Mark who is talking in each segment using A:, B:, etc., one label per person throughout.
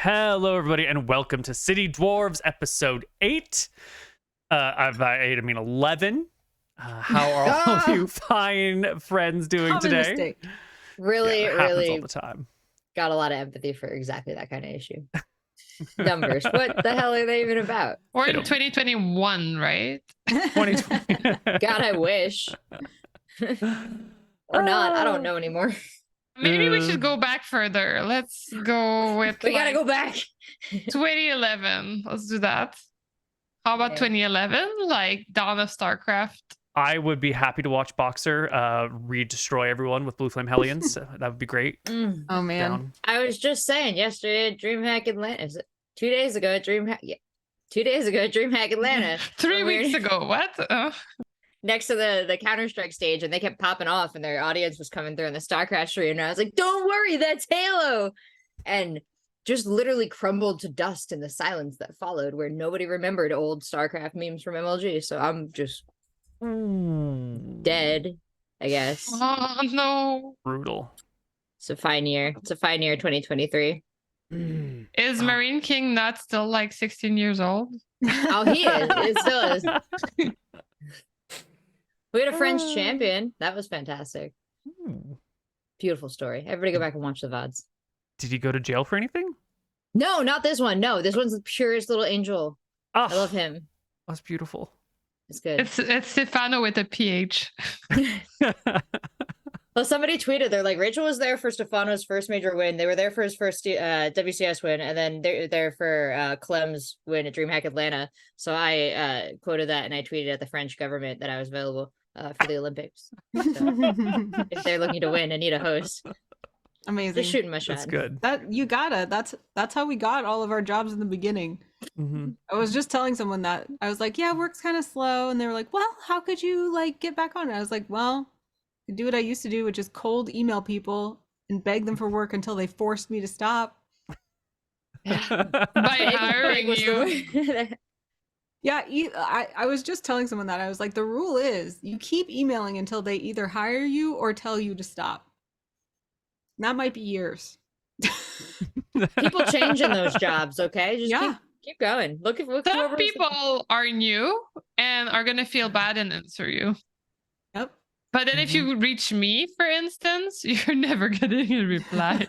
A: Hello, everybody, and welcome to City Dwarves, episode 8. By 8, I mean 11. How are all of you fine friends doing
B: Common
A: today?
B: mistake.
C: Really
A: all the time.
C: got a lot of empathy for exactly that kind of issue. Numbers. What the hell are they even about?
D: We're in 2021, right?
A: 2020.
C: God, I wish. Or not. I don't know anymore.
D: Maybe we should go back further. Let's go with
C: We gotta go back.
D: 2011. Let's do that. How about
C: Okay.
D: 2011? Like Dawn of StarCraft.
A: I would be happy to watch Boxer re-destroy everyone with Blue Flame Hellions. That would be great.
B: Oh man.
A: Down.
C: I was just saying yesterday at DreamHack Atlanta. Is it 2 days ago at DreamHack? Yeah. 2 days ago at DreamHack Atlanta.
D: 3
C: when we were
D: weeks ago. What?
C: next to the Counter-Strike stage, and they kept popping off, and their audience was coming through in the StarCraft stream, and I was like, "Don't worry, that's Halo," and just literally crumbled to dust in the silence that followed, where nobody remembered old StarCraft memes from MLG. So I'm just dead, I guess.
D: Oh no.
A: Brutal.
C: It's a fine year. It's a fine year, 2023.
D: Is Marine King not still like 16 years old?
C: Oh, he is. It still is. We had a French champion. That was fantastic. Beautiful story. Everybody go back and watch the VODs.
A: Did he go to jail for anything?
C: No, not this one. No, this one's the purest little angel.
A: Oh,
C: I love him.
A: That's beautiful.
C: It's good.
D: It's Stefano with a PH.
C: Well, somebody tweeted, they're like, Rachel was there for Stefano's first major win. They were there for his first WCS win, and then they're there for Clem's win at DreamHack Atlanta. So I quoted that, and I tweeted at the French government that I was available for the Olympics. So if they're looking to win and need a host,
B: Amazing.
C: just shooting my shot.
A: That's good.
B: That you gotta. That's how we got all of our jobs in the beginning. I was just telling someone that I was like, yeah, work's kind of slow, and they were like, well, how could you like get back on it? I was like, well, I do what I used to do, which is cold email people and beg them for work until they forced me to stop.
D: By hiring you.
B: Yeah, I was just telling someone that I was like, the rule is you keep emailing until they either hire you or tell you to stop. And that might be years.
C: People change in those jobs, okay? Just keep going. Look
D: Some
C: whoever's-
D: people are new and are gonna feel bad and answer you.
B: Yep.
D: But then if you reach me, for instance, you're never getting a reply.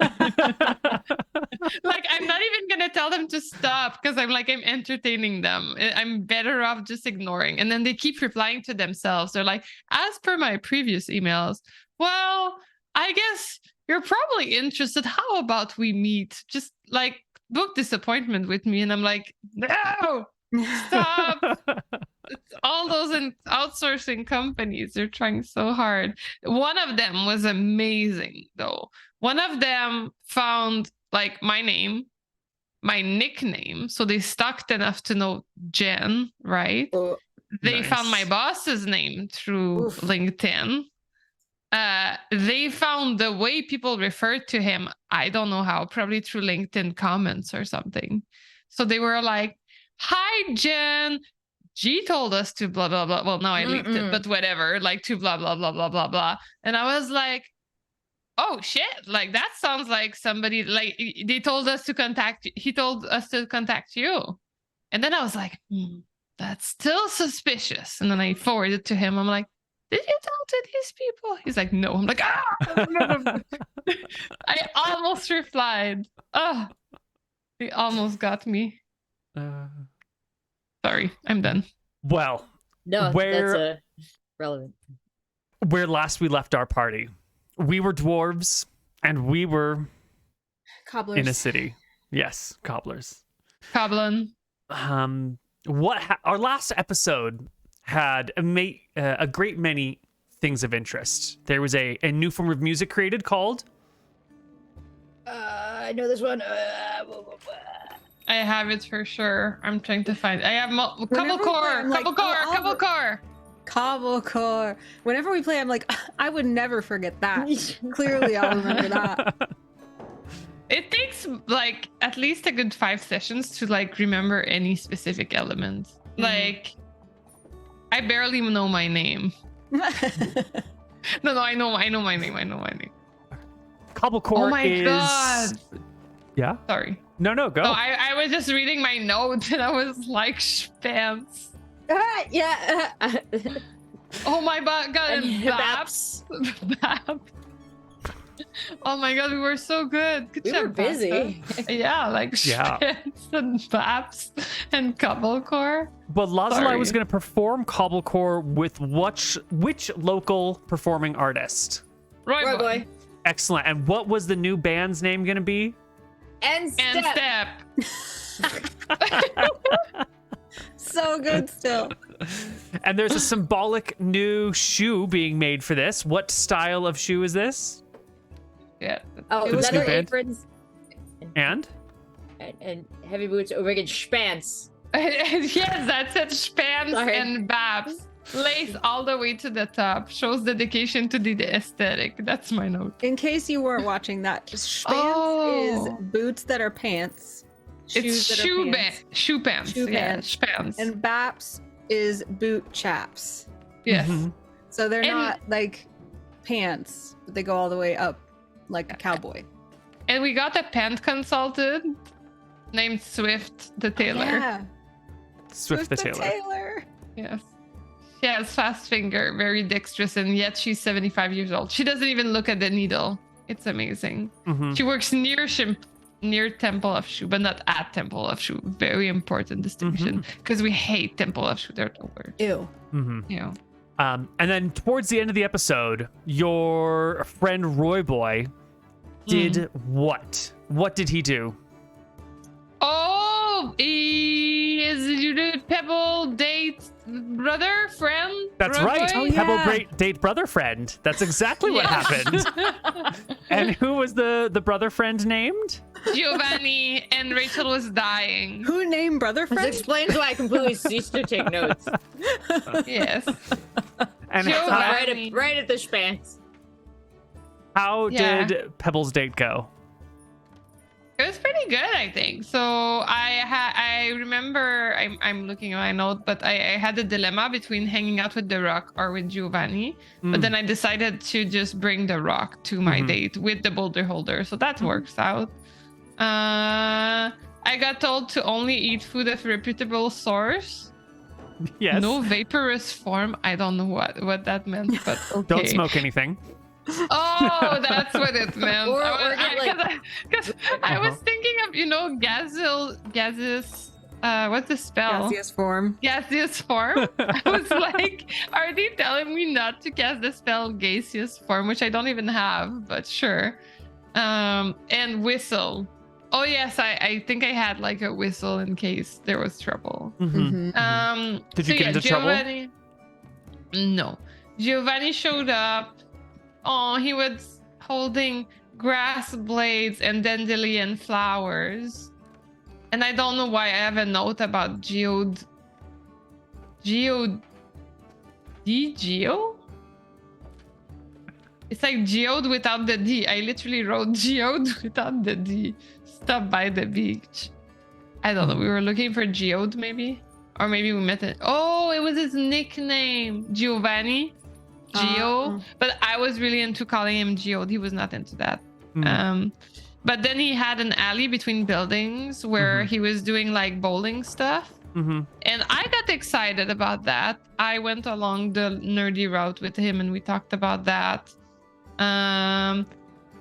D: Like, I'm not even gonna tell them to stop because I'm entertaining them. I'm better off just ignoring. And then they keep replying to themselves. They're like, as per my previous emails, well, I guess you're probably interested. How about we meet? Just like book this appointment with me. And I'm like, no, stop. It's all those outsourcing companies, they're trying so hard. One of them was amazing, though. One of them found like my name, my nickname. So they stalked enough to know Jen, right?
C: Oh,
D: They found my
A: Nice.
D: boss's name through
B: Oof.
D: LinkedIn. They found the way people referred to him. I don't know how, probably through LinkedIn comments or something. So they were like, hi, Jen. G told us to blah, blah, blah. Well, now I leaked it, but whatever, like to blah, blah, blah, blah, blah, blah. And I was like, oh, shit. Like, that sounds like somebody, like, they told us to contact, he told us to contact you. And then I was like, that's still suspicious. And then I forwarded it to him. I'm like, did you talk to these people? He's like, no. I'm like, I almost replied. Oh, they almost got me. Sorry, I'm done.
A: Well,
C: no,
A: Where-
C: that's relevant.
A: where last we left our party, we were dwarves, and we were
B: Cobblers.
A: in a city. Yes, cobblers.
D: Coblin.
A: Our last episode had a great many things of interest. There was a new form of music created called
C: I know this one.
D: I have it for sure. I'm trying to find. I have couple
B: Whenever
D: core,
B: I'm like,
D: couple core,
B: oh,
D: couple core.
B: Cobblecore. Whenever we play, I'm like, I would never forget that. Clearly, I'll remember that.
D: It takes like at least a good 5 sessions to like remember any specific element. Like, I barely know my name. No, I know my name.
A: Cobblecore
D: Oh my
A: is
D: god.
A: Yeah.
D: Sorry.
A: No, go.
D: Oh, I was just reading my notes and I was like, Spans.
C: Yeah.
D: Oh my god, and
C: Baps.
D: Bap. Oh my god, we were so good. Good
C: We
D: job,
C: were busy.
D: Pasta. Yeah, like
A: Yeah.
D: Spans and Baps and Cobblecore.
A: But Lazuli
D: Sorry.
A: was going to perform Cobblecore with which local performing artist?
D: Roy
C: Boy.
A: Excellent. And what was the new band's name going to be?
C: And
D: And
C: step.
D: Step.
B: So good still.
A: And there's a symbolic new shoe being made for this. What style of shoe is this?
D: Yeah.
C: Oh,
A: It was
C: leather
A: new band.
C: aprons
A: And?
C: and heavy boots. Oh, friggin' spans.
D: Yes, that's it. Spans
C: Sorry.
D: and Babs. Lace all the way to the top. Shows dedication to the aesthetic. That's my note.
B: In case you weren't watching that, Spans
D: Oh.
B: is boots that are pants.
D: It's
B: Shoes that are
D: shoe
B: pants.
D: shoe pants.
B: Shoe
D: Yeah,
B: pants.
D: Spans.
B: And Baps is boot chaps.
D: Yes.
A: Mhm.
B: So they're
D: And-
B: not like pants, but they go all the way up like a cowboy.
D: And we got a pant consultant named Swift the tailor.
B: Yeah.
A: Swift the Tailor.
D: Yes. She has fast finger, very dexterous, and yet she's 75 years old. She doesn't even look at the needle. It's amazing.
A: Mhm.
D: She works near Temple of Shu, but not at Temple of Shu. Very important distinction because we hate Temple of Shu. They're the worst.
B: Ew.
A: Mhm.
D: You know.
A: And then towards the end of the episode, your friend Roy Boy did what? What did he do?
D: Oh, he is you did Pebble date brother friend.
A: That's
D: Roy
A: right.
D: Boy?
B: Oh, yeah.
A: Pebble Great Date Brother Friend. That's exactly what
D: Yes.
A: happened. And who was the brother friend named?
D: Giovanni and Rachel was dying.
B: Who named brother
C: This
B: friend?
C: explains why I completely ceased to take notes.
D: Yes.
A: And
D: Giovanni.
C: Right at the spans.
A: how
D: Yeah.
A: did Pebble's date go?
D: It was pretty good, I think. So I remember I'm looking at my note, but I had a dilemma between hanging out with The Rock or with Giovanni. But then I decided to just bring The Rock to my date with the boulder holder. So that works out. I got told to only eat food of reputable source.
A: Yes.
D: No vaporous form. I don't know what that meant, but okay.
A: Don't smoke anything.
D: Oh, that's what it meant.
C: Or get,
D: Because I was thinking of, gaseous, what's the spell?
B: Gaseous form.
D: Gaseous form. I was like, are they telling me not to cast the spell gaseous form, which I don't even have, but sure. And whistle. Oh yes, I think I had like a whistle in case there was trouble.
B: Mhm.
A: Did you get into
D: Giovanni, No. Giovanni showed up. Oh, he was holding grass blades and dandelion flowers. And I don't know why I have a note about Geo? It's like geode without the D. I literally wrote geode without the D. Stop by the beach. I don't know. We were looking for geode maybe? Or maybe we met it. Oh, it was his nickname. Giovanni. Geo. But I was really into calling him Geode. He was not into that. But then he had an alley between buildings where he was doing like bowling stuff. And I got excited about that. I went along the nerdy route with him and we talked about that.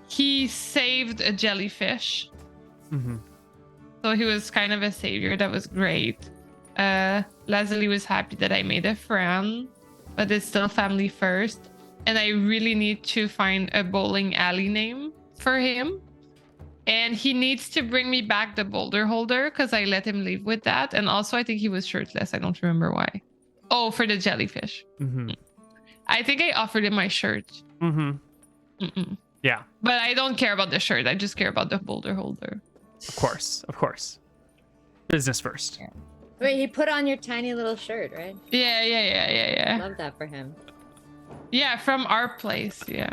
D: He saved a jellyfish. So he was kind of a savior. That was great. Lazuli was happy that I made a friend, but it's still family first. And I really need to find a bowling alley name for him. And he needs to bring me back the boulder holder because I let him leave with that. And also, I think he was shirtless. I don't remember why. Oh, for the jellyfish. I think I offered him my shirt.
A: Yeah.
D: But I don't care about the shirt. I just care about the boulder holder.
A: Of course. Of course. Business first.
C: Yeah. Wait, he put on your tiny little shirt, right?
D: Yeah.
C: Love that for him.
D: Yeah, from our place. Yeah.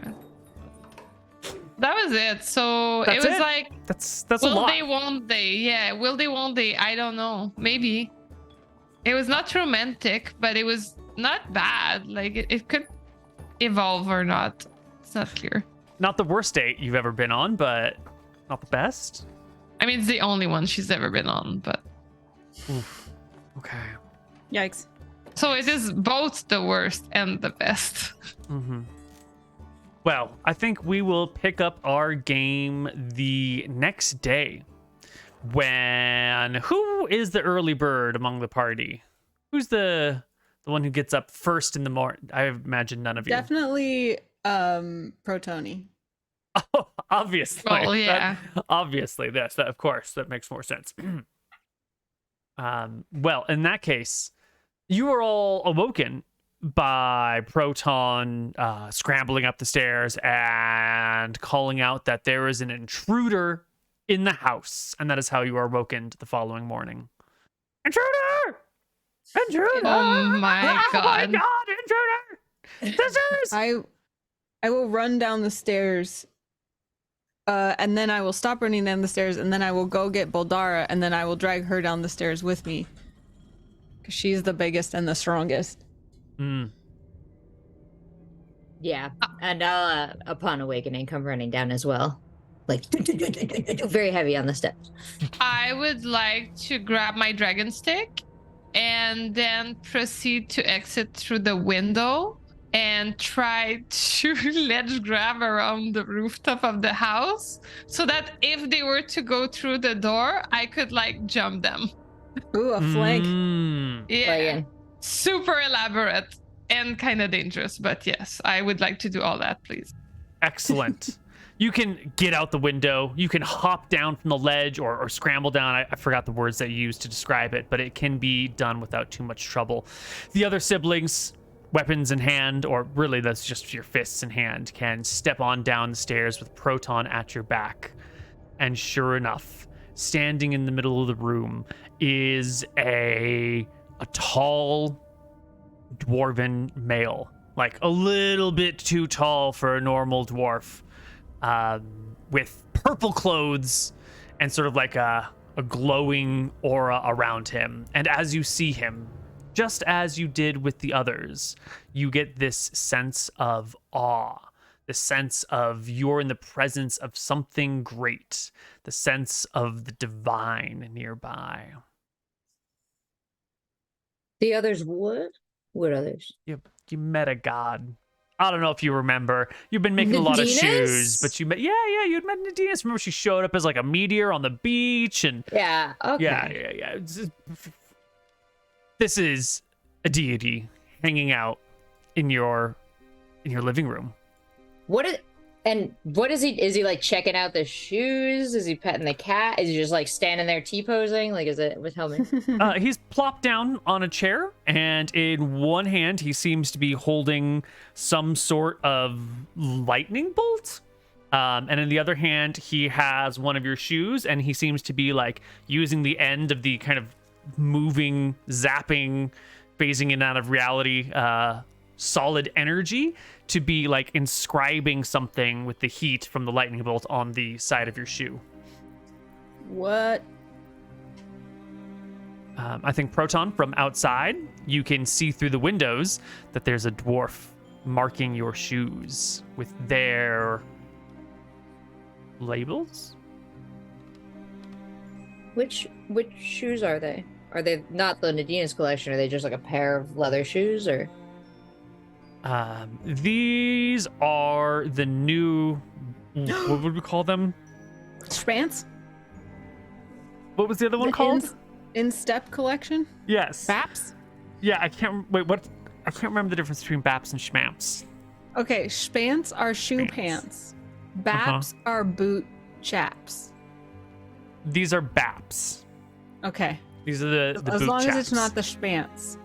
D: That was it. So
A: That's
D: it was
A: it?
D: like,
A: That's a
D: will
A: lot.
D: they, won't they? Yeah, will they, won't they? I don't know. Maybe. It was not romantic, but it was not bad. Like it could evolve or not. It's not clear.
A: Not the worst date you've ever been on, but not the best.
D: I mean, it's the only one she's ever been on, but.
A: Oof. Okay.
B: Yikes.
D: So it is both the worst and the best.
A: Mm-hmm. Well, I think we will pick up our game the next day. Who is the early bird among the party? Who's the one who gets up first in the morning? I imagine none of you.
B: Definitely Protoni.
A: Oh, obviously.
D: Well, yeah.
A: Obviously, that of course that makes more sense. Well, in that case, you are all awoken by Proton scrambling up the stairs and calling out that there is an intruder in the house, and that is how you are awoken the following morning. Intruder! Intruder!
D: Oh my
A: Oh my
D: god.
A: god, intruder! This is
B: I will run down the stairs, and then I will stop running down the stairs, and then I will go get Boldara, and then I will drag her down the stairs with me, because she's the biggest and the strongest.
C: Yeah, and I'll, upon awakening, come running down as well. Like, very heavy on the steps.
D: I would like to grab my dragon stick and then proceed to exit through the window and try to ledge grab around the rooftop of the house so that if they were to go through the door, I could like jump them.
B: Ooh, a flank.
D: Yeah. Super elaborate and kind of dangerous, but yes, I would like to do all that, please.
A: Excellent. You can get out the window. You can hop down from the ledge or scramble down. I forgot the words that you used to describe it, but it can be done without too much trouble. The other siblings, weapons in hand, or really that's just your fists in hand, can step on down the stairs with Proton at your back. And sure enough, standing in the middle of the room is a tall dwarven male, like a little bit too tall for a normal dwarf, with purple clothes and sort of like a glowing aura around him. And as you see him, just as you did with the others, you get this sense of awe, the sense of you're in the presence of something great, the sense of the divine nearby.
C: The others would? What others?
A: You met a god. I don't know if you remember. You've been making a lot of
C: Nadina's?
A: shoes, but you met, you'd met Nadina's. Remember she showed up as like a meteor on the beach, and
C: Yeah, okay.
A: yeah. This is a deity hanging out in your living room.
C: What is he? Is he like checking out the shoes? Is he petting the cat? Is he just like standing there T-posing? Like, is it with helmet?
A: He's plopped down on a chair, and in one hand he seems to be holding some sort of lightning bolt. And in the other hand, he has one of your shoes, and he seems to be like using the end of the kind of moving, zapping, phasing in and out of reality, solid energy to be like inscribing something with the heat from the lightning bolt on the side of your shoe.
B: What?
A: I think Proton, from outside, you can see through the windows that there's a dwarf marking your shoes with their labels.
C: Which shoes are they? Are they not the Nadina's collection? Are they just like a pair of leather shoes, or?
A: These are the new. What would we call them?
B: Spants?
A: What was the other one called?
B: In-step collection?
A: Yes.
B: Baps?
A: Yeah, I can't. Wait, what? I can't remember the difference between Baps and Schmamps.
B: Okay, spants are shoe
A: Spants.
B: pants. Baps are boot chaps.
A: These are Baps.
B: Okay.
A: These are the
B: As
A: boot
B: long
A: chaps.
B: as it's not the spants.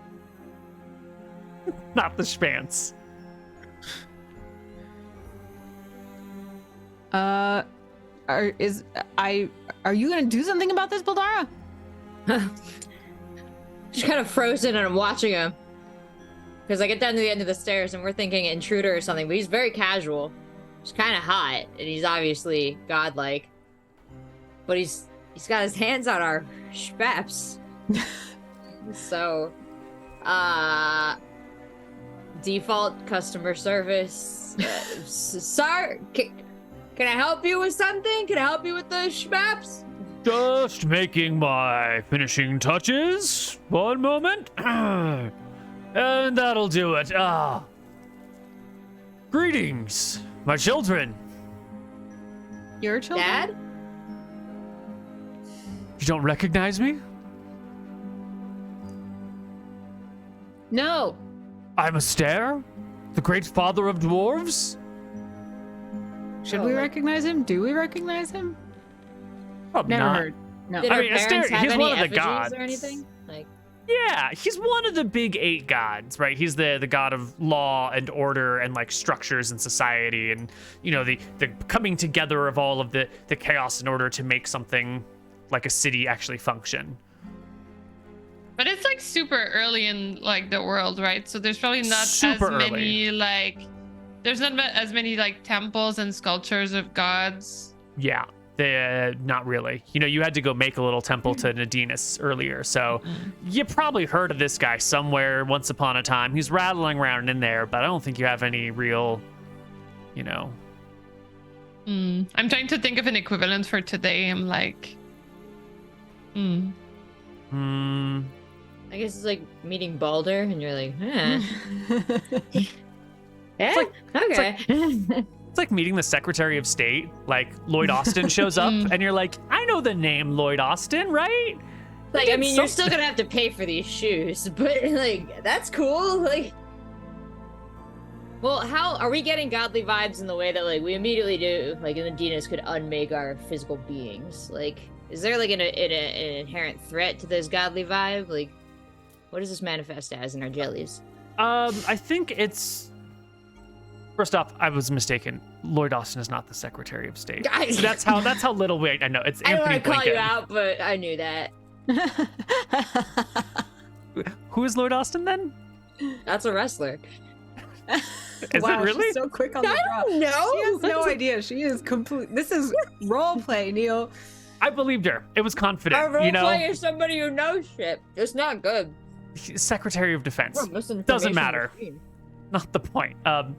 A: Not the Schmants.
B: Are you gonna do something about this, Baldara?
C: Just kind of frozen and I'm watching him. Because I get down to the end of the stairs and we're thinking intruder or something, but he's very casual. He's kind of hot and he's obviously godlike. But he's got his hands on our schpeps. So, default customer service. Sir, can I help you with something? Can I help you with the schmeps?
A: Just making my finishing touches. One moment. And that'll do it. Greetings, my children.
B: Your children?
C: Dad?
A: You don't recognize me?
B: No.
A: I'm Astair, the great father of dwarves.
B: Should
C: Oh,
B: we
C: like-
B: recognize him? Do we recognize him?
A: Probably
B: Never
A: not.
B: heard. No.
C: Did
A: I
C: her
A: mean,
C: parents
A: Astair,
C: have
A: he's
C: any
A: one of the
C: effigies
A: gods.
C: or anything? Like,
A: Yeah, he's one of the big 8 gods, right? He's the god of law and order and like structures in society, and you know the coming together of all of the chaos in order to make something like a city actually function.
D: But it's like super early in like the world, right? So there's probably not
A: Super
D: as many like there's not as many like temples and sculptures of gods.
A: Yeah, not really. You know, you had to go make a little temple to Nadinus earlier, so you probably heard of this guy somewhere once upon a time. He's rattling around in there, but I don't think you have any real, you know.
D: I'm trying to think of an equivalent for today. I'm like,
C: I guess it's like meeting Balder, and you're like, huh. Yeah, okay.
A: It's like meeting the Secretary of State. Like Lloyd Austin shows up, and you're like, I know the name Lloyd Austin, right?
C: Like, I
A: did
C: mean, you're
A: something.
C: still gonna have to pay for these shoes, but like, that's cool. Like, well, how are we getting godly vibes in the way that like we immediately do? Like, in the Dinas could unmake our physical beings. Like, is there like an inherent threat to this godly vibe? Like, what does this manifest as in our jellies?
A: I think it's. First off, I was mistaken. Lloyd Austin is not the Secretary of State. That's how little we. I know it's
C: I don't
A: Anthony
C: want to call
A: Blinken.
C: you out, but I knew that.
A: Who is Lloyd Austin then?
C: That's a wrestler.
A: Is
B: Wow,
A: it really?
B: She's so quick on the draw.
C: No,
B: She has no idea. She is complete. This is role play, Neal.
A: I believed her. It was confident.
C: A role
A: You know,
C: player is somebody who knows shit. It's not good.
A: Secretary of Defense.
C: We're misinformation
A: Doesn't matter.
C: machine.
A: Not the point.
B: The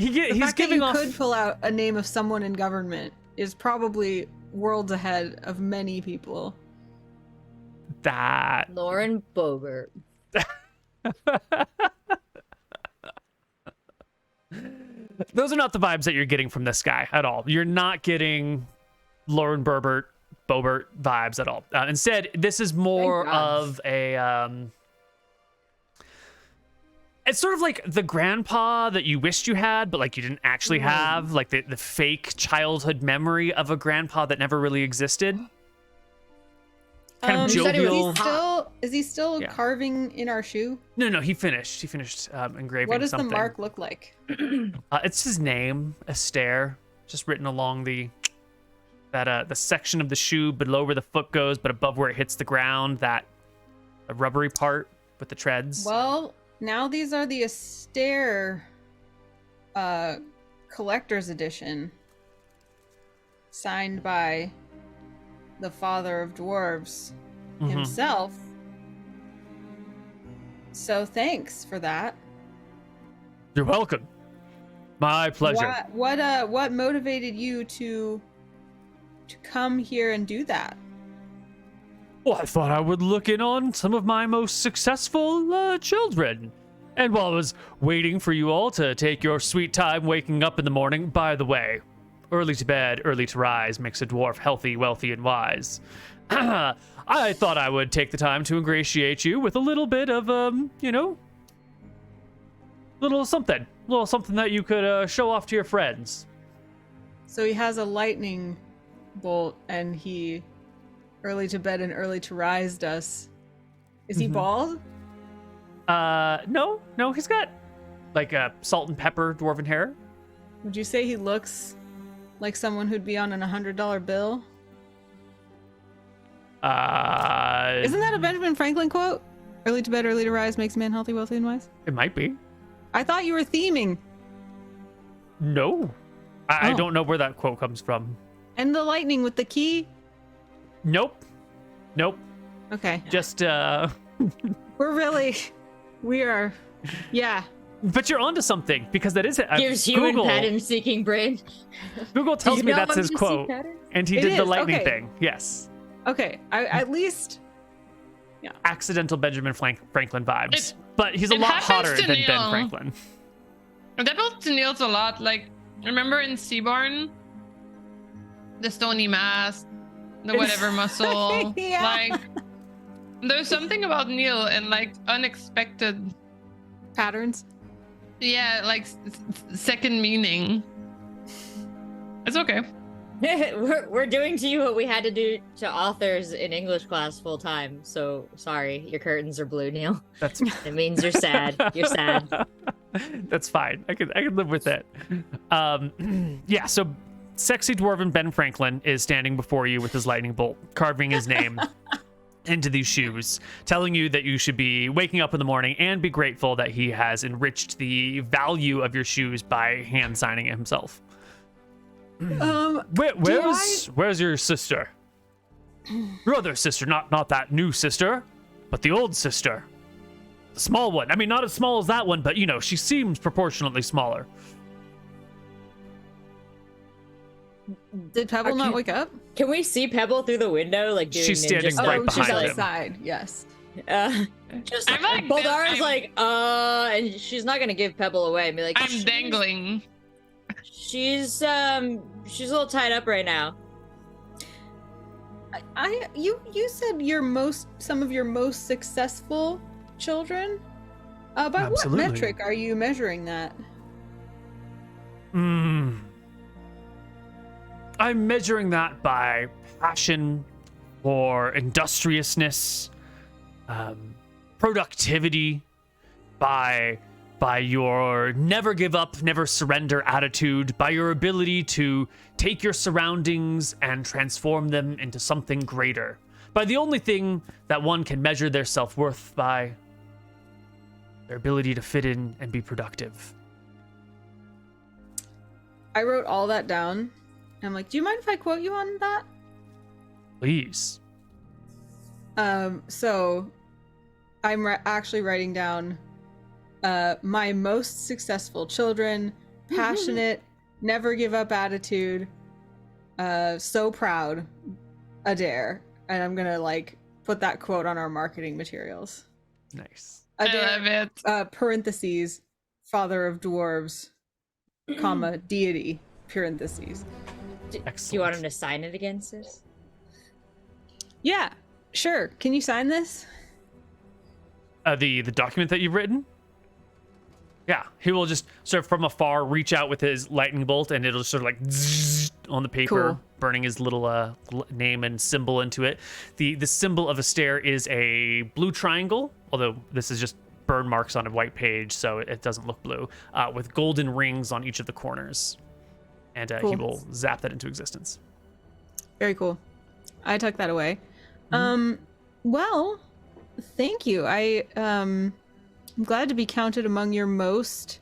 A: He's
B: fact
A: giving
B: that you
A: off.
B: could pull out a name of someone in government is probably worlds ahead of many people.
A: That.
C: Lauren Boebert.
A: Those are not the vibes that you're getting from this guy at all. You're not getting Lauren Bobert vibes at all. Instead, this is more
C: Thank God.
A: of a. It's sort of like the grandpa that you wished you had, but like you didn't actually have, like the fake childhood memory of a grandpa that never really existed. Kind of
C: You said he was
A: jovial.
B: Is he still
A: Yeah.
B: carving in our shoe?
A: No, he finished. He finished engraving
B: What does
A: something.
B: the mark look like?
A: It's his name, Astair, just written along the section of the shoe below where the foot goes, but above where it hits the ground, that rubbery part with the treads.
B: Well, now these are the Astair collector's edition, signed by the father of dwarves
A: Mhm.
B: himself. So thanks for that.
A: You're welcome. My pleasure.
B: What motivated you to come here and do that?
A: Well, I thought I would look in on some of my most successful children. And while I was waiting for you all to take your sweet time waking up in the morning, by the way, early to bed, early to rise makes a dwarf healthy, wealthy, and wise. I thought I would take the time to ingratiate you with a little bit of, little something that you could show off to your friends.
B: So he has a lightning bolt, and he early to bed and early to rise us. Is he
A: Mhm.
B: bald?
A: No, he's got like a salt and pepper dwarven hair.
B: Would you say he looks like someone who'd be on an $100 bill? Isn't that a Benjamin Franklin quote? Early to bed, early to rise makes a man healthy, wealthy, and wise.
A: It might be.
B: I thought you were theming.
A: No. I
B: Oh.
A: don't know where that quote comes from.
B: And the lightning with the key?
A: Nope.
B: Okay.
A: Just
B: We are, yeah.
A: but you're onto something, because that is it.
C: Gives human pattern-seeking brain.
A: Google tells
C: You
A: me
C: know
A: that's
C: I'm
A: his
C: gonna see
A: quote,
C: patterns?
A: and he
B: It
A: did the
B: is,
A: lightning
B: okay.
A: thing. Yes.
B: Okay, at least
A: Accidental Benjamin Franklin vibes. But he's a
D: it
A: lot
D: happens
A: hotter
D: to
A: than Ben
D: Neal.
A: Franklin.
D: That happens to Neal's a lot. Like, remember in Seaborn? The stony mask, the whatever muscle.
B: Yeah.
D: Like, there's something about Neal and like unexpected,
B: patterns.
D: yeah, like second meaning. It's okay.
C: we're doing to you what we had to do to authors in English class full time. So sorry, your curtains are blue, Neal.
A: That's
C: It means you're sad. You're sad.
A: That's fine. I could live with it. Yeah, so sexy dwarven Ben Franklin is standing before you with his lightning bolt, carving his name into these shoes, telling you that you should be waking up in the morning and be grateful that he has enriched the value of your shoes by hand signing it himself. Where's your sister? Your other sister, not that new sister, but the old sister. The small one. I mean, not as small as that one, but you know, she seems proportionately smaller.
B: Did Pebble not wake up?
C: Can we see Pebble through the window? Like doing
A: She's
C: ninja
A: standing
C: stuff?
A: right
B: She's
A: behind him.
B: outside. Yes.
C: Just
D: I'm like-
C: Boldara's
D: I'm-
C: like, and she's not gonna give Pebble away. And be like,
D: I'm dangling.
C: She's a little tied up right now.
B: You said some of your most successful children. By
A: Absolutely.
B: what metric are you measuring that?
A: I'm measuring that by passion or industriousness, productivity, by your never give up, never surrender attitude, by your ability to take your surroundings and transform them into something greater, by the only thing that one can measure their self-worth by, their ability to fit in and be productive.
B: I wrote all that down. I'm like, do you mind if I quote you on that?
A: Please.
B: So I'm actually writing down my most successful children, passionate, never give up attitude, so proud, Astair. And I'm gonna like put that quote on our marketing materials.
A: Nice.
D: I
B: Astair,
D: love it.
B: parentheses, father of dwarves, comma, deity, parentheses.
C: Do you
A: Excellent.
C: want him to sign it again, sis?
B: Yeah, sure. Can you sign this?
A: The document that you've written? Yeah, he will just sort of from afar reach out with his lightning bolt, and it'll sort of like zzz on the paper,
B: Cool.
A: burning his little name and symbol into it. The symbol of Astair is a blue triangle, although this is just burn marks on a white page, so it doesn't look blue, with golden rings on each of the corners. And he
B: Cool.
A: will zap that into existence.
B: Very cool. I tucked that away. Well, thank you. I'm glad to be counted among your most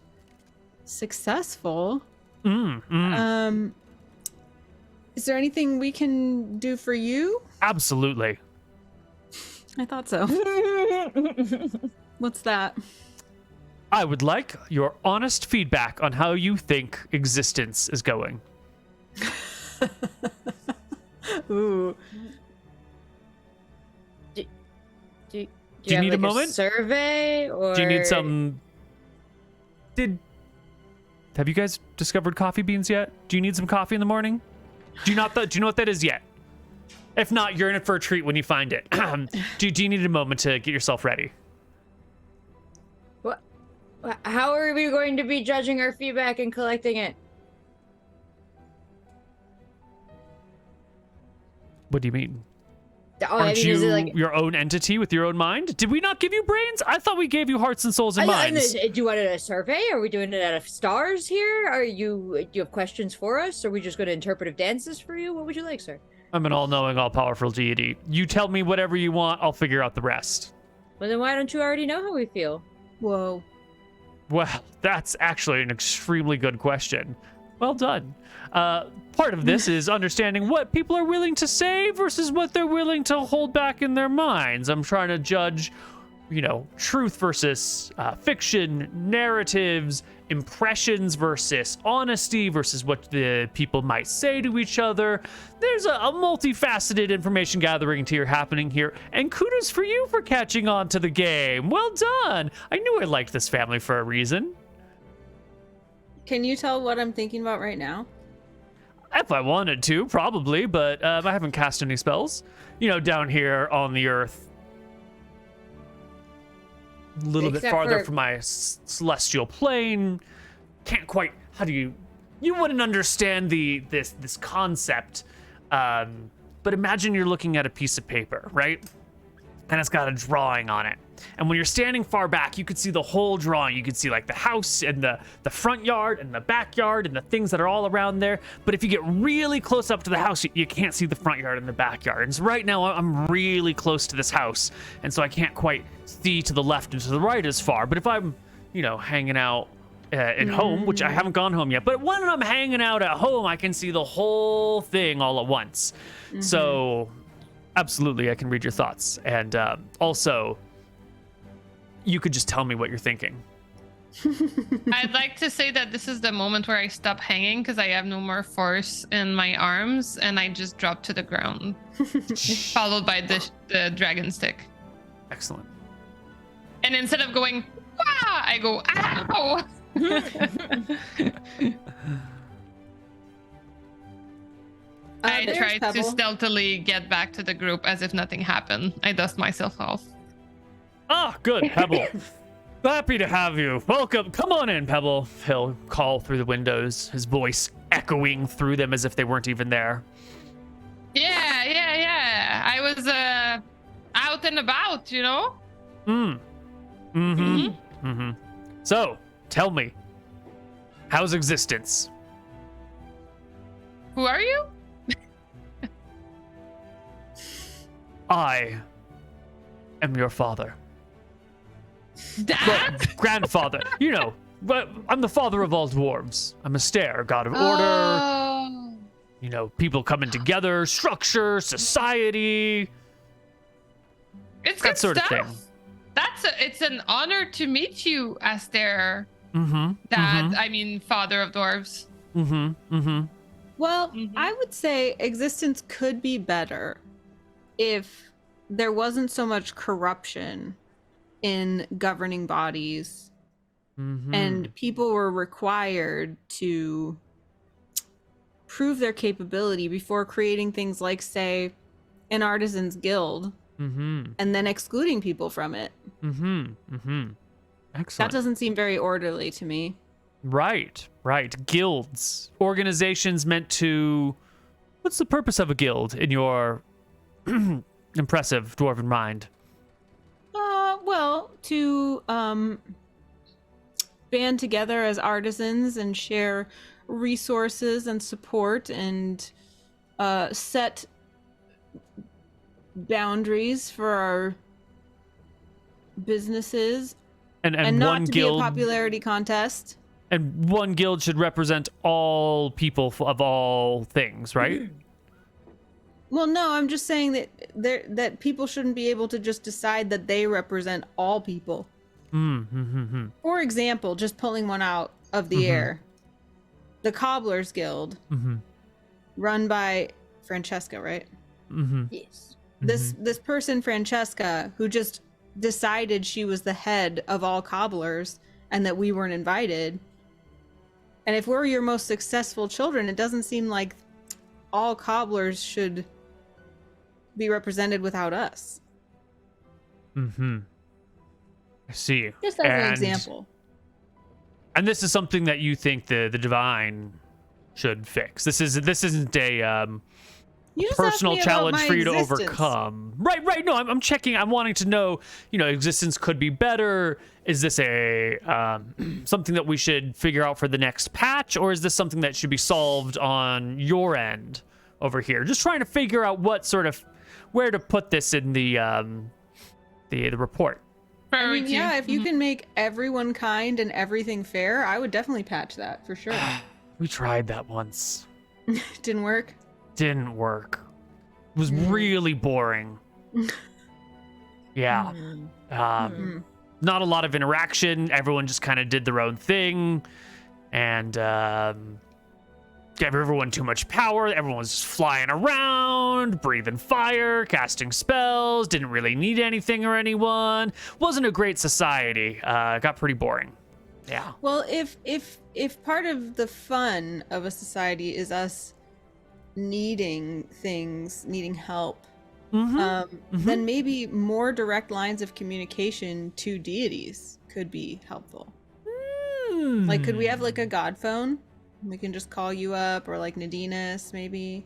B: successful. Is there anything we can do for you?
A: Absolutely.
B: I thought so. What's that?
A: I would like your honest feedback on how you think existence is going.
B: Ooh.
C: Do you
A: you
C: have,
A: need a
C: like,
A: moment?
C: survey or
A: Do you need some... Have you guys discovered coffee beans yet? Do you need some coffee in the morning? Do you know what that is yet? If not, you're in it for a treat when you find it. Do you need a moment to get yourself ready?
C: What? How are we going to be judging our feedback and collecting it?
A: What do you mean?
C: Oh,
A: Aren't
C: is
A: you
C: it like?
A: your own entity with your own mind? Did we not give you brains? I thought we gave you hearts and souls and minds.
C: Do you want a survey? Are we doing it out of stars here? Do you have questions for us? Are we just going to interpretive dances for you? What would you like, sir?
A: I'm an all-knowing, all-powerful deity. You tell me whatever you want, I'll figure out the rest.
C: Well, then why don't you already know how we feel?
B: Whoa.
A: Well, that's actually an extremely good question. Well done. Part of this is understanding what people are willing to say versus what they're willing to hold back in their minds. I'm trying to judge, truth versus fiction, narratives, impressions versus honesty versus what the people might say to each other. There's a multifaceted information gathering tier happening here, and kudos for you for catching on to the game. Well done. I knew I liked this family for a reason.
B: Can you tell what I'm thinking about right now?
A: If I wanted to, probably, but I haven't cast any spells. You know, down here on the earth. A little bit
C: Except
A: farther
C: for-
A: from my celestial plane. Can't quite, how do you wouldn't understand this concept. But imagine you're looking at a piece of paper, right? And it's got a drawing on it. And when you're standing far back, you could see the whole drawing. You could see like the house and the front yard and the backyard and the things that are all around there. But if you get really close up to the house, you can't see the front yard and the backyard. And so right now I'm really close to this house. And so I can't quite see to the left and to the right as far. But if I'm, hanging out at home, which I haven't gone home yet, but when I'm hanging out at home, I can see the whole thing all at once. So absolutely, I can read your thoughts. And also, you could just tell me what you're thinking.
D: I'd like to say that this is the moment where I stop hanging because I have no more force in my arms and I just drop to the ground, followed by the dragon stick.
A: Excellent.
D: And instead of going, wah, I go, ow! I
B: There's
D: try to
B: Pebble.
D: stealthily get back to the group as if nothing happened. I dust myself off.
A: Ah, good, Pebble. Happy to have you. Welcome. Come on in, Pebble. He'll call through the windows, his voice echoing through them as if they weren't even there.
D: Yeah. I was out and about,
A: So, tell me, how's existence?
D: Who are you?
A: I am your father.
D: Dad?
A: Well, grandfather. But I'm the father of all dwarves. I'm Astair, god of order.
D: Oh.
A: People coming together, structure, society,
D: It's
A: that
D: good
A: sort
D: stuff.
A: of thing.
D: It's an honor to meet you, Astair.
A: Mm-hmm.
D: Dad, I mean, father of dwarves.
B: Well,
D: Mhm.
B: I would say existence could be better if there wasn't so much corruption in governing bodies and people were required to prove their capability before creating things like, say, an artisans guild and then excluding people from it.
A: Excellent.
B: That doesn't seem very orderly to me.
A: Right. Guilds. Organizations meant to... What's the purpose of a guild in your impressive dwarven mind?
B: Well, to band together as artisans and share resources and support and set boundaries for our businesses
A: And
B: and
A: one
B: not to
A: guild...
B: be a popularity contest.
A: And one guild should represent all people of all things, right?
B: Well, no, I'm just saying that people shouldn't be able to just decide that they represent all people. For example, just pulling one out of the air, the Cobblers Guild, run by Francesca, right?
C: Yes.
B: This person, Francesca, who just decided she was the head of all cobblers and that we weren't invited. And if we're your most successful children, it doesn't seem like all cobblers should be represented without us.
A: I see.
B: Just as an example.
A: And this is something that you think the divine should fix. This isn't a
B: You just asked
A: personal
B: me about
A: challenge
B: my
A: for you to
B: existence.
A: overcome. Right. No, I'm checking. I'm wanting to know, existence could be better. Is this a something that we should figure out for the next patch, or is this something that should be solved on your end over here? Just trying to figure out where to put this in the report.
B: I mean, yeah, if you can make everyone kind and everything fair, I would definitely patch that for sure.
A: We tried that once.
B: Didn't work.
A: Didn't work. It was really boring. Yeah. not a lot of interaction. Everyone just kind of did their own thing, and gave everyone too much power. Everyone was just flying around, breathing fire, casting spells, didn't really need anything or anyone. Wasn't a great society. Got pretty boring. Yeah.
B: Well, if part of the fun of a society is us needing things, needing help, then maybe more direct lines of communication to deities could be helpful. Like, could we have like a god phone? We can just call you up, or like Nadinus, maybe.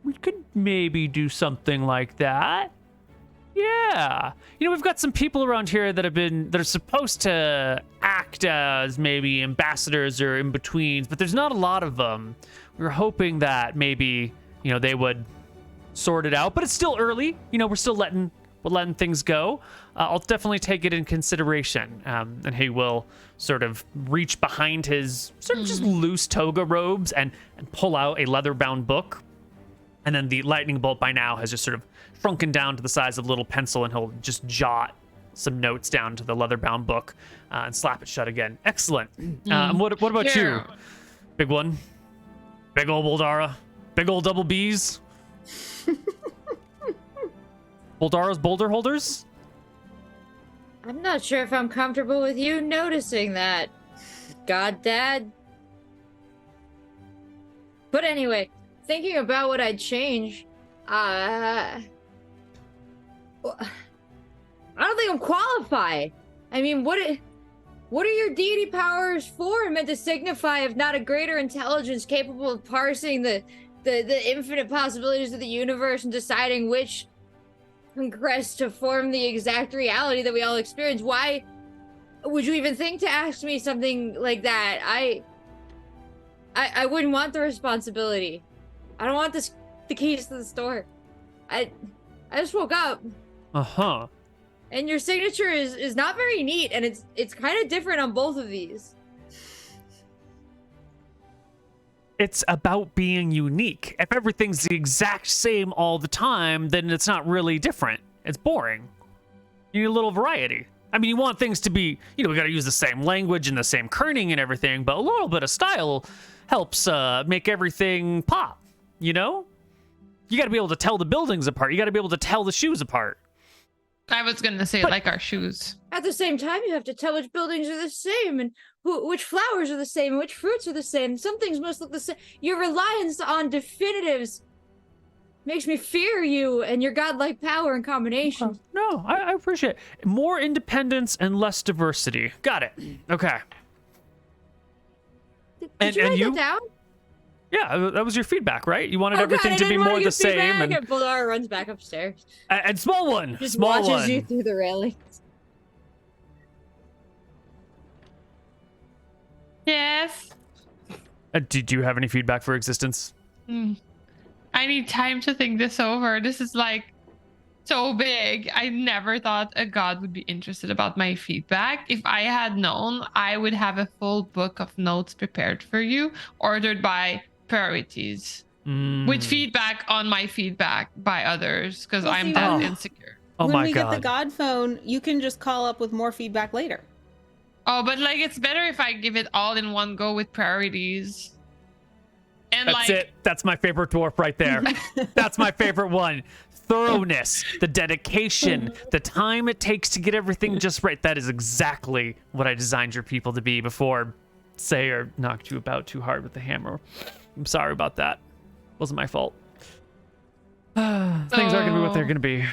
A: We could maybe do something like that. Yeah. We've got some people around here that are supposed to act as maybe ambassadors or in-betweens, but there's not a lot of them. We were hoping that maybe, they would sort it out, but it's still early. We're still letting things go. I'll definitely take it in consideration. And he will sort of reach behind his sort of just loose toga robes and pull out a leather-bound book. And then the lightning bolt by now has just sort of shrunken down to the size of a little pencil, and he'll just jot some notes down to the leather-bound book and slap it shut again. Excellent. What about you? Big one? Big old Boldara? Big old double Bs? Boldara's boulder holders?
C: I'm not sure if I'm comfortable with you noticing that, God Dad. But anyway, thinking about what I'd change, I don't think I'm qualified. I mean, what are your deity powers for? Meant to signify, if not a greater intelligence capable of parsing the infinite possibilities of the universe and deciding which congress to form the exact reality that we all experience? Why would you even think to ask me something like that? I wouldn't want the responsibility. I don't want the keys to the store. I just woke up. And your signature is not very neat, and it's kind of different on both of these.
A: It's about being unique. If everything's the exact same all the time, then it's not really different. It's boring. You need a little variety. I mean, you want things to be, we got to use the same language and the same kerning and everything, but a little bit of style helps make everything pop, You got to be able to tell the buildings apart. You got to be able to tell the shoes apart.
D: I was going to say, like our shoes.
C: At the same time, you have to tell which buildings are the same, and which flowers are the same, and which fruits are the same. Some things must look the same. Your reliance on definitives makes me fear you and your godlike power in combination.
A: No, I appreciate it. More independence and less diversity. Got it. Okay.
C: Did you write that down?
A: Yeah, that was your feedback, right? You wanted everything to be more the same.
C: And Buldar runs back upstairs.
A: And small one.
C: Just
A: small
C: watches
A: one.
C: you through the railings.
D: Yes.
A: Did you have any feedback for existence?
D: I need time to think this over. This is like so big. I never thought a god would be interested about my feedback. If I had known, I would have a full book of notes prepared for you, ordered by priorities, with feedback on my feedback by others, because I'm that insecure.
A: Oh
B: when
A: my
B: we
A: God.
B: get the god phone, you can just call up with more feedback later.
D: Oh, but like it's better if I give it all in one go with priorities. And
A: That's it. That's my favorite dwarf right there. That's my favorite one. Thoroughness, the dedication, the time it takes to get everything just right. That is exactly what I designed your people to be before Sayer knocked you about too hard with the hammer. I'm sorry about that. Wasn't my fault. Things are going to be what they're going to be.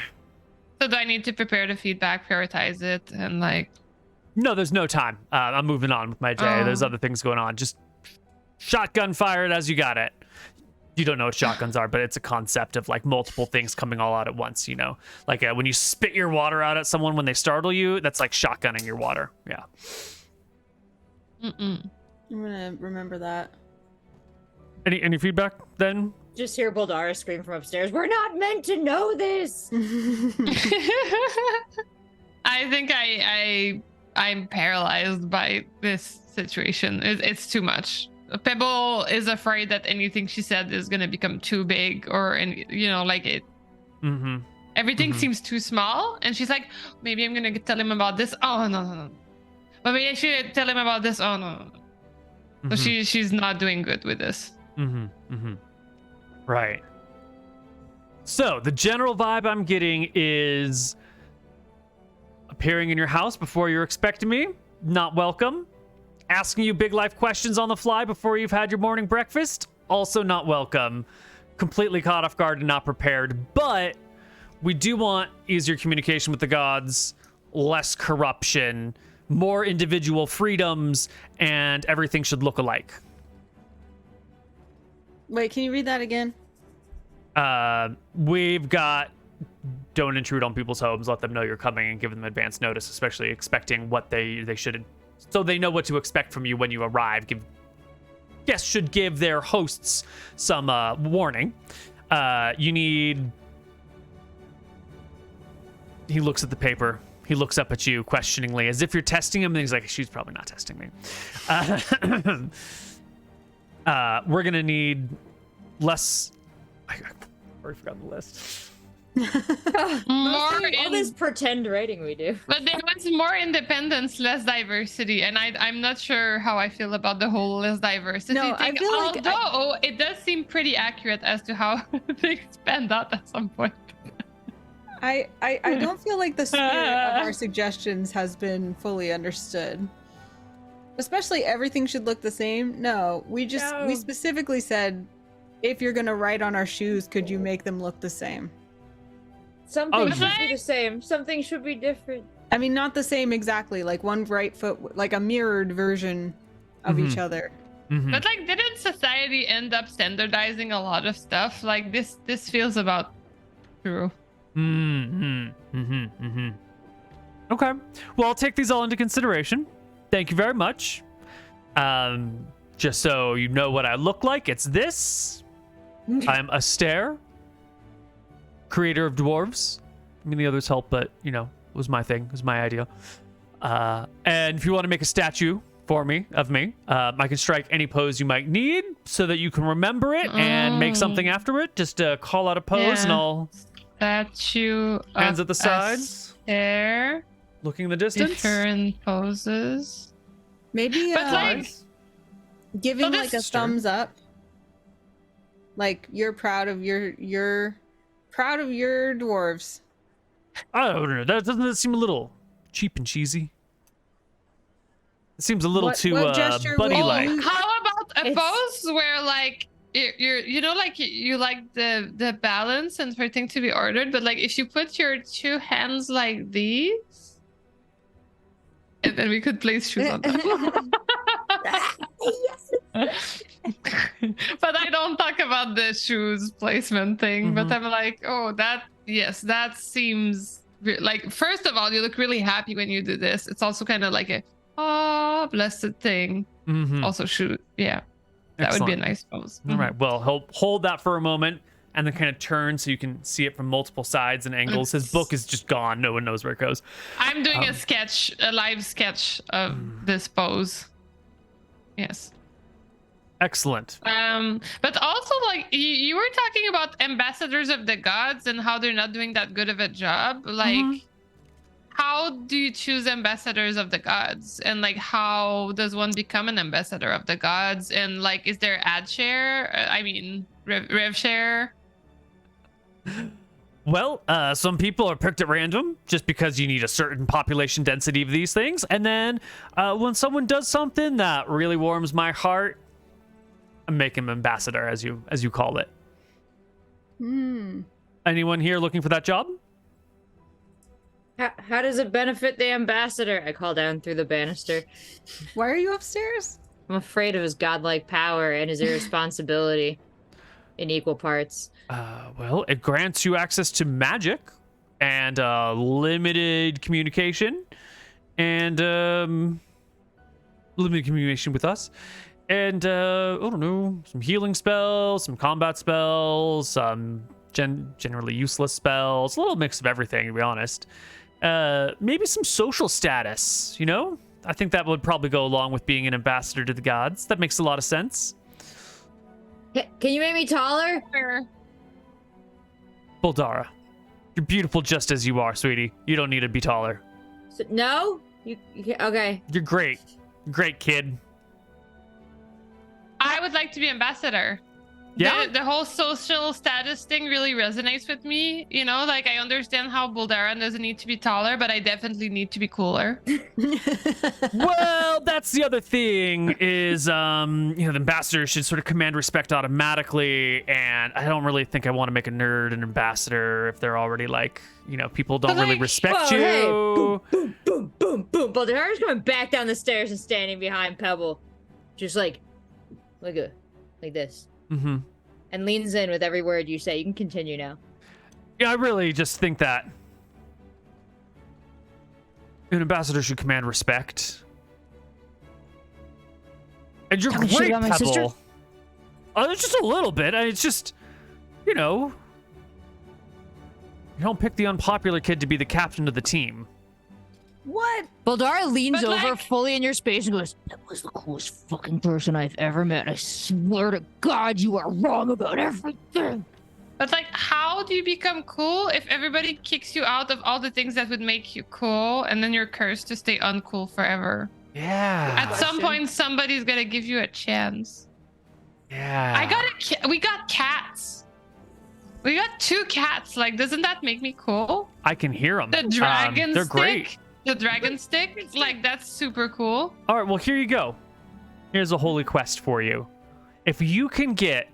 D: So do I need to prepare the feedback, prioritize it, and like...
A: No, there's no time. I'm moving on with my day. There's other things going on. Just shotgun fire it as you got it. You don't know what shotguns are, but it's a concept of like multiple things coming all out at once, Like when you spit your water out at someone when they startle you, that's like shotgunning your water. Yeah.
B: I'm gonna remember that.
A: Any feedback then?
C: Just hear Boldara scream from upstairs, "We're not meant to know this!"
D: I think I'm paralyzed by this situation. It's too much. Pebble is afraid that anything she said is gonna become too big, or like it. Everything seems too small. And she's like, maybe I'm going to tell him about this. Oh, no. But maybe I should tell him about this. Oh, no. So she's not doing good with this.
A: Right. So the general vibe I'm getting is appearing in your house before you're expecting me, not welcome. Asking you big life questions on the fly before you've had your morning breakfast, also not welcome. Completely caught off guard and not prepared. But we do want easier communication with the gods, less corruption, more individual freedoms, and everything should look alike.
B: Wait, can you read that again?
A: We've got don't intrude on people's homes, let them know you're coming, and give them advance notice, especially expecting what they should, so they know what to expect from you when you arrive. Guests should give their hosts some warning. You need... He looks at the paper. He looks up at you questioningly, as if you're testing him, and he's like, she's probably not testing me. We're gonna need less... I already forgot the list.
C: All this pretend writing we do.
D: But there was more independence, less diversity, and I'm not sure how I feel about the whole less diversity
B: No,
D: thing.
B: I feel like
D: although it does seem pretty accurate as to how things panned out at some point.
B: I don't feel like the spirit of our suggestions has been fully understood. Especially everything should look the same. No, we specifically said, if you're gonna write on our shoes, could you make them look the same?
C: Something should be the same. Something should be different.
B: I mean, not the same exactly. Like one right foot, like a mirrored version of each other.
D: But like, didn't society end up standardizing a lot of stuff? Like this feels about true.
A: Okay. Well, I'll take these all into consideration. Thank you very much. Just so you know what I look like, it's this. I'm Astair, creator of Dwarves. I mean, the others help, but, you know, it was my thing. It was my idea. And if you want to make a statue for me, of me, I can strike any pose you might need so that you can remember it and make something after it. Just call out a pose and I'll...
D: Statue
A: hands at the sides.
D: There.
A: Looking in the distance.
D: Different poses.
B: Maybe
D: but like
B: giving like a thumbs up. Like you're proud of your dwarves.
A: I don't know. Doesn't that seem a little cheap and cheesy? It seems a little too buddy-like.
D: How about a pose where like you know, like you like the balance and for things to be ordered, but like if you put your two hands like these, and then we could place shoes on them. But I don't talk about the shoes placement thing. But I'm like, oh, that seems like, first of all, you look really happy when you do this. It's also kind of like a blessed thing. Also shoot, yeah. That would be a nice pose.
A: All right. Well, hold that for a moment and then kind of turn so you can see it from multiple sides and angles. His book is just gone. No one knows where it goes.
D: I'm doing a live sketch of this pose. Yes.
A: Excellent.
D: But also, like, you were talking about ambassadors of the gods and how they're not doing that good of a job. Like, how do you choose ambassadors of the gods? And like, how does one become an ambassador of the gods? And like, is there ad share? Rev share?
A: Well, some people are picked at random just because you need a certain population density of these things. And then when someone does something that really warms my heart, I make him ambassador, as you call it. Anyone here looking for that job?
C: How does it benefit the ambassador? I call down through the banister.
B: Why are you upstairs?
C: I'm afraid of his godlike power and his irresponsibility in equal parts.
A: Well, it grants you access to magic and limited communication and limited communication with us. And I don't know, some healing spells, some combat spells, some generally useless spells, a little mix of everything, to be honest. Maybe some social status, you know? I think that would probably go along with being an ambassador to the gods. That makes a lot of sense.
C: Can you make me taller?
A: Boldara. You're beautiful just as you are, sweetie. You don't need to be taller.
C: So, no? You can't, okay.
A: You're great. Great kid.
D: I would like to be ambassador.
A: Yeah?
D: The whole social status thing really resonates with me. You know, like I understand how Buldaran doesn't need to be taller, but I definitely need to be cooler.
A: Well, that's the other thing is, the ambassador should sort of command respect automatically, and I don't really think I want to make a nerd an ambassador if they're already like, people don't
D: But,
A: really
D: like,
A: respect
C: well,
A: you.
C: hey, boom, boom, boom, boom, boom. Buldaran's coming back down the stairs and standing behind Pebble. Just like this.
A: Mm-hmm.
C: And leans in with every word you say. You can continue now.
A: Yeah, I really just think that an ambassador should command respect. And you're
C: Talking shit
A: great,
C: about my sister?
A: Pebble. It's just a little bit. It's just, you don't pick the unpopular kid to be the captain of the team.
C: What? Baldara leans
D: But,
C: over
D: like-
C: fully in your space and goes, "That was the coolest fucking person I've ever met. I swear to God, you are wrong about everything."
D: But like, how do you become cool if everybody kicks you out of all the things that would make you cool, and then you're cursed to stay uncool forever?
A: Yeah.
D: At some point, somebody's gonna give you a chance.
A: Yeah.
D: We got cats. We got 2 cats. Like, doesn't that make me cool?
A: I can hear them.
D: The dragon
A: They're
D: stick.
A: great.
D: The dragon stick. Like, that's super cool.
A: All right, well, here you go. Here's a holy quest for you. If you can get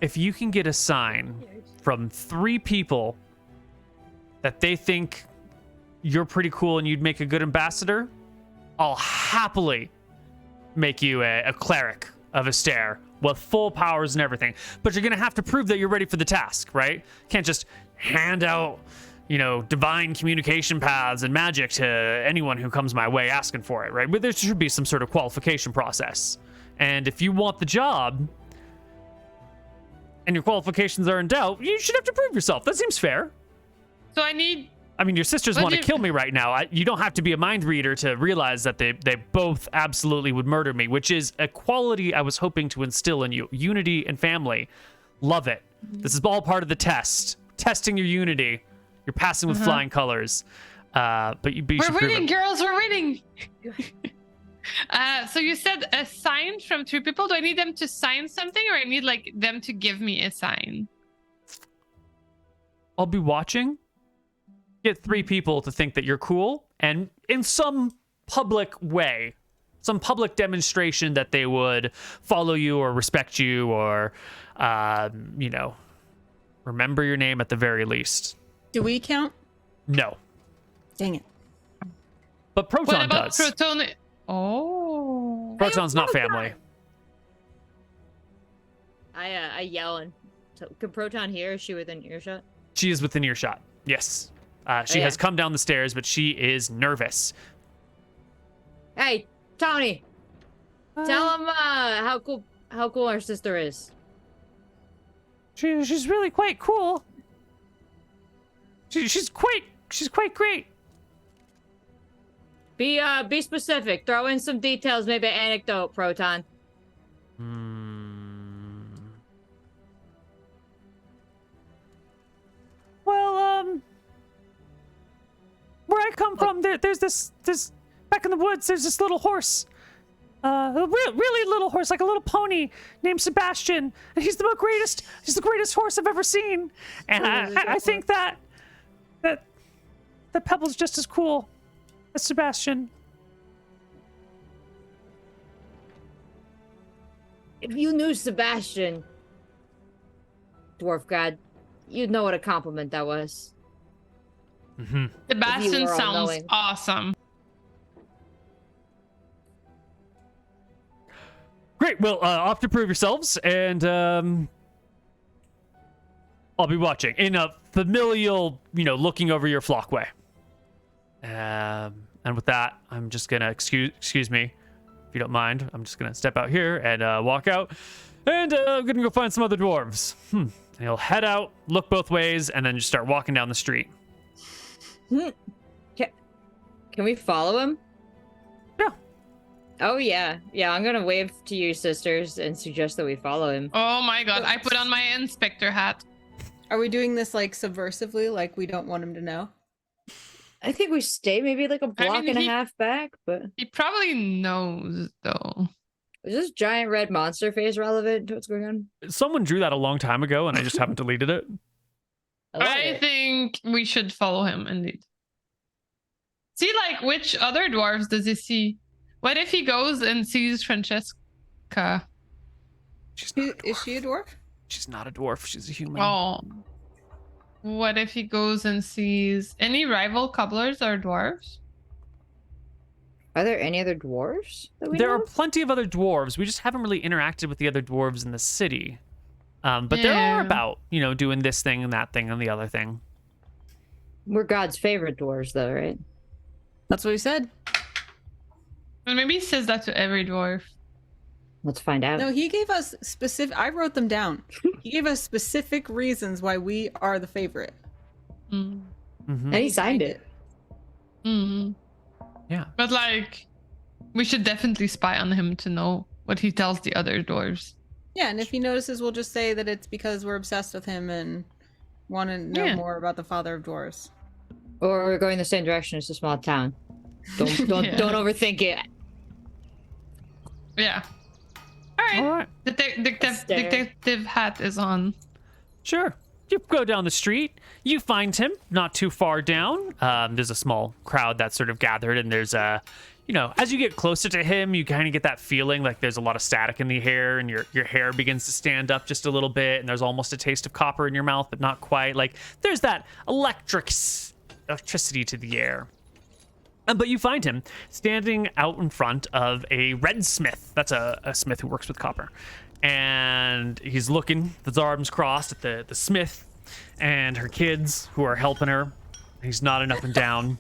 A: a sign from 3 people that they think you're pretty cool and you'd make a good ambassador, I'll happily make you a cleric of Astair with full powers and everything. But you're gonna have to prove that you're ready for the task, right? Can't just hand out, divine communication paths and magic to anyone who comes my way asking for it, right? But there should be some sort of qualification process. And if you want the job and your qualifications are in doubt, you should have to prove yourself. That seems fair.
D: So I need.
A: Your sisters
D: But
A: want to
D: you-
A: kill me right now. You don't have to be a mind reader to realize that they both absolutely would murder me, which is a quality I was hoping to instill in you. Unity and family. Love it. This is all part of the test. Testing your unity. You're passing with flying colors. But you
D: We're
A: should prove
D: winning,
A: it.
D: girls. We're winning. So you said a sign from 3 people. Do I need them to sign something, or I need like them to give me a sign?
A: I'll be watching. Get 3 people to think that you're cool, and in some public way, some public demonstration that they would follow you or respect you or, remember your name at the very least.
B: Do we count?
A: No,
B: Dang it.
A: but
D: What
A: Proton
D: about
A: does.
D: Proton? Oh.
A: Proton's not family.
C: I yell and so, can Proton hear? Is she within earshot?
A: She is within earshot. Yes. She
C: yeah.
A: has come down the stairs, but she is nervous.
C: Hey, Tony. Tell him how cool our sister is.
A: She's really quite cool. She's quite great.
C: Be specific. Throw in some details, maybe an anecdote, Proton.
A: Well, where I come from, there's this back in the woods. There's this little horse, really little horse, like a little pony named Sebastian, and he's the greatest. He's the greatest horse I've ever seen, and I think that Pebble's just as cool as Sebastian.
C: If you knew Sebastian, dwarf god, you'd know what a compliment that was.
D: Sebastian
C: were all
D: sounds
C: knowing.
D: awesome.
A: Great. Well, off to prove yourselves, and I'll be watching in a familial, looking over your flock way. And with that, I'm just gonna excuse me, if you don't mind. I'm just gonna step out here and walk out, and I'm gonna go find some other dwarves. And he'll head out, look both ways, and then just start walking down the street.
C: Can we follow him?
A: Yeah.
C: Oh yeah, yeah. I'm gonna wave to you, sisters, and suggest that we follow him.
D: Oh my god, I put on my inspector hat.
B: Are we doing this like subversively, like we don't want him to know?
C: I think we stay maybe like a block
D: mean,
C: and a
D: he-
C: half back, but
D: He probably knows though.
C: is this giant red monster face relevant to what's going on?
A: Someone drew that a long time ago, and I just haven't deleted it.
C: I love
D: I
C: it.
D: think we should follow him indeed. See, like, which other dwarves does he see? What if he goes and sees Francesca?
A: She's not a
B: Is
A: dwarf.
B: she a dwarf?
A: She's not a dwarf. She's a human.
D: Oh. What if he goes and sees any rival cobblers or dwarves?
C: Are there any other dwarves that we
A: There
C: know
A: are
C: of?
A: plenty of other dwarves. We just haven't really interacted with the other dwarves in the city. But there are
D: Yeah.
A: about, doing this thing and that thing and the other thing.
C: We're God's favorite dwarves, though, right?
B: That's what he said.
D: And maybe he says that to every dwarf.
C: Let's find out.
B: No, he gave us specific. I wrote them down. He gave us specific reasons why we are the favorite.
D: Mm.
A: Mm-hmm.
C: And he signed it.
D: Mm.
A: Yeah.
D: But like, we should definitely spy on him to know what he tells the other dwarves.
B: Yeah, and if he notices, we'll just say that it's because we're obsessed with him and want to know
D: Yeah.
B: more about the father of dwarves.
C: Or we're going the same direction. It's a small town. Don't
D: Yeah.
C: don't overthink it.
D: Yeah. All right.
A: All right.
C: Astair.
D: Detective hat is on.
A: Sure. You go down the street. You find him not too far down. There's a small crowd that's sort of gathered, and there's a, as you get closer to him, you kind of get that feeling like there's a lot of static in the hair, and your hair begins to stand up just a little bit, and there's almost a taste of copper in your mouth, but not quite. Like there's that electricity to the air. But you find him standing out in front of a red smith. That's a smith who works with copper. And he's looking, with his arms crossed, at the smith and her kids who are helping her. He's nodding up and down.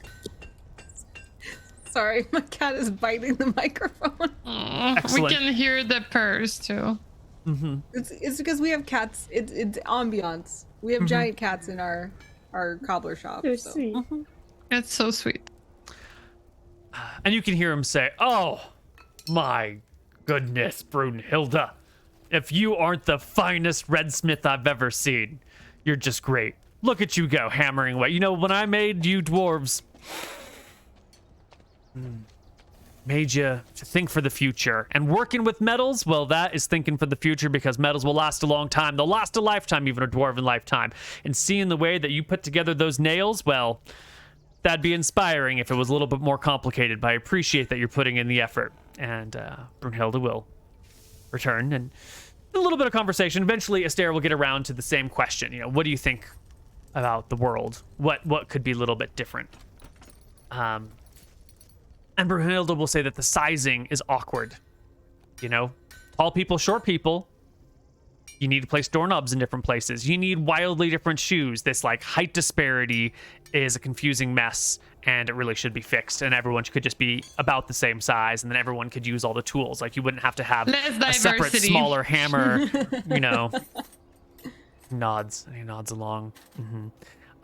B: Sorry, my cat is biting the microphone.
D: We
A: Excellent.
D: can hear the purrs too.
B: It's because we have cats. It's ambiance. We have giant cats in our cobbler shop.
C: They're
B: so.
C: sweet.
D: It's so sweet.
A: And you can hear him say, "Oh, my goodness, Brunhilde. If you aren't the finest redsmith I've ever seen, you're just great. Look at you go, hammering away. When I made you dwarves, made you to think for the future. And working with metals, well, that is thinking for the future, because metals will last a long time. They'll last a lifetime, even a dwarven lifetime. And seeing the way that you put together those nails, well, that'd be inspiring if it was a little bit more complicated, but I appreciate that you're putting in the effort." And Brunhilde will return, and a little bit of conversation. Eventually, Astair will get around to the same question. What do you think about the world? What could be a little bit different? And Brunhilde will say that the sizing is awkward. Tall people, short people. You need to place doorknobs in different places. You need wildly different shoes. This height disparity is a confusing mess, and it really should be fixed. And everyone could just be about the same size, and then everyone could use all the tools. Like you wouldn't have to have
D: Less
A: a separate,
D: diversity.
A: smaller hammer. Nods. And he nods along.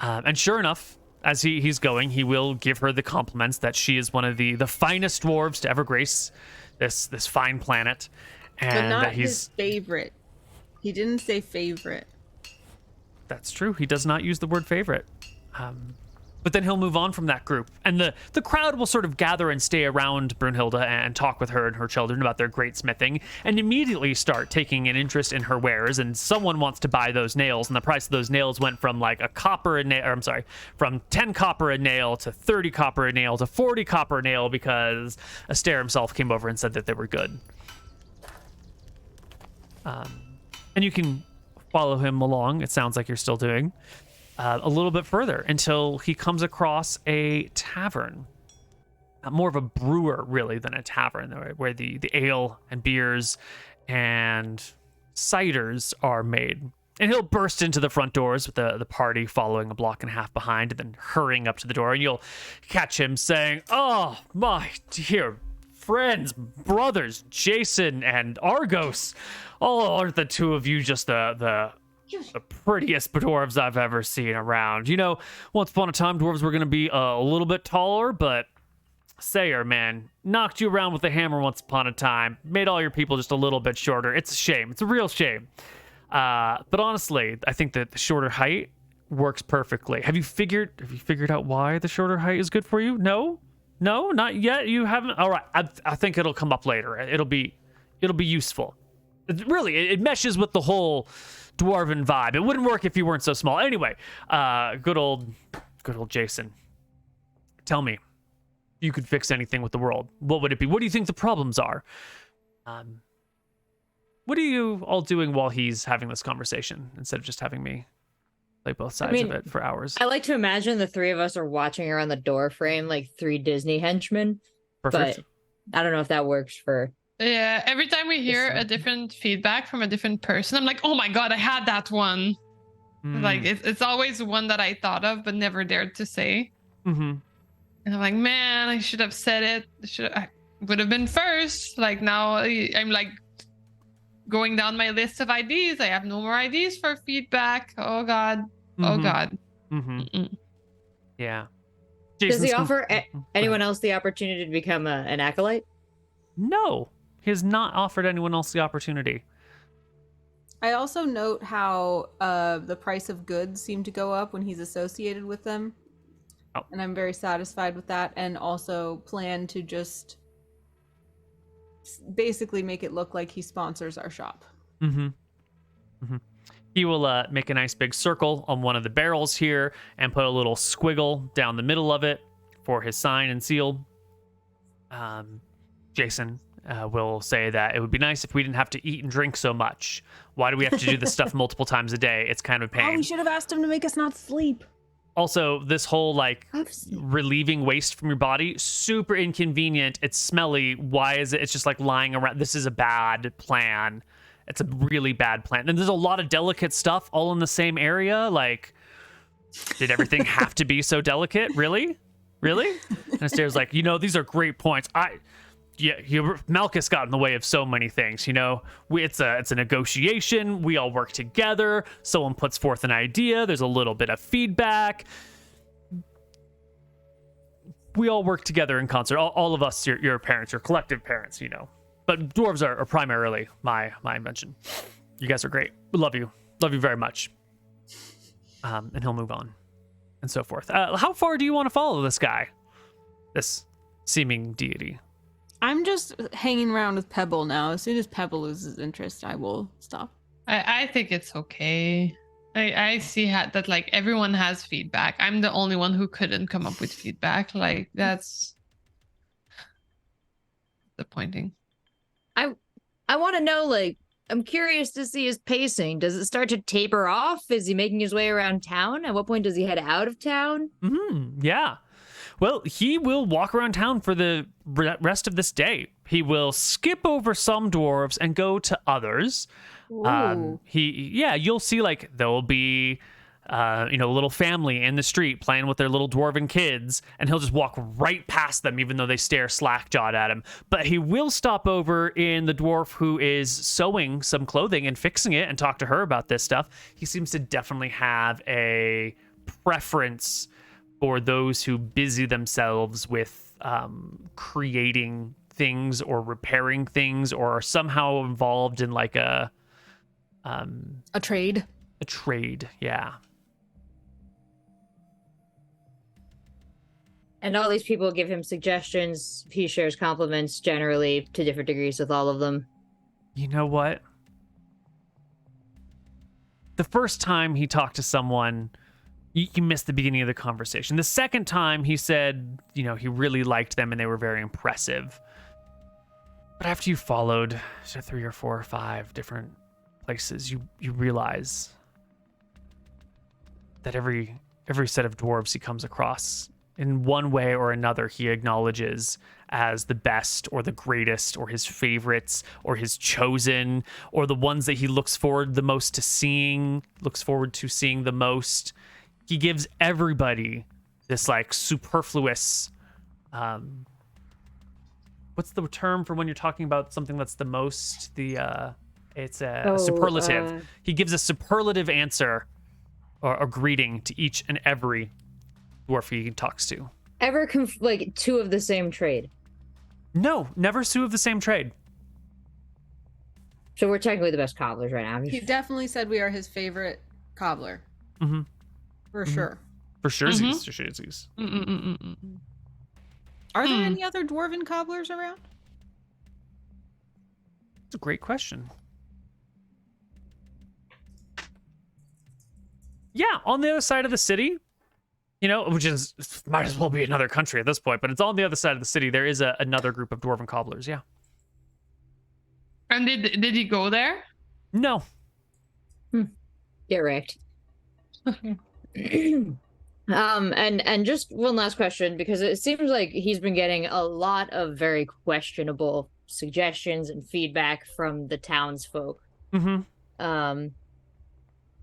A: And sure enough, as he's going, he will give her the compliments that she is one of the finest dwarves to ever grace this fine planet, and
B: But not
A: that he's.
B: his favorite. He didn't say favorite.
A: That's true. He does not use the word favorite. But then he'll move on from that group. And the crowd will sort of gather and stay around Brunhilde and talk with her and her children about their great smithing, and immediately start taking an interest in her wares. And someone wants to buy those nails, and the price of those nails went from like from 10 copper a nail to 30 copper a nail to 40 copper a nail, because Astair himself came over and said that they were good. And you can follow him along, it sounds like you're still doing, a little bit further until he comes across a tavern. More of a brewer, really, than a tavern, where the ale and beers and ciders are made. And he'll burst into the front doors with the party following a block and a half behind, and then hurrying up to the door, and you'll catch him saying, "Oh, my dear friends, brothers, Jason and Argos. Oh, aren't the two of you just the prettiest dwarves I've ever seen around? Once upon a time, dwarves were going to be a little bit taller, but Sayer, man, knocked you around with a hammer once upon a time, made all your people just a little bit shorter. It's a shame. It's a real shame. But honestly, I think that the shorter height works perfectly. Have you figured out why the shorter height is good for you? No, not yet. You haven't. All right, I think it'll come up later. It'll be useful. It meshes with the whole dwarven vibe. It wouldn't work if you weren't so small. Anyway, good old Jason. Tell me, if you could fix anything with the world, what would it be? What do you think the problems are? What are you all doing while he's having this conversation instead of just having me play both sides of it for hours?
C: I like to imagine the three of us are watching around the door frame like three Disney henchmen.
A: Perfect.
C: But I don't know if that works for...
D: Yeah, every time we hear a different feedback from a different person, I'm like, oh my god, I had that one. Like, it's always one that I thought of but never dared to say.
A: Mm-hmm.
D: And I'm like, man, I should have said it. I would have been first. Like, now I'm like going down my list of IDs. I have no more IDs for feedback. Oh god. Oh god.
A: Yeah.
C: Does he offer anyone else the opportunity to become an acolyte?
A: No, he has not offered anyone else the opportunity.
B: I also note how the price of goods seem to go up when he's associated with them.
A: Oh.
B: And I'm very satisfied with that, and also plan to just basically make it look like he sponsors our shop.
A: He will make a nice big circle on one of the barrels here and put a little squiggle down the middle of it for his sign and seal. Jason will say that it would be nice if we didn't have to eat and drink so much. Why do we have to do this stuff multiple times a day? It's kind of a pain.
B: Oh, we should have asked him to make us not sleep.
A: Also, this whole like relieving waste from your body, super inconvenient. It's smelly. Why is it? It's just like lying around. This is a bad plan. It's a really bad plan. And there's a lot of delicate stuff all in the same area. Like, did everything have to be so delicate? Really? And Astair's like, these are great points. Malchus got in the way of so many things. It's a negotiation. We all work together. Someone puts forth an idea. There's a little bit of feedback. We all work together in concert. All of us, your parents, your collective parents. But dwarves are primarily my invention. You guys are great. We love you very much. And he'll move on, and so forth. How far do you want to follow this guy? This seeming deity.
B: I'm just hanging around with Pebble now. As soon as Pebble loses interest, I will stop.
D: I think it's okay. I see that like everyone has feedback. I'm the only one who couldn't come up with feedback. Like that's disappointing.
C: I want to know, like, I'm curious to see his pacing. Does it start to taper off? Is he making his way around town? At what point does he head out of town?
A: Yeah. Well, he will walk around town for the rest of this day. He will skip over some dwarves and go to others. You'll see like there will be a little family in the street playing with their little dwarven kids, and he'll just walk right past them even though they stare slack-jawed at him. But he will stop over in the dwarf who is sewing some clothing and fixing it and talk to her about this stuff. He seems to definitely have a preference for those who busy themselves with creating things or repairing things or are somehow involved in like a
B: trade.
A: A trade, yeah.
C: And all these people give him suggestions. He shares compliments generally to different degrees with all of them.
A: You know what? The first time he talked to someone, you missed the beginning of the conversation. The second time he said, he really liked them and they were very impressive. But after you followed to 3 or 4 or 5 different places, you realize that every set of dwarves he comes across, in one way or another, he acknowledges as the best or the greatest or his favorites or his chosen or the ones that he looks forward to seeing the most. He gives everybody this like superfluous, what's the term for when you're talking about something that's the most? It's a superlative. He gives a superlative answer or a greeting to each and every dwarf he talks to.
C: ever like two of the same trade?
A: No, never two of the same trade.
C: So we're technically the best cobblers right now.
B: He definitely said we are his favorite cobbler.
A: Mm-hmm.
B: For sure.
A: For sure,
D: Mhm.
A: for sure.
B: Are there any other dwarven cobblers around?
A: That's a great question. Yeah, on the other side of the city, you know, which is might as well be another country at this point, but it's on the other side of the city. There is another group of dwarven cobblers. Yeah.
D: And did he go there?
A: No.
C: Get wrecked. And just one last question, because it seems like he's been getting a lot of very questionable suggestions and feedback from the townsfolk.
A: Mm-hmm.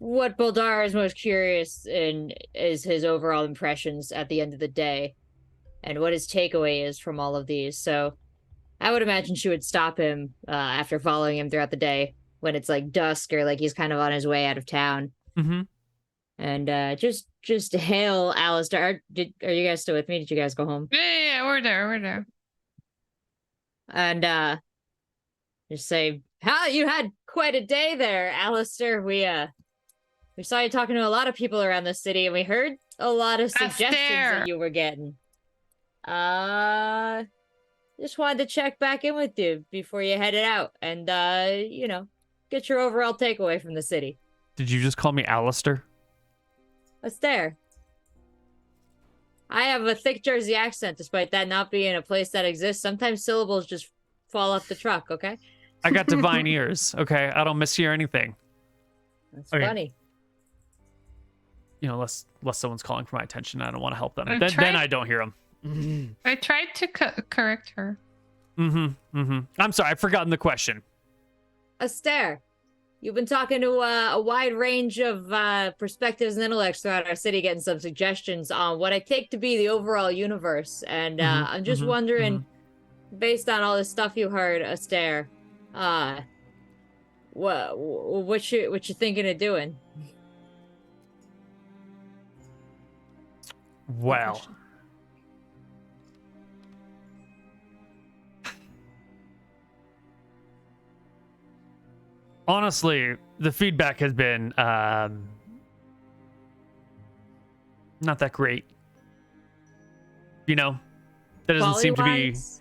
C: What Boldar is most curious in is his overall impressions at the end of the day, and what his takeaway is from all of these. So I would imagine she would stop him after following him throughout the day when it's like dusk or like he's kind of on his way out of town.
A: Mm-hmm.
C: And just hail Alistair. Are you guys still with me? Did you guys go home?
D: Yeah, we're there.
C: And just say, "How you had quite a day there, Alistair. We saw you talking to a lot of people around the city, and we heard a lot of suggestions
D: Astair.
C: that you were getting. Just wanted to check back in with you before you headed out, and get your overall takeaway from the city."
A: Did you just call me Alistair?
C: Astair. I have a thick Jersey accent, despite that not being a place that exists. Sometimes syllables just fall off the truck, okay?
A: I got divine ears. Okay, I don't mishear anything.
C: That's
A: Okay.
C: funny.
A: You know, unless someone's calling for my attention, I don't want to help them.
D: I
A: Then
D: tried-
A: I don't hear them.
D: I tried to correct her.
A: I'm sorry, I've forgotten the question.
C: Astair, you've been talking to a wide range of perspectives and intellects throughout our city, getting some suggestions on what I take to be the overall universe. And I'm just wondering, based on all this stuff you heard, Astair, what you thinking of doing?
A: Well, honestly, the feedback has been not that great. You know, there doesn't seem to be.
C: Quality-wise?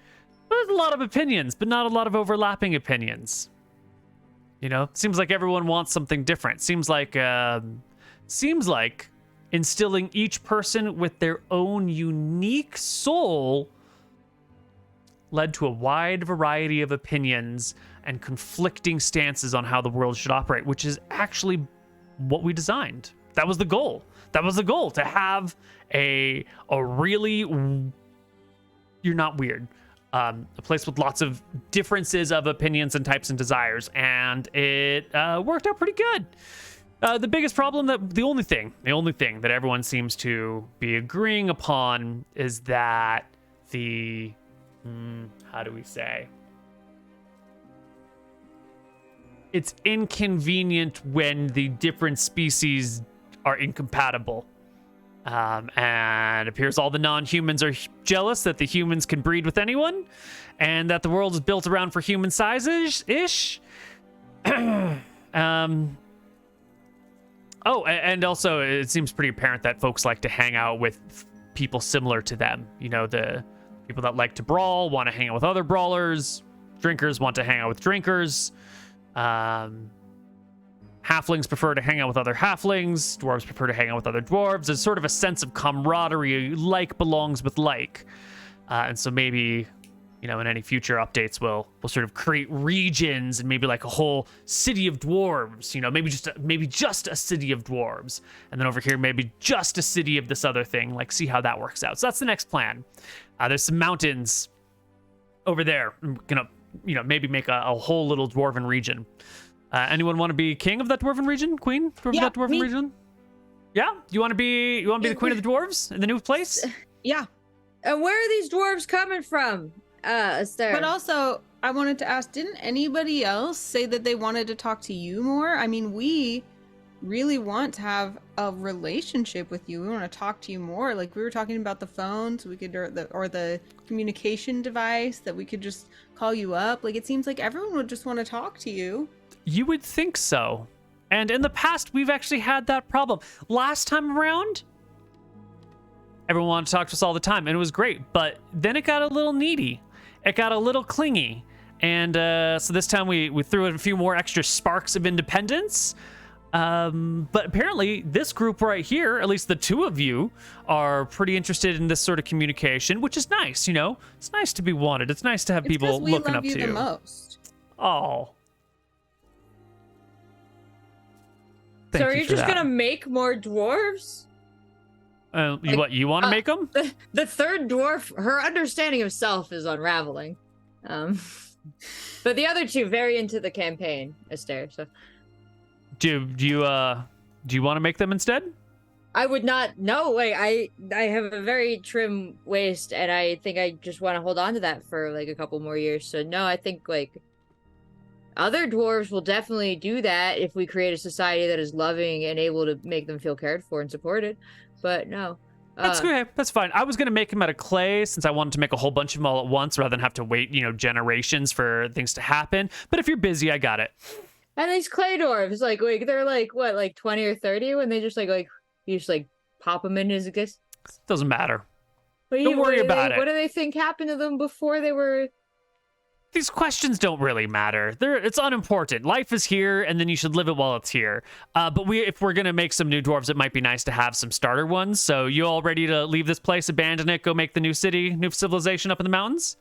A: There's a lot of opinions, but not a lot of overlapping opinions. You know, seems like everyone wants something different. Seems like instilling each person with their own unique soul led to a wide variety of opinions and conflicting stances on how the world should operate, which is actually what we designed. That was the goal. That was the goal, to have a really, you're not weird, a place with lots of differences of opinions and types and desires, and it worked out pretty good. The biggest problem, the only thing that everyone seems to be agreeing upon is that the, how do we say? It's inconvenient when the different species are incompatible. And it appears all the non-humans are jealous that the humans can breed with anyone, and that the world is built around for human sizes-ish. Oh, and also it seems pretty apparent that folks like to hang out with people similar to them. You know, the people that like to brawl want to hang out with other brawlers. Drinkers want to hang out with drinkers. Halflings prefer to hang out with other halflings. Dwarves prefer to hang out with other dwarves. There's sort of a sense of camaraderie. Like belongs with like. And so maybe, you know, in any future updates, we'll sort of create regions and maybe like a whole city of dwarves. You know, maybe just a city of dwarves, and then over here maybe just a city of this other thing. Like, see how that works out. So that's the next plan. There's some mountains over there. I'm gonna, you know, maybe make a whole little dwarven region. Anyone want to be king of that dwarven region? Queen of that dwarven
B: me.
A: region? Yeah, you want to be the queen of the dwarves in the new place?
B: Yeah.
C: And where are these dwarves coming from, Astair?
B: But also, I wanted to ask, didn't anybody else say that they wanted to talk to you more? I mean, we really want to have a relationship with you. We want to talk to you more. Like we were talking about the phones, we could or the communication device that we could just call you up. Like it seems like everyone would just want to talk to you.
A: You would think so. And in the past, we've actually had that problem. Last time around, everyone wanted to talk to us all the time, and it was great. But then it got a little needy. It got a little clingy. And so this time we threw in a few more extra sparks of independence. But apparently this group right here, at least the two of you, are pretty interested in this sort of communication, which is nice, you know? It's nice to be wanted. It's nice to have people looking up to you.
B: We love you the most.
A: Oh.
C: So are you just going to make more dwarves?
A: What, you want to make them?
C: The third dwarf, her understanding of self is unraveling. But the other two very into the campaign, Astair, so...
A: Do you want to make them instead?
C: I would not. No, like I have a very trim waist, and I think I just want to hold on to that for like a couple more years. So no, I think like other dwarves will definitely do that if we create a society that is loving and able to make them feel cared for and supported. But no.
A: That's okay. That's fine. I was going to make them out of clay since I wanted to make a whole bunch of them all at once rather than have to wait, generations for things to happen. But if you're busy, I got it.
C: And these clay dwarves, like they're like what, like 20 or 30 when they just like you just like pop them in his guess.
A: Doesn't matter. Don't worry about it.
C: What do they think happened to them before they were?
A: These questions don't really matter. It's unimportant. Life is here, and then you should live it while it's here. But if we're gonna make some new dwarves, it might be nice to have some starter ones. So you all ready to leave this place, abandon it, go make the new city, new civilization up in the mountains?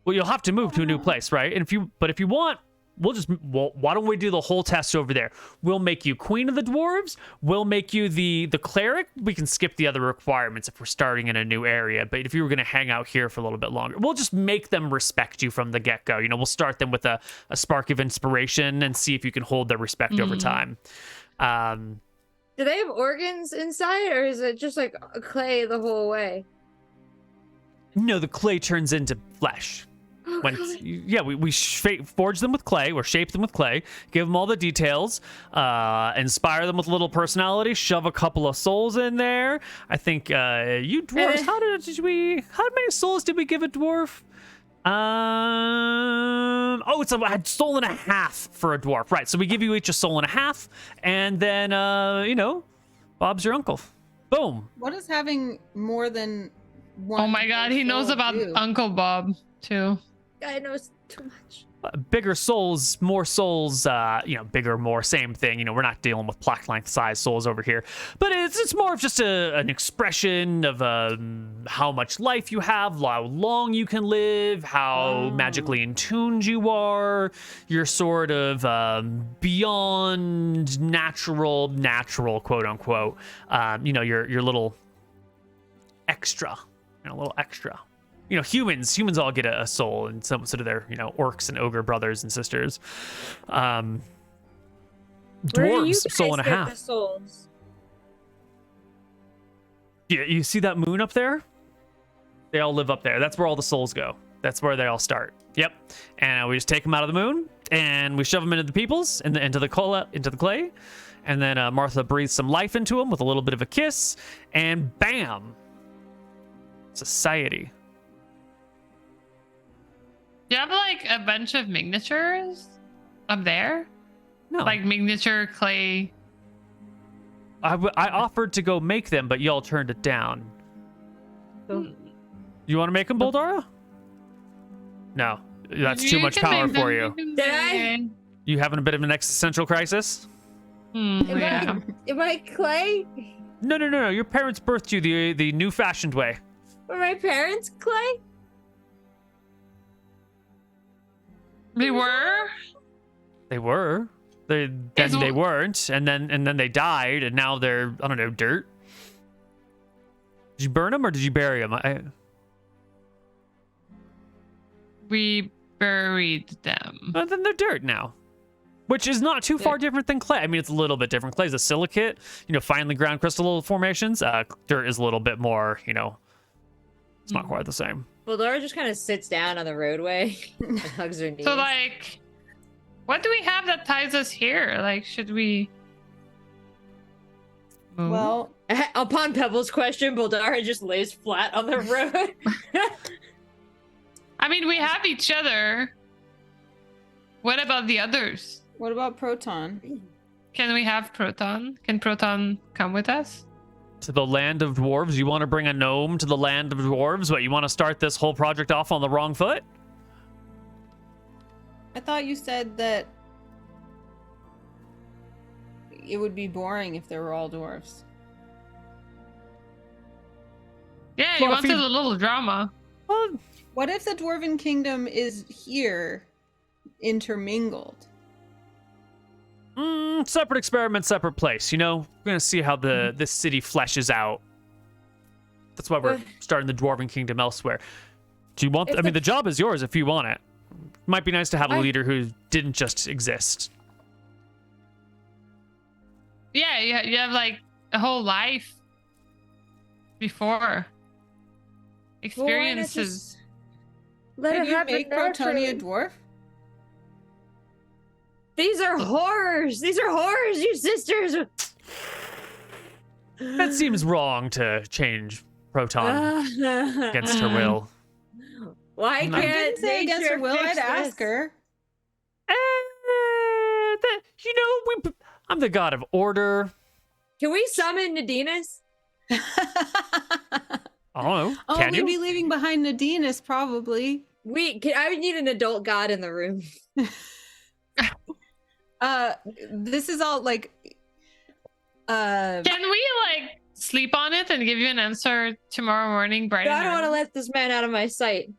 A: Well, you'll have to move to a new place, right? And if you want, why don't we do the whole test over there? We'll make you queen of the dwarves. We'll make you the cleric. We can skip the other requirements if we're starting in a new area. But if you were going to hang out here for a little bit longer, we'll just make them respect you from the get-go. We'll start them with a spark of inspiration and see if you can hold their respect over time.
C: Do they have organs inside, or is it just like clay the whole way?
A: No, the clay turns into flesh. We forge them with clay or shape them with clay, give them all the details, inspire them with a little personality, shove a couple of souls in there. I think you dwarves, how many souls did we give a dwarf? It's a soul and a half for a dwarf, right? So we give you each a soul and a half, and then Bob's your uncle. Boom.
B: What is having more than one?
D: Oh my God, he knows about Uncle Bob too.
C: I know too much.
A: Bigger souls, more souls, bigger, more, same thing. We're not dealing with plaque length size souls over here, but it's more of just an expression of how much life you have, how long you can live, how magically in tuned you are. You're sort of beyond natural, quote unquote. Your little extra, a little extra. Humans all get a soul, and some sort of their, orcs and ogre brothers and sisters. Dwarves, soul and a half.
C: The souls?
A: Yeah, you see that moon up there? They all live up there. That's where all the souls go. That's where they all start. Yep. And we just take them out of the moon, and we shove them into the peoples, into the clay, and then Martha breathes some life into them with a little bit of a kiss, and bam, society.
D: Do you have like a bunch of miniatures up there?
A: No.
D: Like miniature clay.
A: I offered to go make them, but y'all turned it down. You want to make them, Boldara? No, that's too much power for you.
C: Did I?
A: You having a bit of an existential crisis?
D: Yeah.
C: Am I clay?
A: No. Your parents birthed you the new-fashioned way.
C: Were my parents clay?
D: They were?
A: They were. They weren't, and then they died, and now they're, I don't know, dirt. Did you burn them or did you bury them?
D: We buried them.
A: Then they're dirt now, which is not too far different than clay. I mean, it's a little bit different. Clay is a silicate, finely ground crystal formations. Dirt is a little bit more, it's not quite the same.
C: Well, Laura just kind of sits down on the roadway and hugs her knees.
D: So, like, What do we have that ties us here? Like, should we move?
B: Well,
C: Upon Pebble's question, Boldara just lays flat on the road.
D: I mean, we have each other. What about the others?
B: what about Proton?
D: Can we have Proton? Can Proton come with us?
A: To the land of dwarves? You want to bring a gnome to the land of dwarves? What, you want to start this whole project off on the wrong foot?
B: I thought you said that it would be boring if there were all dwarves.
D: Yeah, you
A: Well, if
D: wanted
A: you-
D: a little drama.
A: Well,
B: What if the Dwarven Kingdom is here, intermingled?
A: separate experiment, separate place. You know, we're gonna see how this city fleshes out. That's why we're starting the Dwarven Kingdom elsewhere. Do you want?
C: If
A: I mean,
C: the-
A: the job is yours if you want it. Might be nice to have a
C: I-
A: leader who didn't just exist.
D: Yeah, you have like a whole life before experiences.
C: Let
B: Can
C: it
B: you
C: happen
B: make Protoni a
C: naturally.
B: dwarf?
C: These are horrors. These are horrors, you sisters.
A: That seems wrong to change Proton against her will.
C: Why
A: I
C: can't
B: I didn't say against her
C: nature
B: will.
C: fix
B: I'd ask
C: this?
B: her.
A: You know, I'm the god of order.
C: Can we summon Nadinas?
A: I don't know.
B: Oh,
A: Can
B: we'd
A: you?
B: be leaving behind Nadinus probably.
C: I would need an adult god in the room.
B: This is all like.
D: Can we like sleep on it and give you an answer tomorrow morning, bright
C: I
D: and
C: don't want to
D: early?
C: let this man out of my sight.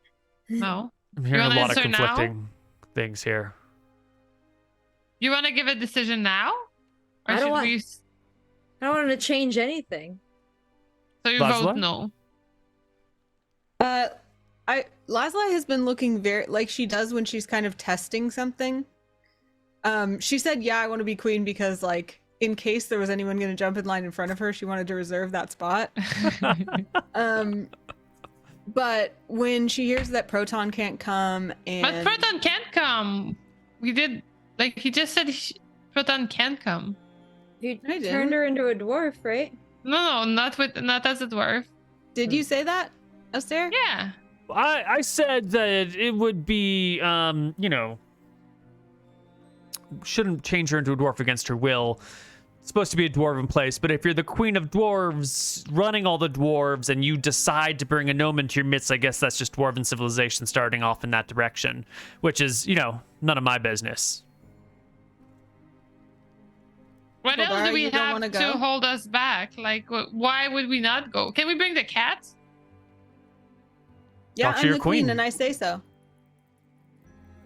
D: No.
A: I'm hearing a
D: wanna
A: lot of
D: answer now?
A: conflicting things here.
D: You want to give a decision now, or
C: I don't
D: should
C: want-
D: we?
C: I don't want him to change anything.
D: So you
A: Laszlo?
D: vote no.
B: Laszlo has been looking very like she does when she's kind of testing something. She said, "Yeah, I want to be queen because, like, in case there was anyone going to jump in line in front of her, she wanted to reserve that spot." But when she hears that Proton can't come, and
D: But Proton can't come. We did like he just said Proton can't come.
C: You
B: I didn't.
C: turned her into a dwarf, right?
D: No, not as a dwarf.
B: did you say that, Astair?
D: Yeah.
A: I said that it would be, you know, shouldn't change her into a dwarf against her will. It's supposed to be a dwarven place, but if you're the queen of dwarves, running all the dwarves, and you decide to bring a gnome into your midst, I guess that's just dwarven civilization starting off in that direction, which is, you know, none of my business.
D: What else
B: Boldara,
D: do we
B: you don't
D: have
B: wanna
D: to
B: go?
D: hold us back? Like, why would we not go? Can we bring the cats?
B: Yeah,
A: Talk to
B: I'm
A: your
B: the queen,
A: queen.
B: and I say so.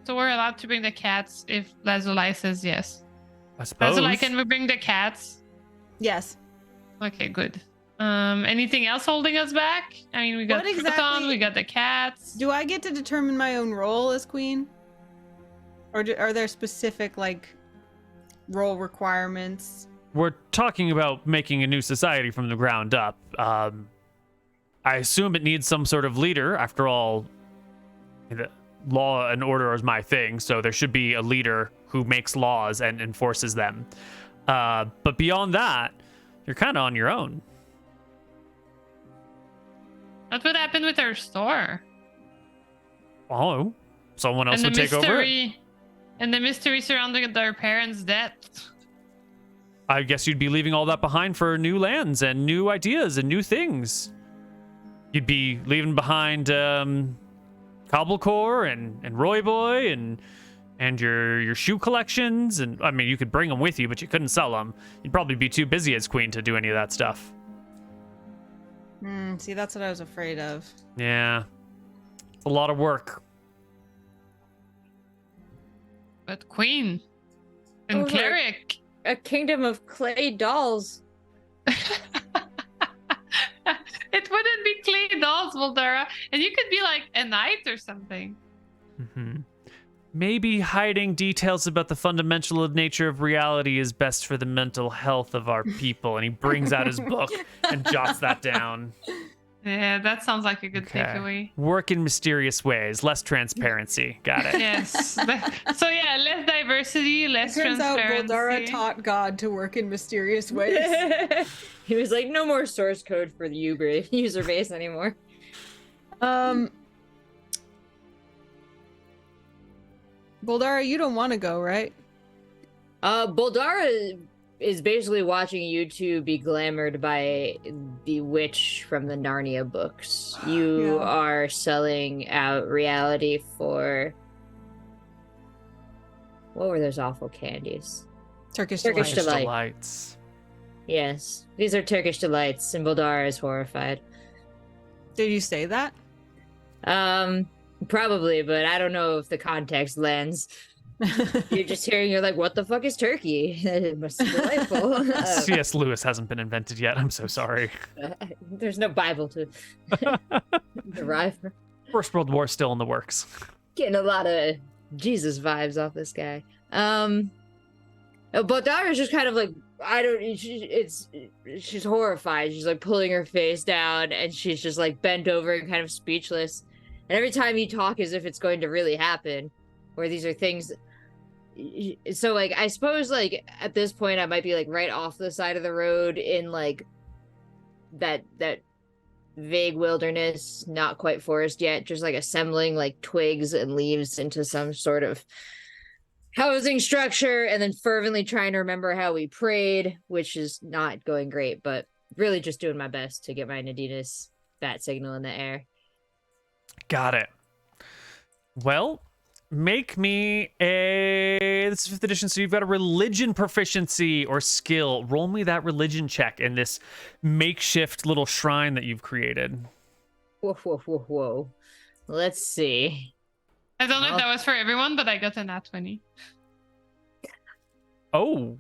D: So we're allowed to bring the cats if Lazuli says yes.
A: I suppose.
D: Lazuli, can we bring the cats?
B: Yes.
D: Okay, good. Anything else holding us back? I mean, we got
B: What
D: Proton,
B: exactly-
D: we got the cats.
B: Do I get to determine my own role as queen, or are there specific like role requirements?
A: We're talking about making a new society from the ground up. I assume it needs some sort of leader. After all, the law and order is my thing, so there should be a leader who makes laws and enforces them. But beyond that, you're kind of on your own.
D: What would happen with our store?
A: Oh, someone else
D: And
A: would
D: the
A: take over it.
D: mystery, and the mystery surrounding their parents' death.
A: I guess you'd be leaving all that behind for new lands and new ideas and new things. You'd be leaving behind Cobblecore and Roy Boy and your shoe collections, and I mean, you could bring them with you, but you couldn't sell them. You'd probably be too busy as queen to do any of that stuff.
B: See, that's what I was afraid of.
A: Yeah, it's a lot of work.
D: But queen and
C: Over.
D: cleric.
C: A kingdom of clay dolls.
D: It wouldn't be clay dolls, Voldara, and you could be like a knight or something.
A: Maybe hiding details about the fundamental nature of reality is best for the mental health of our people. And he brings out his book and jots that down.
D: Yeah, that sounds like a good
A: Okay.
D: takeaway.
A: Work in mysterious ways, less transparency. Got it.
D: Yes. So yeah, less diversity,
B: It
D: less
B: turns out
D: transparency.
B: Boldara taught God to work in mysterious ways.
C: He was like, no more source code for the user base anymore.
B: Boldara, you don't want to go, right?
C: Boldara is basically watching you two be glamored by the witch from the Narnia books. You
B: Yeah.
C: are selling out reality for... What were those awful candies?
B: Turkish
C: Turkish
B: delight.
C: delight.
A: Delights.
C: Yes, these are Turkish delights, and Boldara is horrified.
B: Did you say that?
C: Probably, but I don't know if the context lends. You're just hearing, you're like, what the fuck is turkey? It must be delightful.
A: C.S. Lewis hasn't been invented yet. I'm so sorry.
C: There's no Bible to derive from.
A: First World War still in the works.
C: Getting a lot of Jesus vibes off this guy. But Dara's just kind of like, she's horrified. She's like pulling her face down, and she's just like bent over and kind of speechless. And every time you talk as if it's going to really happen, where these are things. So like, I suppose like at this point I might be like right off the side of the road in like that vague wilderness, not quite forest yet, just like assembling like twigs and leaves into some sort of housing structure, and then fervently trying to remember how we prayed, which is not going great, but really just doing my best to get my Nadina's bat signal in the air.
A: Got it. Well, make me this is 5th edition, so you've got a religion proficiency or skill. Roll me that religion check in this makeshift little shrine that you've created.
C: Whoa. Let's see.
D: I don't know if that was for everyone, but I got a nat 20.
A: Oh,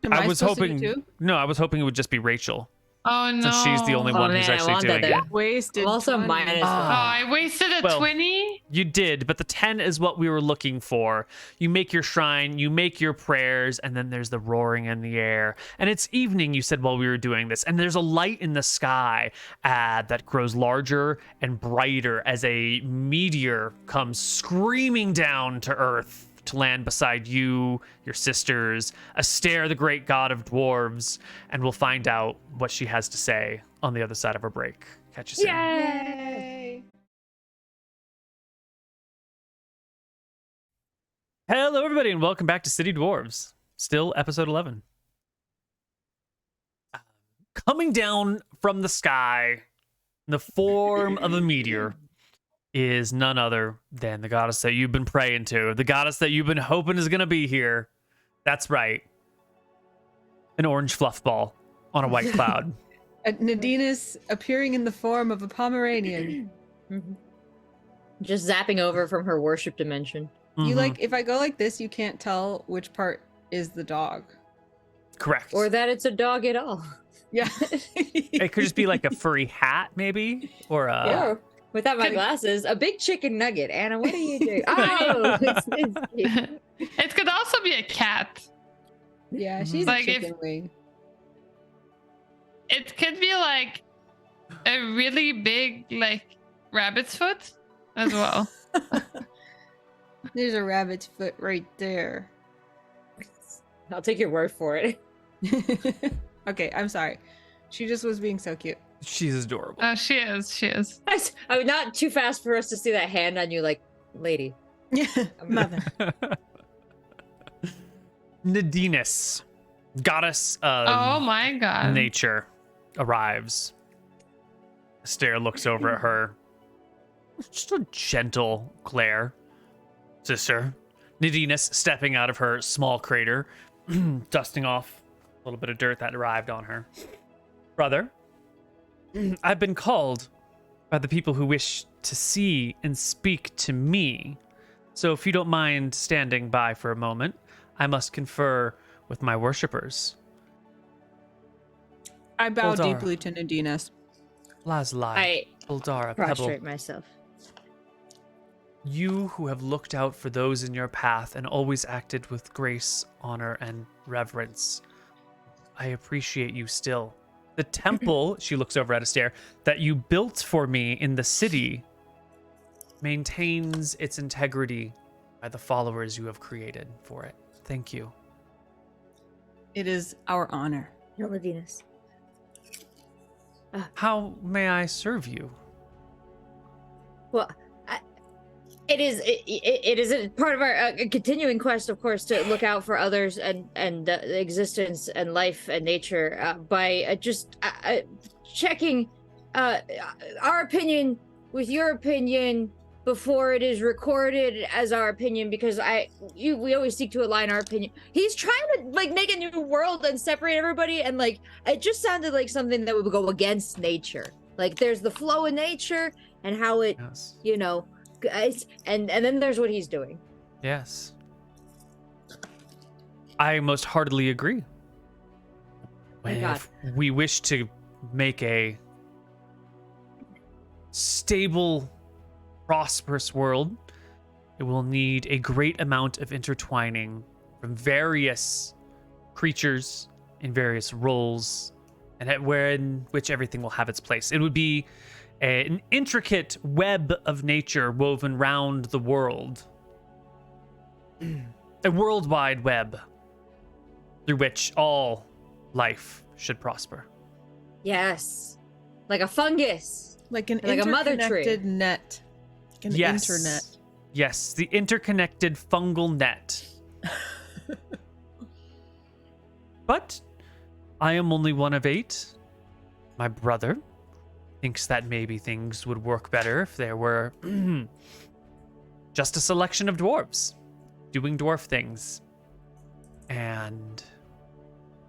B: Am
A: I was
B: supposed to do
A: hoping.
B: too?
A: No, I was hoping it would just be Rachel,
D: Oh no.
A: since she's the only one who's
C: man, I
A: actually
C: want
A: doing
C: that
A: it.
B: Wasted.
C: Also
B: 20.
C: minus
D: Oh,
C: one.
D: I wasted a
A: Well,
D: 20.
A: You did, but the 10 is what we were looking for. You make your shrine, you make your prayers, and then there's the roaring in the air. And it's evening, you said, while we were doing this. And there's a light in the sky that grows larger and brighter as a meteor comes screaming down to Earth to land beside you, your sisters, Astair, the great god of dwarves. And we'll find out what she has to say on the other side of her break. Catch you soon.
B: Yay!
A: Hello, everybody, and welcome back to City Dwarves. Still episode 11. Coming down from the sky in the form of a meteor is none other than the goddess that you've been praying to, the goddess that you've been hoping is going to be here. That's right. An orange fluff ball on a white cloud.
B: Nadina's appearing in the form of a Pomeranian.
C: Just zapping over from her worship dimension.
B: You
A: Mhm.
B: like, if I go like this, you can't tell which part is the dog.
A: Correct.
C: Or that it's a dog at all.
B: Yeah.
A: It could just be like a furry hat, maybe, or a.
C: Or, without my glasses, a big chicken nugget. Anna, what are you doing? Oh,
D: It could also be a cat.
B: Yeah, she's
D: Like
B: a
D: if-
B: chicken wing.
D: It could be like a really big, like, rabbit's foot as well.
B: There's a rabbit's foot right there.
C: I'll take your word for it.
B: Okay, I'm sorry. She just was being so cute.
A: She's adorable.
D: Oh, she is. She is.
C: I'm not too fast for us to see that hand on you, like, lady.
B: Yeah, mother.
A: Nadinus, goddess of
D: Oh my god.
A: nature, arrives. Astair looks over at her. Just a gentle glare. Sister. Nadinus stepping out of her small crater, dusting off a little bit of dirt that arrived on her. Brother, I've been called by the people who wish to see and speak to me. So if you don't mind standing by for a moment, I must confer with my worshippers.
B: I bow
A: Boldara.
B: deeply to Nadina's.
A: Lazlai,
C: I
A: Boldara, Pebble,
C: prostrate myself.
A: you who have looked out for those in your path and always acted with grace, honor, and reverence. I appreciate you still. the temple, she looks over at Astair, that you built for me in the city maintains its integrity by the followers you have created for it. Thank you.
B: It is our honor.
C: No, Levinus.
A: How may I serve you?
C: Well, it is a part of our continuing quest, of course, to look out for others and existence and life and nature by just checking our opinion with your opinion before it is recorded as our opinion, because we always seek to align our opinion. He's trying to like make a new world and separate everybody, and like it just sounded like something that would go against nature. Like there's the flow of nature and how it,
A: Yes.
C: you know, and then there's what he's doing.
A: Yes. I most heartily agree.
C: My God.
A: If we wish to make a stable, prosperous world, it will need a great amount of intertwining from various creatures in various roles, and in which everything will have its place. It would be an intricate web of nature woven round the world. A worldwide web through which all life should prosper.
C: Yes, like a fungus,
B: Like an
C: like a mother tree.
B: interconnected net. Like an
A: Yes.
B: internet.
A: Yes, the interconnected fungal net. But I am only one of 8. My brother thinks that maybe things would work better if there were just a selection of dwarves doing dwarf things. And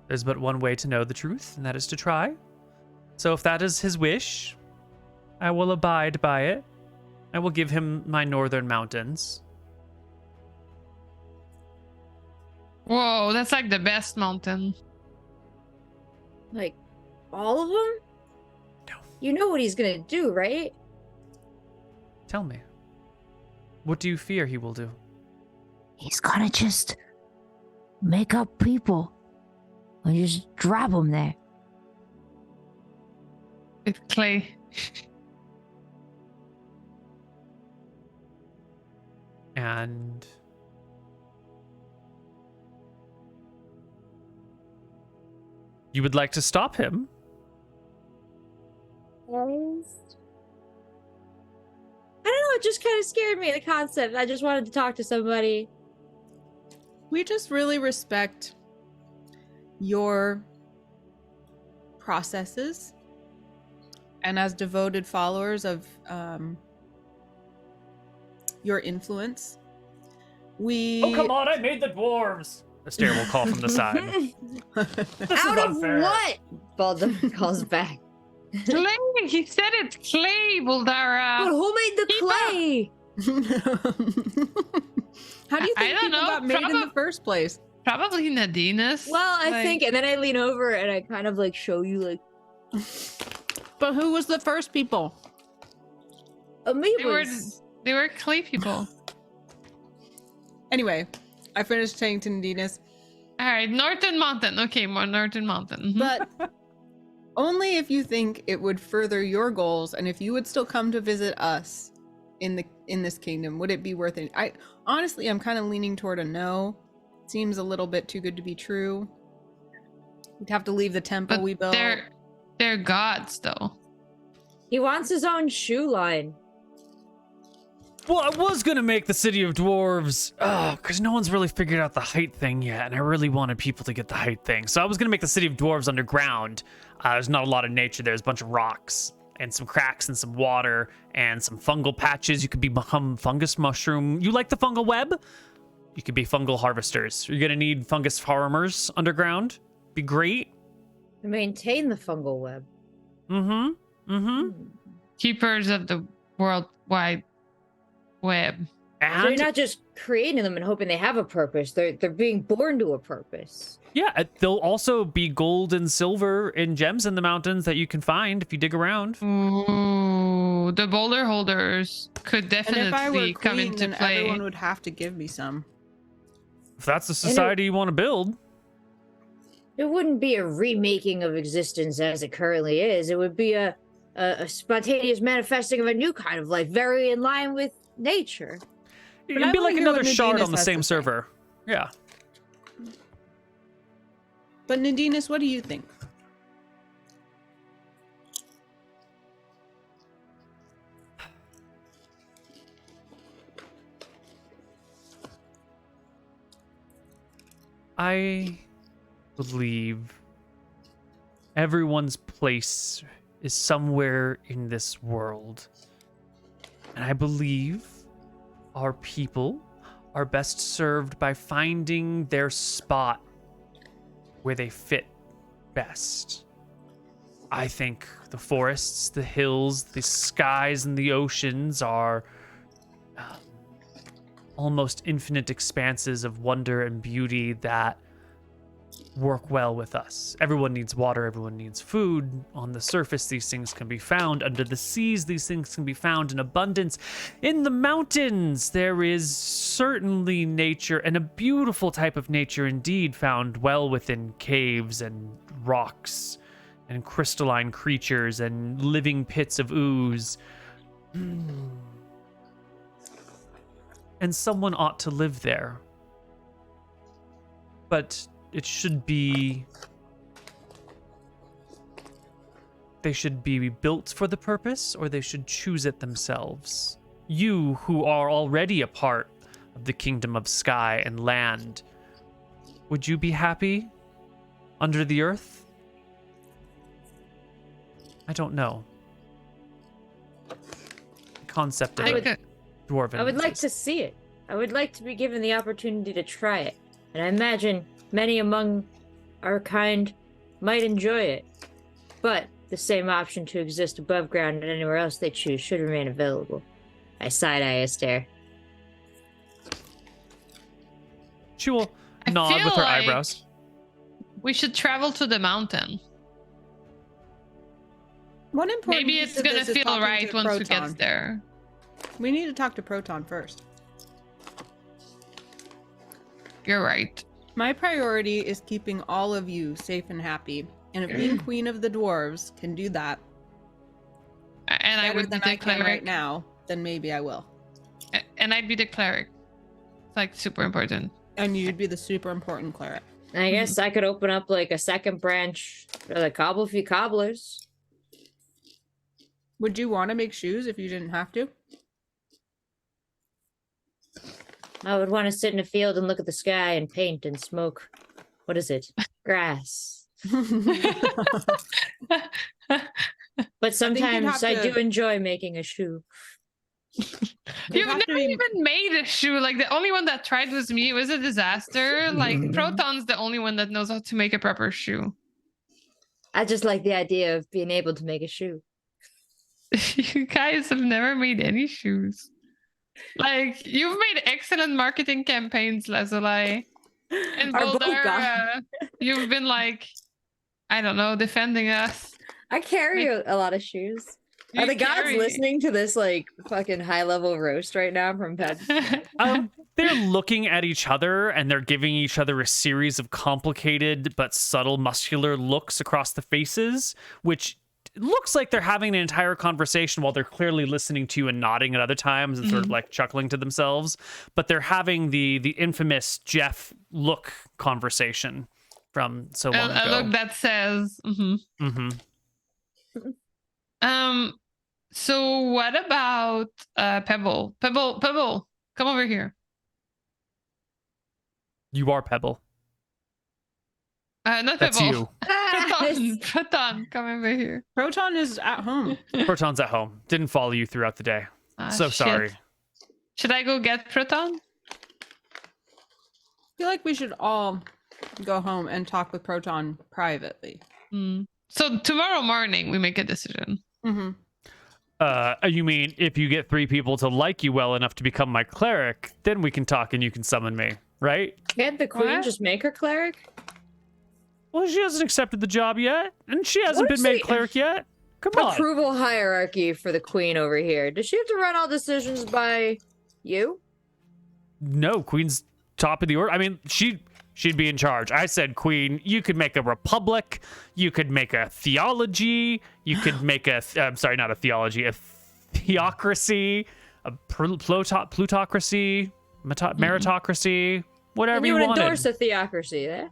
A: there's but one way to know the truth, and that is to try. So if that is his wish, I will abide by it. I will give him my northern mountains.
D: Whoa, that's like the best mountain.
C: Like all of them.
A: No.
C: You know what he's gonna do, right?
A: Tell me, what do you fear he will do?
E: He's gonna just make up people and just drop them there.
D: With clay.
A: And you would like to stop him?
C: I don't know, it just kind of scared me, the concept. I just wanted to talk to somebody.
B: We just really respect your processes, and as devoted followers of your influence, we
A: Oh, come on, I made the dwarves! Astair will call from the side. This
C: Out
A: is
C: of
A: unfair.
C: what? Baldur calls back.
D: Clay! He said it's clay,
C: But
D: Buldara.
C: who made the
D: Keep up.
C: clay?
B: How do you
D: I
B: think
D: don't
B: people
D: know,
B: got made in the first place?
D: Probably Nadina's.
C: Well, I
D: Like,
C: think, and then I lean over and I kind of like show you like
B: But who was the first people?
C: amoebas.
D: they were clay people.
B: Anyway, I finished saying to Nadinas,
D: All right, Northern Mountain. Okay, more Northern Mountain. Mhm.
B: but only if you think it would further your goals, and if you would still come to visit us in this kingdom, would it be worth it? I honestly, I'm kind of leaning toward a no. Seems a little bit too good to be true. We'd have to leave the temple
D: But
B: we built.
D: they're gods, though.
C: He wants his own shoe line.
A: Well, I was gonna make the city of dwarves, because no one's really figured out the height thing yet, and I really wanted people to get the height thing. So I was gonna make the city of dwarves underground. There's not a lot of nature. There's a bunch of rocks and some cracks and some water and some fungal patches. You could become fungus mushroom. You like the fungal web? You could be fungal harvesters. You're gonna need fungus farmers underground. Be great.
C: To maintain the fungal web.
D: Keepers of the worldwide web.
C: So you're
A: And
C: not just creating them and hoping they have a purpose. They're being born to a purpose.
A: yeah, there'll also be gold and silver and gems in the mountains that you can find if you dig around.
D: Ooh, the boulder holders could
B: and if I were
D: definitely come
B: queen,
D: into
B: then
D: play.
B: everyone would have to give me some.
A: If that's the society you want to build.
C: It wouldn't be a remaking of existence as it currently is. It would be a spontaneous manifesting of a new kind of life, very in line with nature.
A: It'd
B: I
A: be
B: wanna
A: like
B: hear
A: another
B: what
A: shard
B: Nadinus
A: on the
B: has
A: same
B: to say.
A: server. Yeah.
B: But Nadinus, what do you think?
A: I believe everyone's place is somewhere in this world. And I believe our people are best served by finding their spot where they fit best. I think the forests, the hills, the skies, and the oceans are almost infinite expanses of wonder and beauty that work well with us. Everyone needs water, everyone needs food. On the surface, these things can be found. Under the seas, these things can be found in abundance. In the mountains, there is certainly nature, and a beautiful type of nature indeed, found well within caves and rocks and crystalline creatures and living pits of ooze. And someone ought to live there. But it should be... They should be built for the purpose, or they should choose it themselves. You, who are already a part of the kingdom of sky and land, would you be happy under the earth? I don't know. The concept of a dwarven.
C: I would like to see it. I would like to be given the opportunity to try it. And I imagine many among our kind might enjoy it. But the same option to exist above ground and anywhere else they choose should remain available. I side-eye Astair.
A: She will
D: I
A: nod
D: feel
A: with her
D: like
A: eyebrows.
D: We should travel to the mountain.
B: One important
D: Maybe
B: piece
D: it's
B: of
D: gonna
B: this is
D: feel
B: talking
D: right
B: to
D: once we
B: Proton.
D: get there.
B: We need to talk to Proton first.
D: You're right.
B: My priority is keeping all of you safe and happy. And if being queen of the dwarves can do that
D: And I
B: better
D: would be
B: than
D: the
B: I can
D: cleric.
B: right now, then maybe I will.
D: And I'd be the cleric. It's like super important.
B: And you'd be the super important cleric.
C: And I guess I could open up like a second branch for the cobble few cobblers.
B: Would you want to make shoes if you didn't have to?
C: I would want to sit in a field and look at the sky and paint and smoke. What is it? Grass. But sometimes I do enjoy making a shoe.
D: You've never even made a shoe. Like the only one that tried was me. It was a disaster. Like Proton's the only one that knows how to make a proper shoe.
C: I just like the idea of being able to make a shoe.
D: You guys have never made any shoes. Like you've made excellent marketing campaigns, Lazuli. And
C: Our
D: Boulder,
C: Boga.
D: you've been like, I don't know, defending us.
C: I carry a lot of shoes. Are
D: You
C: the gods
D: carry-
C: listening to this like fucking high level roast right now from Pet?
A: They're looking at each other and they're giving each other a series of complicated but subtle muscular looks across the faces, which looks like they're having an entire conversation while they're clearly listening to you and nodding at other times and sort of like chuckling to themselves. But they're having the infamous Jeff look conversation from so long
D: a
A: ago.
D: look that says, So what about Pebble? Pebble, come over here.
A: You are Pebble.
D: Not
A: That's
D: Pebble.
A: you.
D: Proton, come over here.
B: Proton is at home.
A: Proton's at home. Didn't follow you throughout the day.
D: Ah,
A: So
D: shit.
A: sorry.
D: Should I go get Proton?
B: I feel like we should all go home and talk with Proton privately.
D: So tomorrow morning we make a decision.
B: Mm-hmm.
A: You mean if you get 3 people to like you well enough to become my cleric, then we can talk and you can summon me, right?
C: Can't the queen
D: What?
C: just make her cleric?
A: Well, she hasn't accepted the job yet, and she hasn't
C: What
A: been
C: is
A: made
C: she-
A: cleric yet. Come on.
C: Approval hierarchy for the queen over here. Does she have to run all decisions by you?
A: No, Queen's top of the order. I mean, she She'd be in charge. I said queen. You could make a republic. You could make a theology. You could make I'm sorry, not a theology, a theocracy, a plutocracy, meritocracy, whatever
C: And
A: you
C: you would
A: wanted.
C: endorse a theocracy there?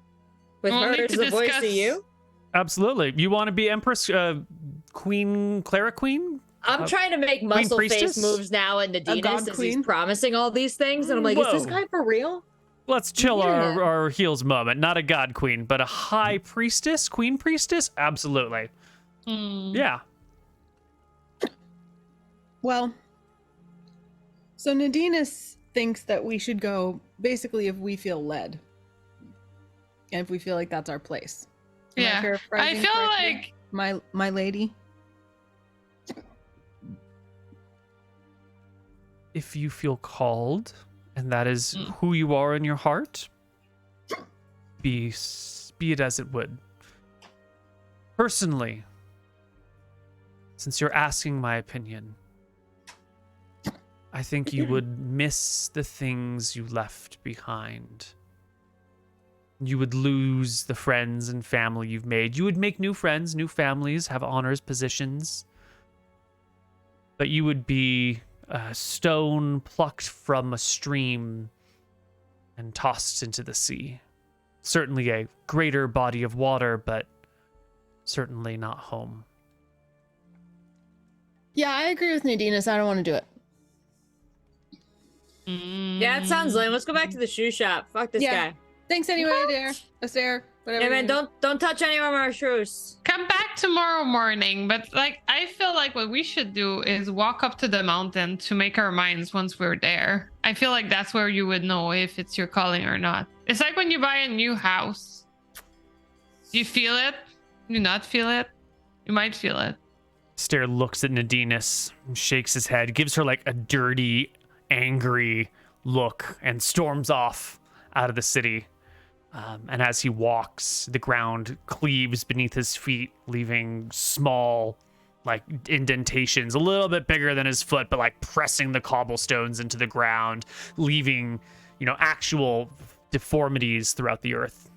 C: With
D: We'll
C: her
D: need
C: as
D: to
C: the voice
D: discuss-
C: to you?
A: Absolutely. You want to be Empress, Queen, Clara Queen?
C: I'm trying to make muscle face
A: priestess?
C: moves now in Nadinas
B: god
C: as he's
B: queen?
C: promising all these things. And I'm like, is this
A: Whoa.
C: guy for real?
A: Let's chill
C: Yeah.
A: our heels moment. Not a god queen, but a high priestess, queen priestess? Absolutely.
D: Hmm.
A: Yeah.
B: Well, so Nadinas thinks that we should go basically if we feel led. And if we feel like that's our place. Am
D: Yeah. I
B: paraphrasing
D: feel
B: correctly,
D: like
B: my lady.
A: If you feel called, and that is who you are in your heart, be it as it would. Personally, since you're asking my opinion, I think you would miss the things you left behind. You would lose the friends and family you've made. You would make new friends, new families, have honors, positions. But you would be a stone plucked from a stream and tossed into the sea. Certainly a greater body of water, but certainly not home.
B: Yeah, I agree with Nadinas. I don't want to do it.
C: Yeah, it sounds lame. Let's go back to the shoe shop. Fuck this
B: Yeah.
C: guy.
B: Thanks anyway, Astair. Whatever.
C: Yeah, man,
B: you're doing.
C: don't touch any of our shoes.
D: come back tomorrow morning, but like I feel like what we should do is walk up to the mountain to make our minds once we're there. I feel like that's where you would know if it's your calling or not. It's like when you buy a new house. You feel it, you not feel it, you might feel it.
A: Astair looks at Nadinas, shakes his head, gives her like a dirty, angry look, and storms off out of the city. And as he walks, the ground cleaves beneath his feet, leaving small, like, indentations, a little bit bigger than his foot, but like pressing the cobblestones into the ground, leaving, actual deformities throughout the earth.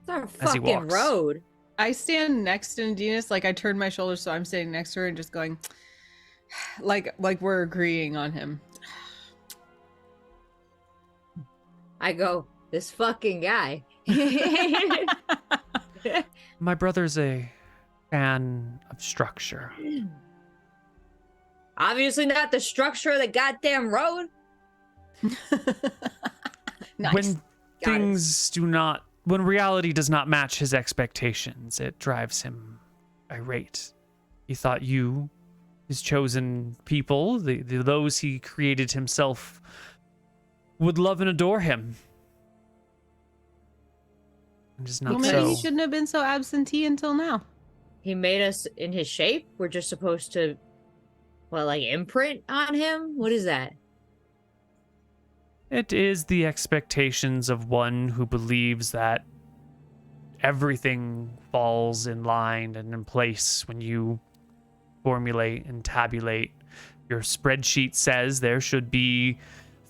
C: It's our
A: As he
C: fucking
A: walks.
C: road.
B: I stand next to Nadinas, like I turned my shoulders so I'm sitting next to her and just going, like we're agreeing on him.
C: I go, this fucking guy.
A: My brother's a fan of structure.
C: Obviously not the structure of the goddamn road.
B: Nice.
A: When things when reality does not match his expectations, it drives him irate. He thought you, his chosen people, those he created himself, would love and adore him. It is not
B: Well, maybe
A: so.
B: he shouldn't have been so absentee until now.
C: He made us in his shape. We're just supposed to, imprint on him? What is that?
A: It is the expectations of one who believes that everything falls in line and in place when you formulate and tabulate. Your spreadsheet says there should be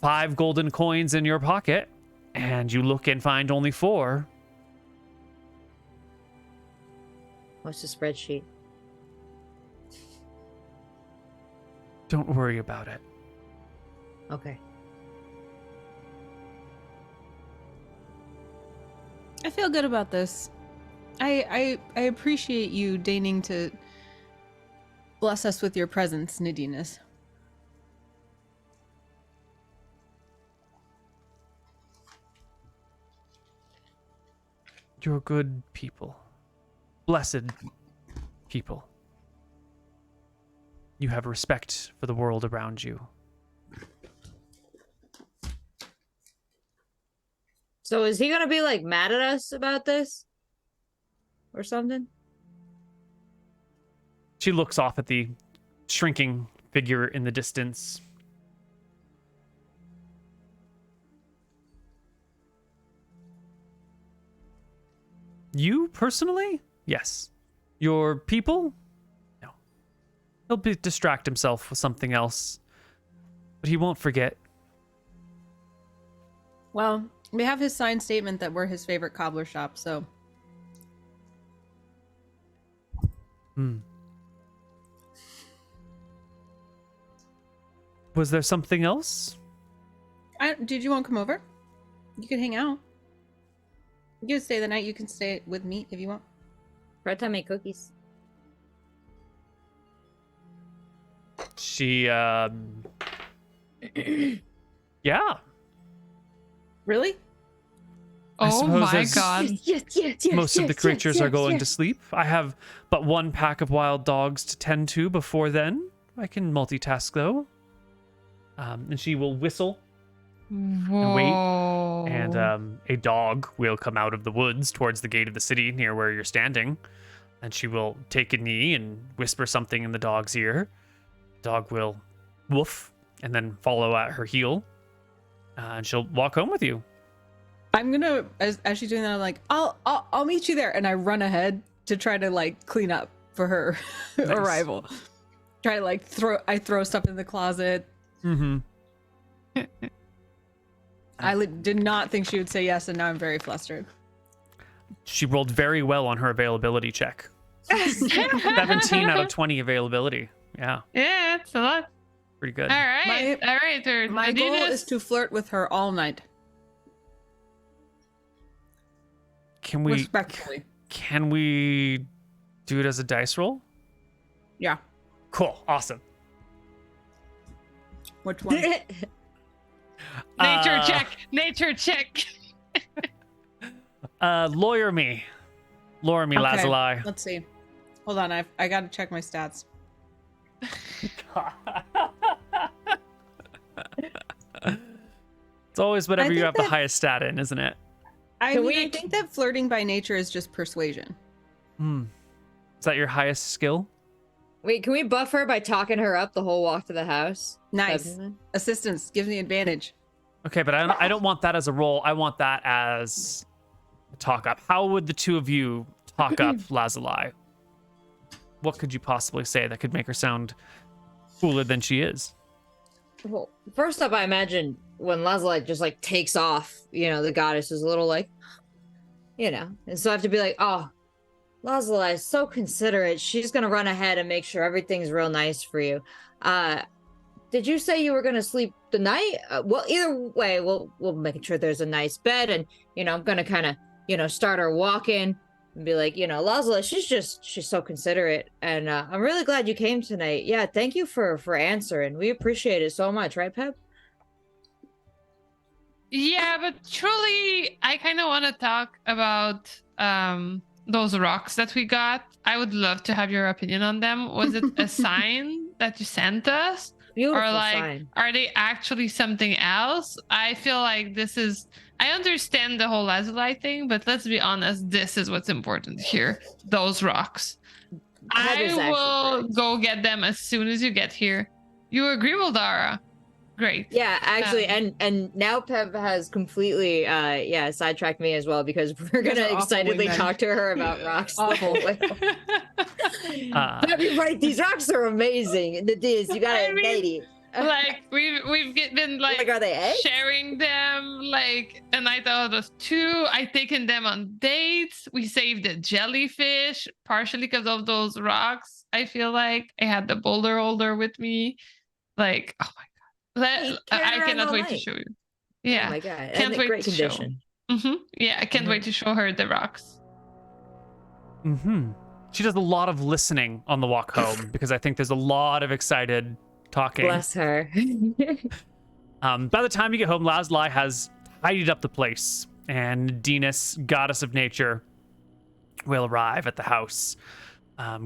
A: 5 golden coins in your pocket, and you look and find only 4.
C: What's the spreadsheet?
A: Don't worry about it.
C: Okay.
B: I feel good about this. I appreciate you deigning to bless us with your presence, Nadinas.
A: You're good people. Blessed people. You have respect for the world around you.
C: So is he gonna be mad at us about this? Or something?
A: She looks off at the shrinking figure in the distance. You personally? Yes. Your people? No. He'll distract himself with something else. But he won't forget.
B: Well, We have his signed statement that we're his favorite cobbler shop, so.
A: Was there something else?
B: Did you want to come over? You can hang out. You can stay the night. You can stay with me if you want.
C: Red time make cookies.
A: She, yeah.
B: Really?
A: I
D: Oh
A: suppose
D: my
A: as
D: god.
C: Yes.
A: most of the creatures are going to sleep. I have but one pack of wild dogs to tend to before then. I can multitask, though. And she will whistle
D: Whoa.
A: and a dog will come out of the woods towards the gate of the city near where you're standing, and she will take a knee and whisper something in the dog's ear. Dog will woof and then follow at her heel, and she'll walk home with you.
B: I'm gonna, as she's doing that, I'm like, I'll meet you there, and I run ahead to try to like clean up for her
A: Nice.
B: arrival. Try to like throw stuff in the closet.
A: Mm-hmm.
B: Did not think she would say yes, and now I'm very flustered.
A: She rolled very well on her availability check. 17 out of 20 availability. Yeah,
D: Yeah, it's a lot.
A: pretty good.
D: All right. All right.
B: My goal is to flirt with her all night,
A: Can we do it as a dice roll?
B: Yeah.
A: Cool. Awesome.
B: Which one?
D: Nature check. Nature check.
A: Lawyer me, Lazuli.
B: Let's see. Hold on, I gotta check my stats.
A: It's always whatever you
B: think
A: have the
B: that-
A: highest stat in, isn't it?
B: I think that flirting by nature is just persuasion.
A: Is that your highest skill?
C: Wait, can we buff her by talking her up the whole walk to the house?
B: Nice. Assistance gives me advantage.
A: Okay, but I don't want that as a roll. I want that as a talk up. How would the two of you talk up Lazuli? What could you possibly say that could make her sound cooler than she is?
C: Well, first up, I imagine when Lazuli just like takes off, the goddess is a little like, and so I have to be like, oh, Lazuli is so considerate. She's gonna run ahead and make sure everything's real nice for you. Did you say you were gonna sleep the night? Well, either way, we'll make sure there's a nice bed, and I'm gonna kind of start her walking and be like, Lazuli, she's so considerate, and I'm really glad you came tonight. Yeah, thank you for answering. We appreciate it so much, right, Pep?
D: Yeah, but truly, I kind of want to talk about those rocks that we got. I would love to have your opinion on them. Was it a sign that you sent us?
C: Beautiful
D: Or like,
C: sign.
D: are they actually something else? I feel like this is. I understand the whole Lazuli thing, but let's be honest, this is what's important here. Those rocks.
C: That is
D: I
C: actually
D: will
C: great.
D: go get them as soon as you get here. You agree, Dara? Great.
C: Yeah, actually, and now Pep has completely sidetracked me as well, because we're
B: guys
C: gonna
B: are awful
C: excitedly
B: wingmen.
C: talk to her about rocks.
B: Awful.
C: Pep, you're right, these rocks are amazing. You gotta
D: I mean,
C: lady.
D: Like we've been like
C: are they eggs?
D: sharing them, like a night out of two. I've taken them on dates. We saved the jellyfish partially because of those rocks. I feel like I had the boulder holder with me. Like, oh my god.
C: He carried
D: I
C: around
D: cannot
C: all
D: wait to
C: night.
D: show you. Yeah.
C: Oh my god.
D: Can't
C: And
D: wait
C: great
D: to show.
C: condition.
D: Yeah, I can't wait to show her the rocks.
A: She does a lot of listening on the walk home because I think there's a lot of excited talking.
C: Bless her.
A: By the time you get home, Lazuli has tidied up the place, and Dinas, goddess of nature, will arrive at the house.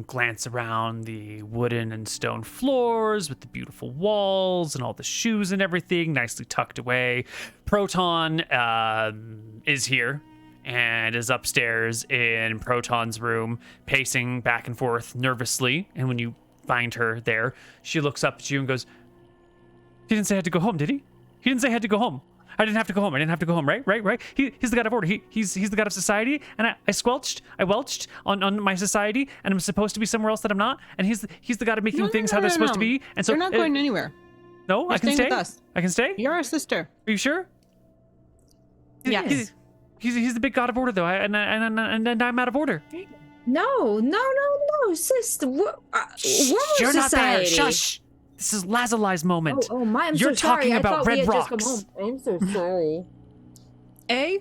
A: Glance around the wooden and stone floors with the beautiful walls and all the shoes and everything nicely tucked away. Proton is here and is upstairs in Proton's room, pacing back and forth nervously. And when you find her there, she looks up at you and goes, "He didn't say I had to go home, did he? He didn't say I had to go home. I didn't have to go home. Right? He's the god of order. He's the god of society. And I welched on my society, and I'm supposed to be somewhere else that I'm not. And he's the god of making things how they're supposed to be. And so
B: you're not going anywhere.
A: No,
B: You're
A: I can
B: staying
A: stay.
B: with us.
A: I can stay.
B: You're our sister.
A: Are you sure?
B: Yes.
A: He's the big god of order, though, and I'm out of order.
F: No, sis. We're
A: You're not there.
F: society.
A: Shush. This is Lazali's moment.
F: Oh my! I'm
A: You're
F: so sorry.
A: talking
F: I
A: about
F: thought we
A: red
F: had just come
A: rocks.
F: home. I'm so sorry.
B: A,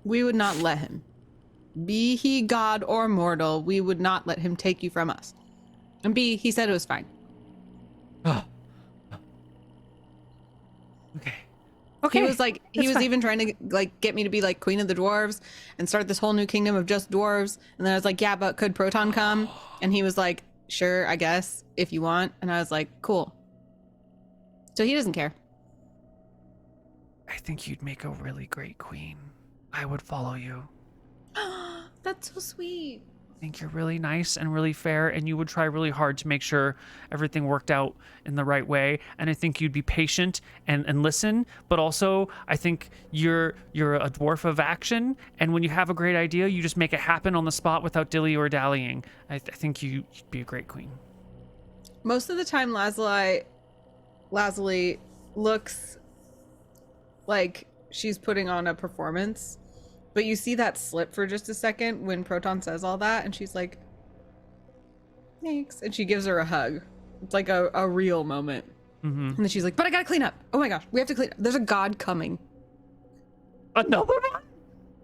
B: we would not let him. Be he god or mortal, we would not let him take you from us. And B, he said it was fine.
A: Okay.
B: He was like, he
A: That's
B: was
A: fine.
B: even trying to like get me to be like queen of the dwarves and start this whole new kingdom of just dwarves. And then I was like, yeah, but could Proton come? And he was like, sure, I guess, if you want. And I was like, cool. So he doesn't care.
A: I think you'd make a really great queen. I would follow you.
B: That's so sweet.
A: I think you're really nice and really fair, and you would try really hard to make sure everything worked out in the right way. And I think you'd be patient and listen, but also I think you're a dwarf of action, and when you have a great idea, you just make it happen on the spot without dilly or dallying. I think you'd be a great queen.
B: Most of the time, Lazuli looks like she's putting on a performance, but you see that slip for just a second when Proton says all that, and she's like, thanks, and she gives her a hug. It's like a real moment.
A: Mm-hmm.
B: And then she's like, but I gotta clean up. Oh my gosh, we have to clean up. There's a god coming.
A: Another one?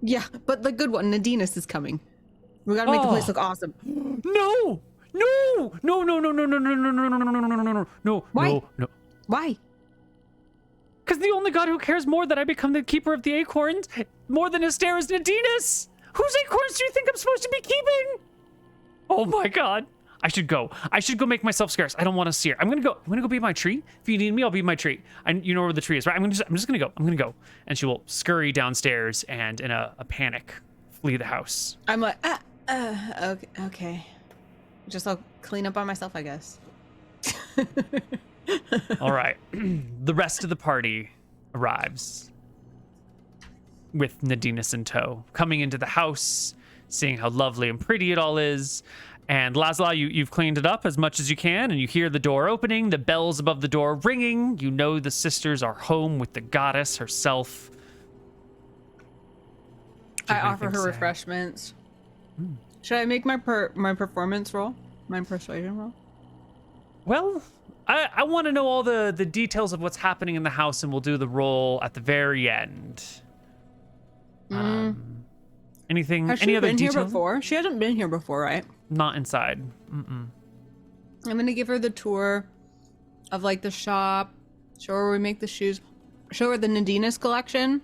B: Yeah, but the good one, Nadinus, is coming. We gotta make the place look awesome.
A: No! No!
B: Why?
A: No.
B: Why?
A: Because the only god who cares more that I become the keeper of the acorns more than Astair is Nadinus. Whose acorns do you think I'm supposed to be keeping? Oh my god. I should go make myself scarce. I don't want to see her. I'm gonna go be my tree. If you need me, I'll be my tree. You know where the tree is, right? I'm just gonna go. And she will scurry downstairs and in a panic flee the house.
B: I'm like, okay. Just I'll clean up on myself, I guess.
A: All right. The rest of the party arrives with Nadinus in tow, coming into the house, seeing how lovely and pretty it all is. And Lazla, you've cleaned it up as much as you can, and you hear the door opening, the bells above the door ringing. You know the sisters are home with the goddess herself.
B: I offer her refreshments. Should I make my performance roll? My persuasion roll?
A: Well, I want to know all the details of what's happening in the house, and we'll do the roll at the very end. Anything?
B: Has
A: any
B: she
A: other
B: been
A: details?
B: here before? She hasn't been here before, right?
A: Not inside.
B: I'm gonna give her the tour of like the shop, show her where we make the shoes, show her the Nadinus collection,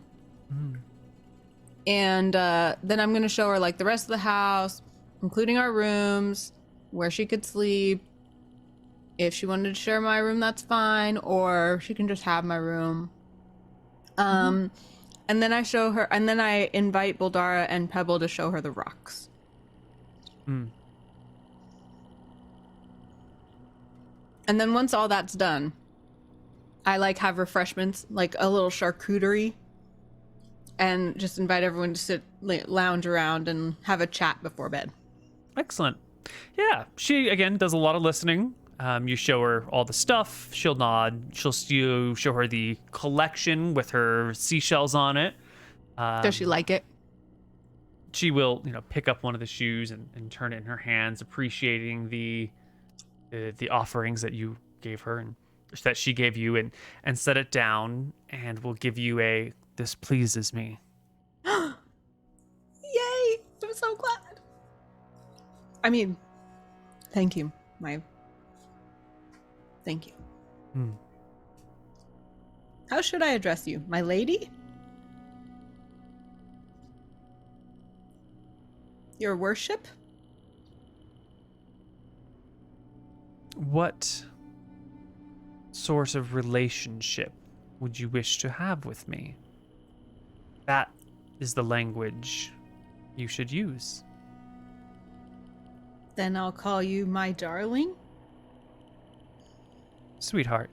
B: and then I'm gonna show her like the rest of the house, including our rooms, where she could sleep. If she wanted to share my room, that's fine, or she can just have my room. And then I show her, and then I invite Boldara and Pebble to show her the rocks. And then once all that's done, I like have refreshments, like a little charcuterie, and just invite everyone to sit, lounge around and have a chat before bed.
A: Excellent. Yeah, she again does a lot of listening. You show her all the stuff. She'll nod. You show her the collection with her seashells on it.
B: Does she like it?
A: She will, pick up one of the shoes and turn it in her hands, appreciating the offerings that you gave her and that she gave you, and set it down, and will give you this pleases me.
B: Yay! I'm so glad. I mean, thank you. Thank you. How should I address you? My lady? Your worship?
A: What sort of relationship would you wish to have with me? That is the language you should use.
B: Then I'll call you my darling.
A: Sweetheart.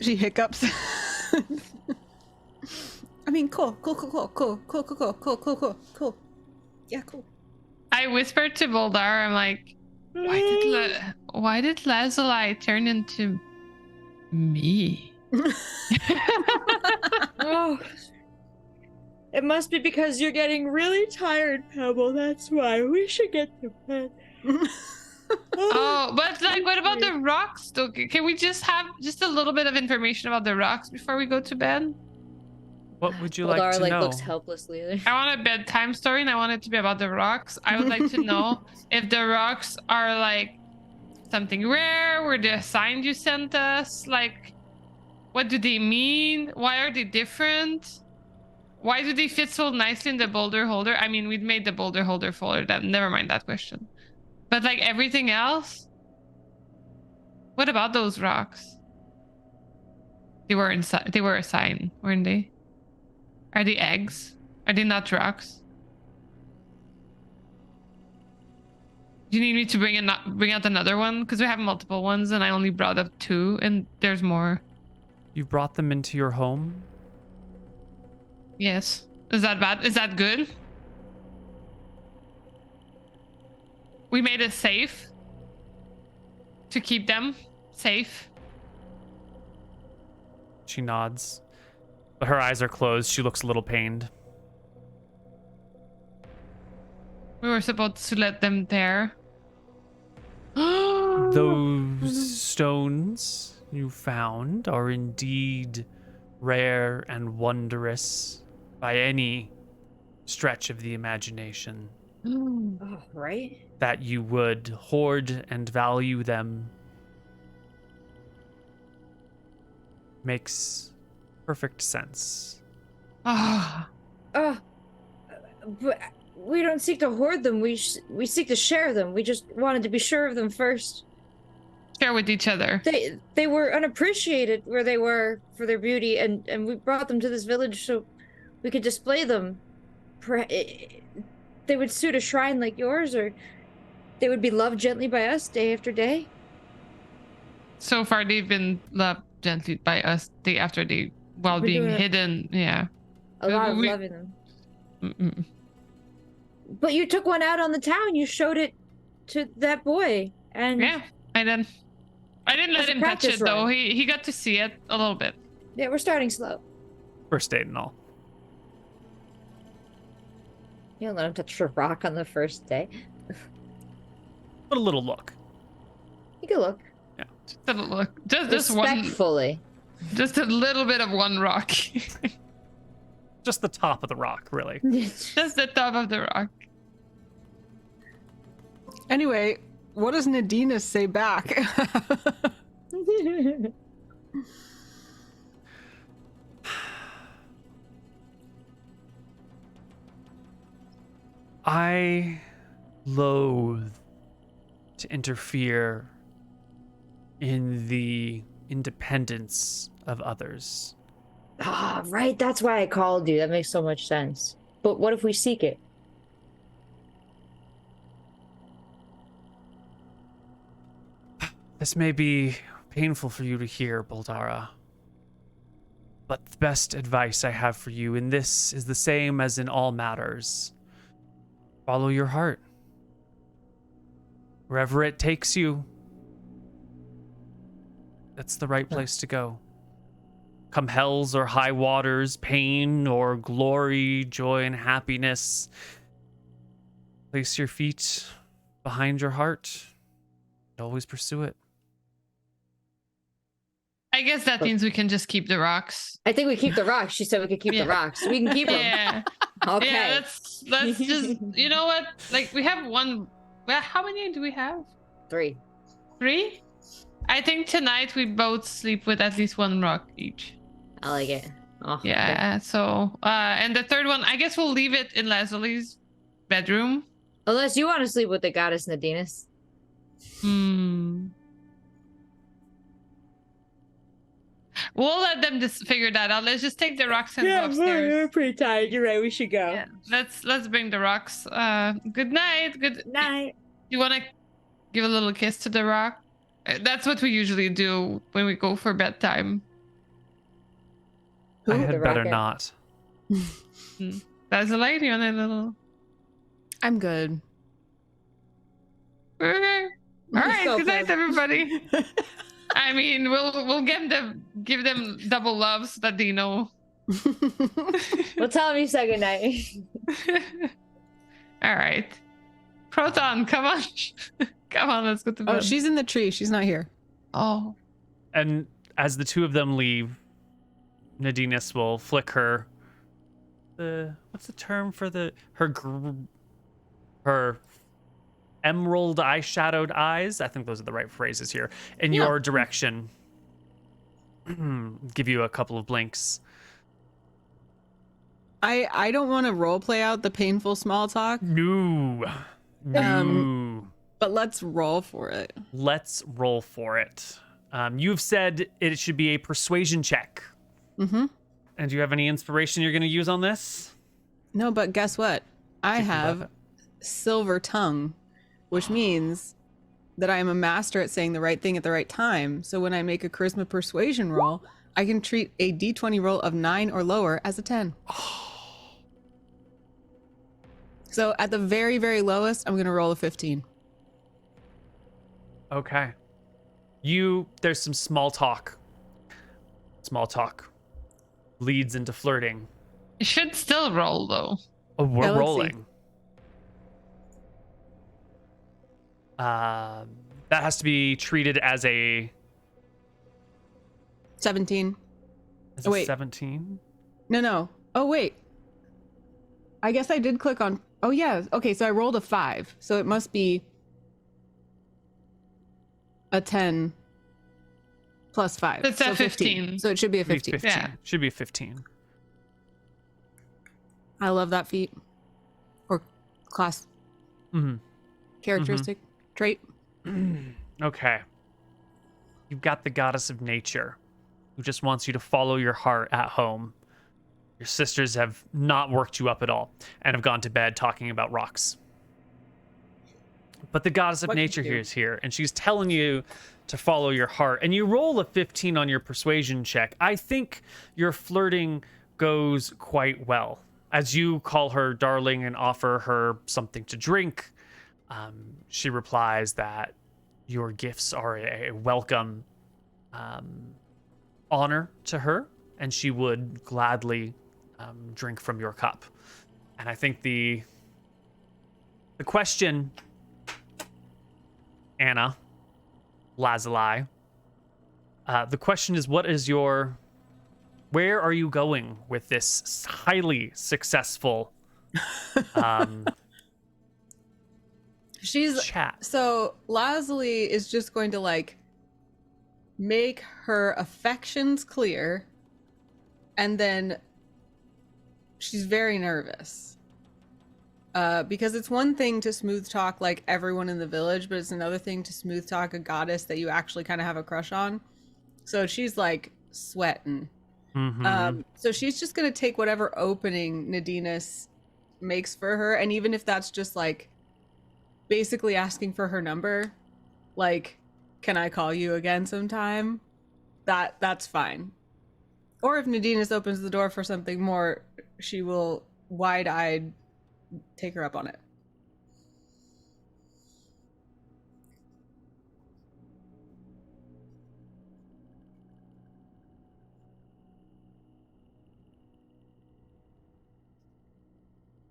B: She hiccups. I mean, cool. Yeah, cool.
D: I whispered to Boldar, I'm like, why did Lazuli turn into me?
F: Oh. It must be because you're getting really tired, Pebble. That's why. We should get to bed.
D: Oh, but like, what about the rocks? Though? Can we just have just a little bit of information about the rocks before we go to bed?
A: What would you like
C: Eldar,
A: to
C: like
A: know?
C: looks helplessly.
D: I want a bedtime story, and I want it to be about the rocks. I would like to know if the rocks are like something rare. Were they a sign you sent us? Like, what do they mean? Why are they different? Why do they fit so nicely in the boulder holder? I mean, we'd made the boulder holder fuller. That never mind that question. But like everything else, what about those rocks? They were inside. They were a sign, weren't they? Are they eggs? Are they not rocks? Do you need me to bring out another one? Because we have multiple ones, and I only brought up 2, and there's more.
A: You brought them into your home?
D: Yes. Is that bad? Is that good? We made it safe to keep them safe.
A: She nods, but her eyes are closed. She looks a little pained.
D: We were supposed to let them there.
A: Those stones you found are indeed rare and wondrous by any stretch of the imagination.
F: Oh, right?
A: That you would hoard and value them makes perfect sense.
D: Oh,
F: But we don't seek to hoard them. We seek to share them. We just wanted to be sure of them first.
D: share with each other.
F: They were unappreciated where they were for their beauty, and we brought them to this village so we could display them. They would suit a shrine like yours, or they would be loved gently by us day after day.
D: So far, they've been loved gently by us day after day while
F: We're
D: being
F: doing
D: hidden. Yeah.
F: A lot of
D: We-
F: loving them.
D: Mm-mm.
F: But you took one out on the town. You showed it to that boy, and
D: Yeah, I didn't let
F: That's a
D: him touch
F: practice
D: it though.
F: run.
D: He got to see it a little bit.
F: yeah, we're starting slow.
A: First date and all.
C: You don't let him touch a rock on the first day.
A: But a little look.
C: You can look
D: Just a little, just one,
C: respectfully.
D: just a little bit of one rock.
A: Just the top of the rock, really.
D: Just the top of the rock.
B: Anyway, what does Nadina say back?
A: I loathe to interfere in the independence of others.
F: Ah, right. That's why I called you. That makes so much sense. But what if we seek it?
A: This may be painful for you to hear, Boldara. But the best advice I have for you in this is the same as in all matters. Follow your heart. Wherever it takes you, that's the right place to go. Come hells or high waters, pain or glory, joy and happiness, place your feet behind your heart and always pursue it.
D: I guess that means we can just keep the rocks.
C: I think we keep the rocks. She said we could keep
D: Yeah.
C: the rocks. We can keep them.
D: Yeah.
C: Okay.
D: Yeah, let's just, you know what? Like, we have one. Well, how many do we have?
C: 3.
D: 3? I think tonight we both sleep with at least one rock each.
C: I like it. Oh,
D: Yeah, so, and the third one, I guess we'll leave it in Leslie's bedroom.
C: Unless you want to sleep with the goddess Nadinus.
D: We'll let them just figure that out. Let's just take the rocks and go upstairs.
F: we're pretty tired. You're right. We should go.
D: Yeah, let's bring the rocks. Good night. Good
F: Night.
D: You want to give a little kiss to the rock? That's what we usually do when we go for bedtime.
A: I
C: The
A: had better
C: rocket.
A: not.
D: That's a lady on a little.
B: I'm good.
D: Okay. All right.
C: go,
D: Good night,
C: Fred.
D: everybody. I mean, we'll give them double love so that they know
C: We'll tell him you said goodnight.
D: All right. Proton, come on. Come on, let's go to bed.
B: Oh, she's in the tree. She's not here.
D: Oh.
A: And as the two of them leave, Nadinus will flick her. What's the term for her emerald eyeshadowed eyes? I think those are the right phrases here. In your direction, give you a couple of blinks.
B: I don't want to role play out the painful small talk.
A: No.
B: But let's roll for it.
A: Let's roll for it. You've said it should be a persuasion check.
B: Mm-hmm.
A: And do you have any inspiration you're going to use on this?
B: No, but guess what? I
A: Think about
B: have
A: it.
B: silver tongue, which means that I am a master at saying the right thing at the right time. So when I make a charisma persuasion roll, I can treat a d20 roll of 9 or lower as a 10. So at the very, very lowest, I'm going to roll a 15.
A: Okay. There's some small talk. Small talk leads into flirting.
D: You should still roll, though.
A: Oh, we're
B: Yeah, let's see.
A: rolling. That has to be treated as a
B: 17.
A: as
B: Oh,
A: a
B: wait.
A: 17.
B: No. Oh, wait. I guess I did click on... Oh, yeah. Okay, so I rolled a 5. So it must be a 10 plus 5.
D: It's a
B: so
D: 15.
B: So it should be a
A: Should be
B: 15.
A: 15.
D: Yeah.
A: Should be 15.
B: I love that feat. Or class
A: Mm-hmm.
B: characteristic trait.
A: Okay. You've got the goddess of nature who just wants you to follow your heart at home. Your sisters have not worked you up at all and have gone to bed talking about rocks. But the goddess of
B: What can
A: nature
B: you
A: here
B: do?
A: is here, and she's telling you to follow your heart. And you roll a 15 on your persuasion check. I think your flirting goes quite well. As you call her darling and offer her something to drink, she replies that your gifts are a welcome honor to her, and she would gladly drink from your cup. And I think the question, Anna, Lazuli, the question is, where are you going with this highly successful
B: She's
A: chat?
B: so Lazuli is just going to like make her affections clear, and then she's very nervous. Because it's one thing to smooth talk like everyone in the village, but it's another thing to smooth talk a goddess that you actually kind of have a crush on. So she's like sweating. So she's just gonna take whatever opening Nadinus makes for her, and even if that's just like basically asking for her number, like, can I call you again sometime? That's fine. Or if Nadinus opens the door for something more, she will wide-eyed take her up on it.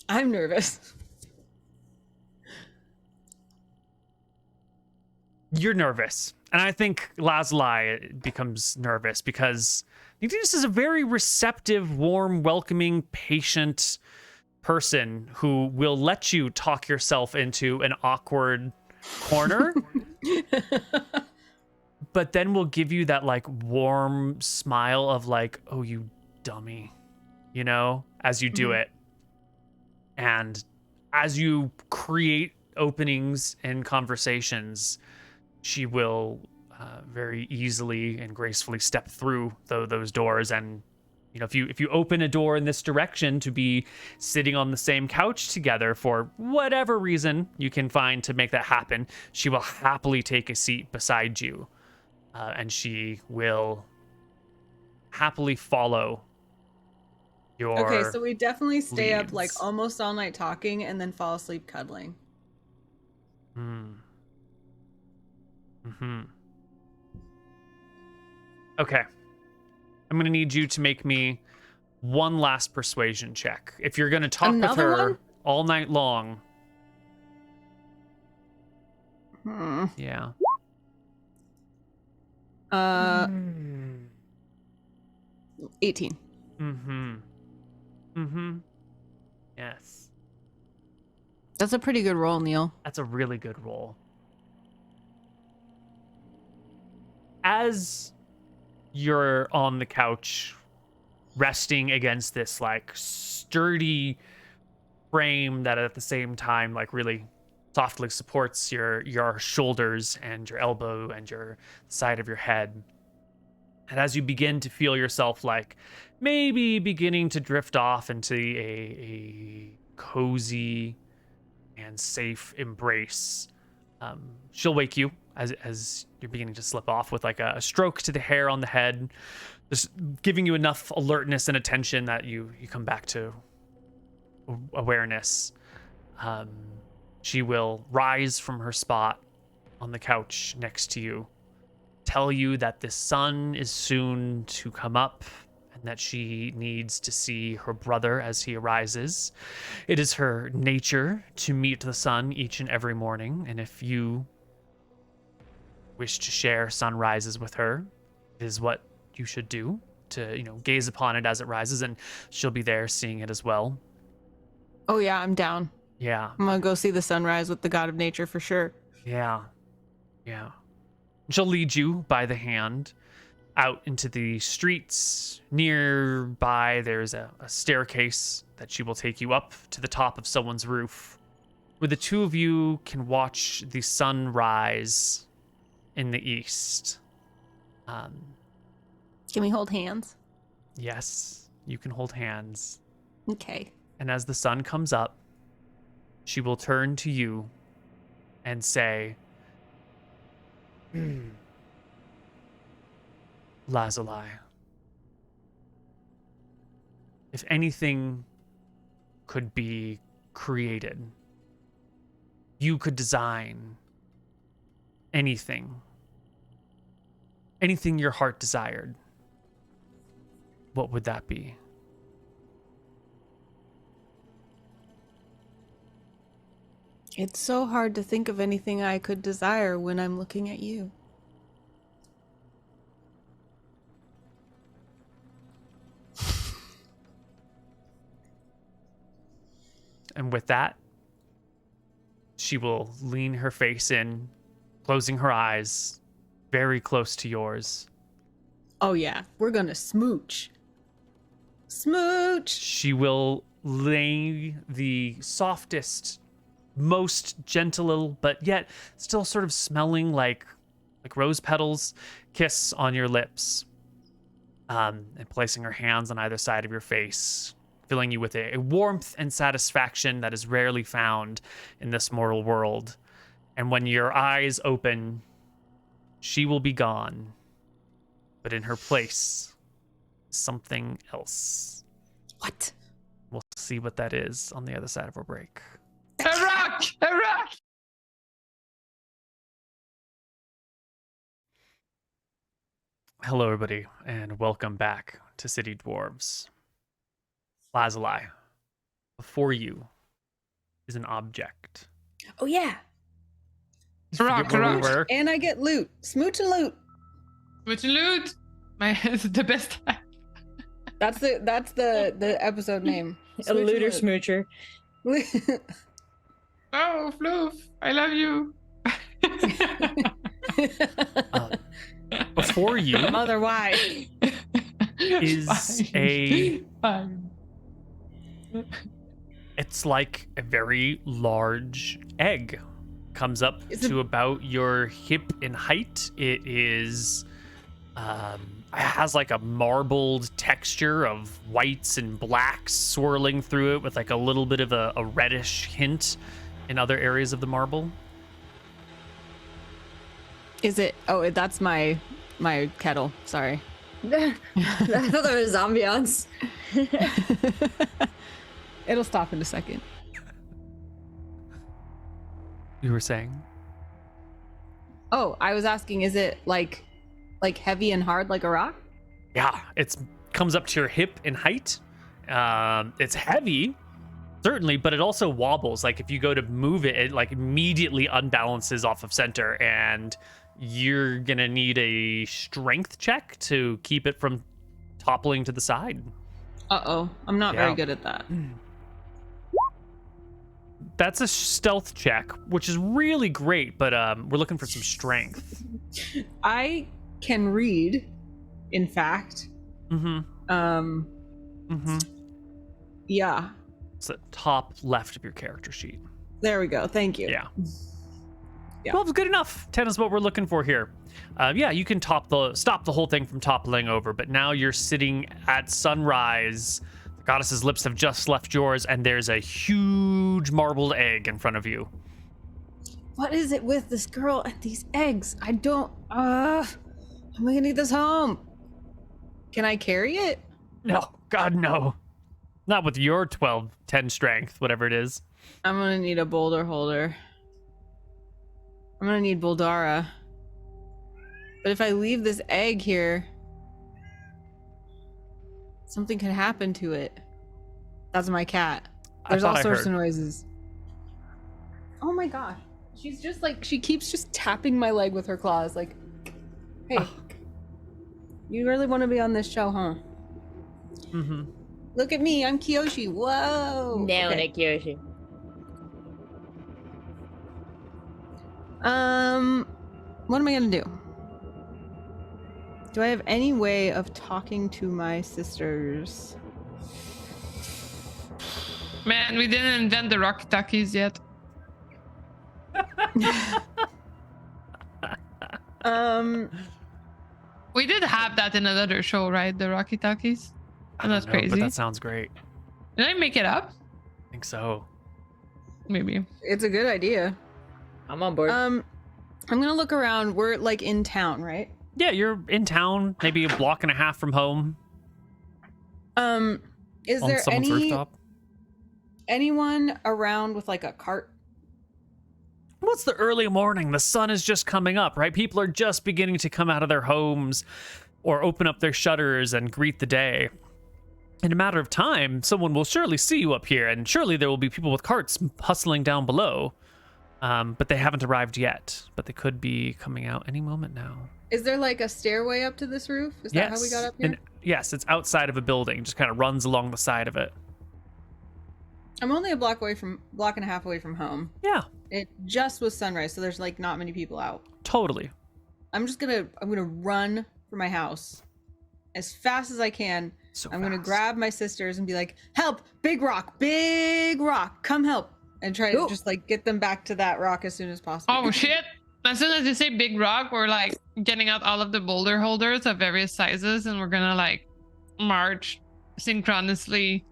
B: I'm nervous.
A: You're nervous. And I think Lazuli becomes nervous because Nadinus is a very receptive, warm, welcoming, patient person who will let you talk yourself into an awkward corner, but then will give you that like warm smile of like, oh, you dummy, you know, as you do it. And as you create openings in conversations, she will very easily and gracefully step through those doors. And you know, if you open a door in this direction to be sitting on the same couch together for whatever reason you can find to make that happen, she will happily take a seat beside you, and she will happily follow your.
B: Okay, so we definitely stay up like
A: leads.
B: almost all night talking and then fall asleep cuddling.
A: Okay. I'm gonna need you to make me one last persuasion check. If you're going to talk with
B: Another
A: her
B: one?
A: all night long.
B: Hmm.
A: Yeah.
B: 18.
A: Yes.
B: That's a pretty good roll, Neal.
A: That's a really good roll. As you're on the couch, resting against this like sturdy frame that at the same time like really softly supports your shoulders and your elbow and your side of your head. And as you begin to feel yourself like maybe beginning to drift off into a cozy and safe embrace, she'll wake you as you're beginning to slip off with like a stroke to the hair on the head, just giving you enough alertness and attention that you come back to awareness. She will rise from her spot on the couch next to you, tell you that the sun is soon to come up and that she needs to see her brother as he arises. It is her nature to meet the sun each and every morning, and if you wish to share sunrises with her, it is what you should do, to, gaze upon it as it rises, and she'll be there seeing it as well.
B: Oh yeah, I'm down.
A: Yeah.
B: I'm gonna go see the sunrise with the god of nature for sure.
A: Yeah. She'll lead you by the hand out into the streets. Nearby, there's a staircase that she will take you up to the top of someone's roof, where the two of you can watch the sun rise in the east.
B: Can we hold hands?
A: Yes, you can hold hands.
B: Okay.
A: And as the sun comes up, she will turn to you and say, Lazuli, if anything could be created, you could design anything your heart desired, what would that be?
B: It's so hard to think of anything I could desire when I'm looking at you.
A: And with that, she will lean her face in, closing her eyes very close to yours.
B: Oh yeah, we're gonna smooch. Smooch!
A: She will lay the softest, most gentle, but yet still sort of smelling like rose petals, kiss on your lips, and placing her hands on either side of your face, filling you with a warmth and satisfaction that is rarely found in this mortal world. And when your eyes open, she will be gone, but in her place, something else.
B: What?
A: We'll see what that is on the other side of our break.
D: A rock! A rock!
A: Hello, everybody, and welcome back to City Dwarves. Lazuli, before you is an object.
B: Oh yeah.
A: You
D: Rock,
A: forget where we
D: rock.
A: were?
B: And I get loot. Smooch and loot.
D: Which loot? It's the best.
B: That's the episode name.
F: A looter smoocher.
D: Oh, Floof, I love you.
A: Before you
B: Mother, why?
A: is a...
D: Fine.
A: It's like a very large egg. Comes up
B: Is it-
A: to about your hip in height. It is... it has like a marbled texture of whites and blacks swirling through it with like a little bit of a reddish hint in other areas of the marble.
B: Is it? Oh, that's my kettle. Sorry.
F: I thought that was ambiance.
B: It'll stop in a second.
A: You were saying?
B: Oh, I was asking, is it like heavy and hard like a rock?
A: Yeah, it's comes up to your hip in height. It's heavy, certainly, but it also wobbles. Like if you go to move it, it like immediately unbalances off of center, and you're gonna need a strength check to keep it from toppling to the side.
B: Uh-oh. I'm not
A: Yeah.
B: very good at that.
A: That's a stealth check, which is really great, but we're looking for some strength.
B: I can read, in fact. Yeah.
A: It's the top left of your character sheet.
B: There we go. Thank you.
A: Yeah.
B: Yeah.
A: 12 is good enough. 10 is what we're looking for here. Yeah, you can stop the whole thing from toppling over, but now you're sitting at sunrise. The goddess's lips have just left yours, and there's a huge marbled egg in front of you.
B: What is it with this girl and these eggs? I don't. I'm gonna need this home. Can I carry it?
A: No, God, no. Not with your 10 strength, whatever it is.
B: I'm gonna need a boulder holder. I'm gonna need Boldara. But if I leave this egg here, something could happen to it. That's my cat. There's all sorts of noises. Oh my god. She's just like, she keeps just tapping my leg with her claws. Like, hey, you really want to be on this show, huh?
A: Mm-hmm.
B: Look at me. I'm Kiyoshi. Whoa.
C: Nailing it, Kiyoshi.
B: What am I gonna do? Do I have any way of talking to my sisters?
D: Man, we didn't invent the Rocky Talkies yet. We did have that in another show, right? The Rocky Talkies. And that's crazy.
A: But that sounds great.
D: Did I make it up?
A: I think so.
D: Maybe.
B: It's a good idea.
C: I'm on board.
B: I'm gonna look around. We're like in town, right?
A: Yeah, you're in town, maybe a block and a half from home.
B: Is
A: On
B: there
A: someone's rooftop.
B: anyone around with like a cart?
A: Well, it's the early morning. The sun is just coming up, right? People are just beginning to come out of their homes or open up their shutters and greet the day. In a matter of time, someone will surely see you up here, and surely there will be people with carts hustling down below. But they haven't arrived yet. But they could be coming out any moment now.
B: Is there like a stairway up to this roof? Is that how we got up here?
A: And yes, it's outside of a building. Just kind of runs along the side of it.
B: I'm only a block and a half away from home.
A: Yeah,
B: It just was sunrise, so there's like not many people out.
A: totally.
B: I'm gonna run for my house as fast as I can.
A: So
B: I'm gonna
A: fast.
B: grab my sisters and be like, "Help! Big rock! Come help!" And try to just like get them back to that rock as soon as possible.
D: Oh shit! As soon as you say big rock, we're like getting out all of the boulder holders of various sizes, and we're gonna like march synchronously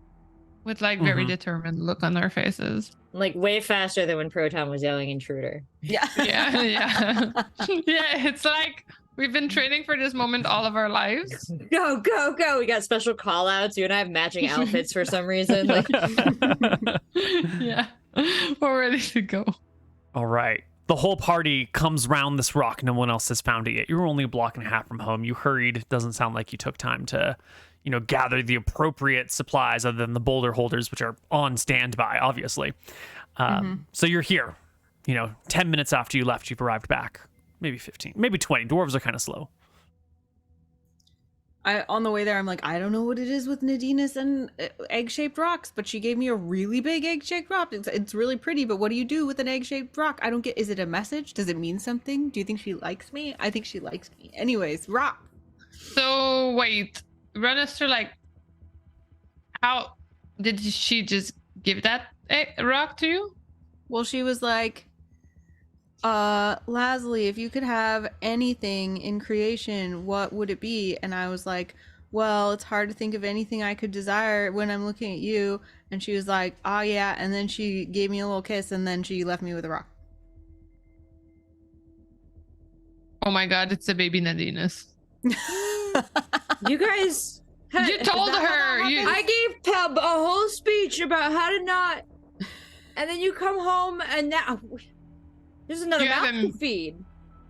D: with like very determined look on our faces.
C: Like way faster than when Proton was yelling intruder.
B: Yeah.
D: Yeah, yeah. Yeah, it's like we've been training for this moment all of our lives.
C: Go, go, go. We got special call outs. You and I have matching outfits for some reason. Like
D: Yeah. We're ready to go.
A: All right. The whole party comes round this rock. No one else has found it yet. You were only a block and a half from home. You hurried. Doesn't sound like you took time to, gather the appropriate supplies other than the boulder holders, which are on standby, obviously. So you're here. 10 minutes after you left, you've arrived back. Maybe 15, maybe 20. Dwarves are kind of slow.
B: On the way there, I'm like, I don't know what it is with Nadina's and egg-shaped rocks, but she gave me a really big egg-shaped rock. It's really pretty, but what do you do with an egg-shaped rock? I don't get. Is it a message? Does it mean something? Do you think she likes me? I think she likes me. Anyways, rock.
D: So wait, run us through like how did she just give that rock to you?
B: Well, she was like, Lasley, if you could have anything in creation, what would it be? And I was like, well, it's hard to think of anything I could desire when I'm looking at you. And she was like, oh yeah. And then she gave me a little kiss, and then she left me with a rock.
D: Oh my god, it's a baby Nadinus.
F: You guys.
D: You told her.
F: I gave Peb a whole speech about how to not. And then you come home and now. There's another
D: You have
F: mouth
D: a-
F: to feed.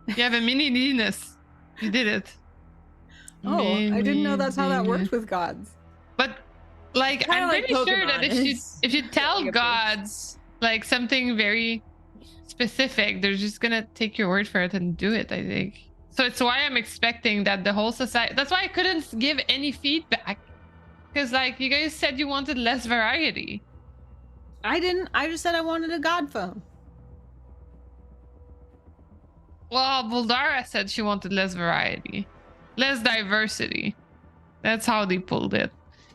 D: You have a mini Nadinus. You did it.
B: Oh, I didn't know that's how that
D: Mini
B: worked with gods.
D: But Like,
F: Kinda
D: I'm
F: like
D: pretty sure that
F: Pokemon.
D: if you tell
F: Like a pig.
D: gods like something very specific, they're just gonna take your word for it and do it, I think. So it's why I'm expecting that the whole society, that's why I couldn't give any feedback. Because like you guys said you wanted less variety.
B: I didn't. I just said I wanted a god phone.
D: Well, Voldara said she wanted less variety, less diversity. That's how they pulled it.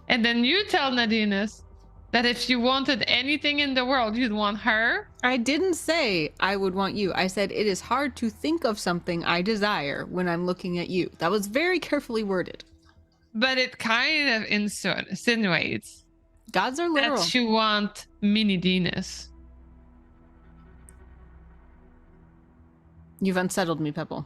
D: And then you tell Nadinus that if you wanted anything in the world, you'd want her.
B: I didn't say I would want you. I said it is hard to think of something I desire when I'm looking at you. That was very carefully worded.
D: But it kind of insinuates
B: Gods are literal.
D: that you want mini Dinus.
B: You've unsettled me, Pebble.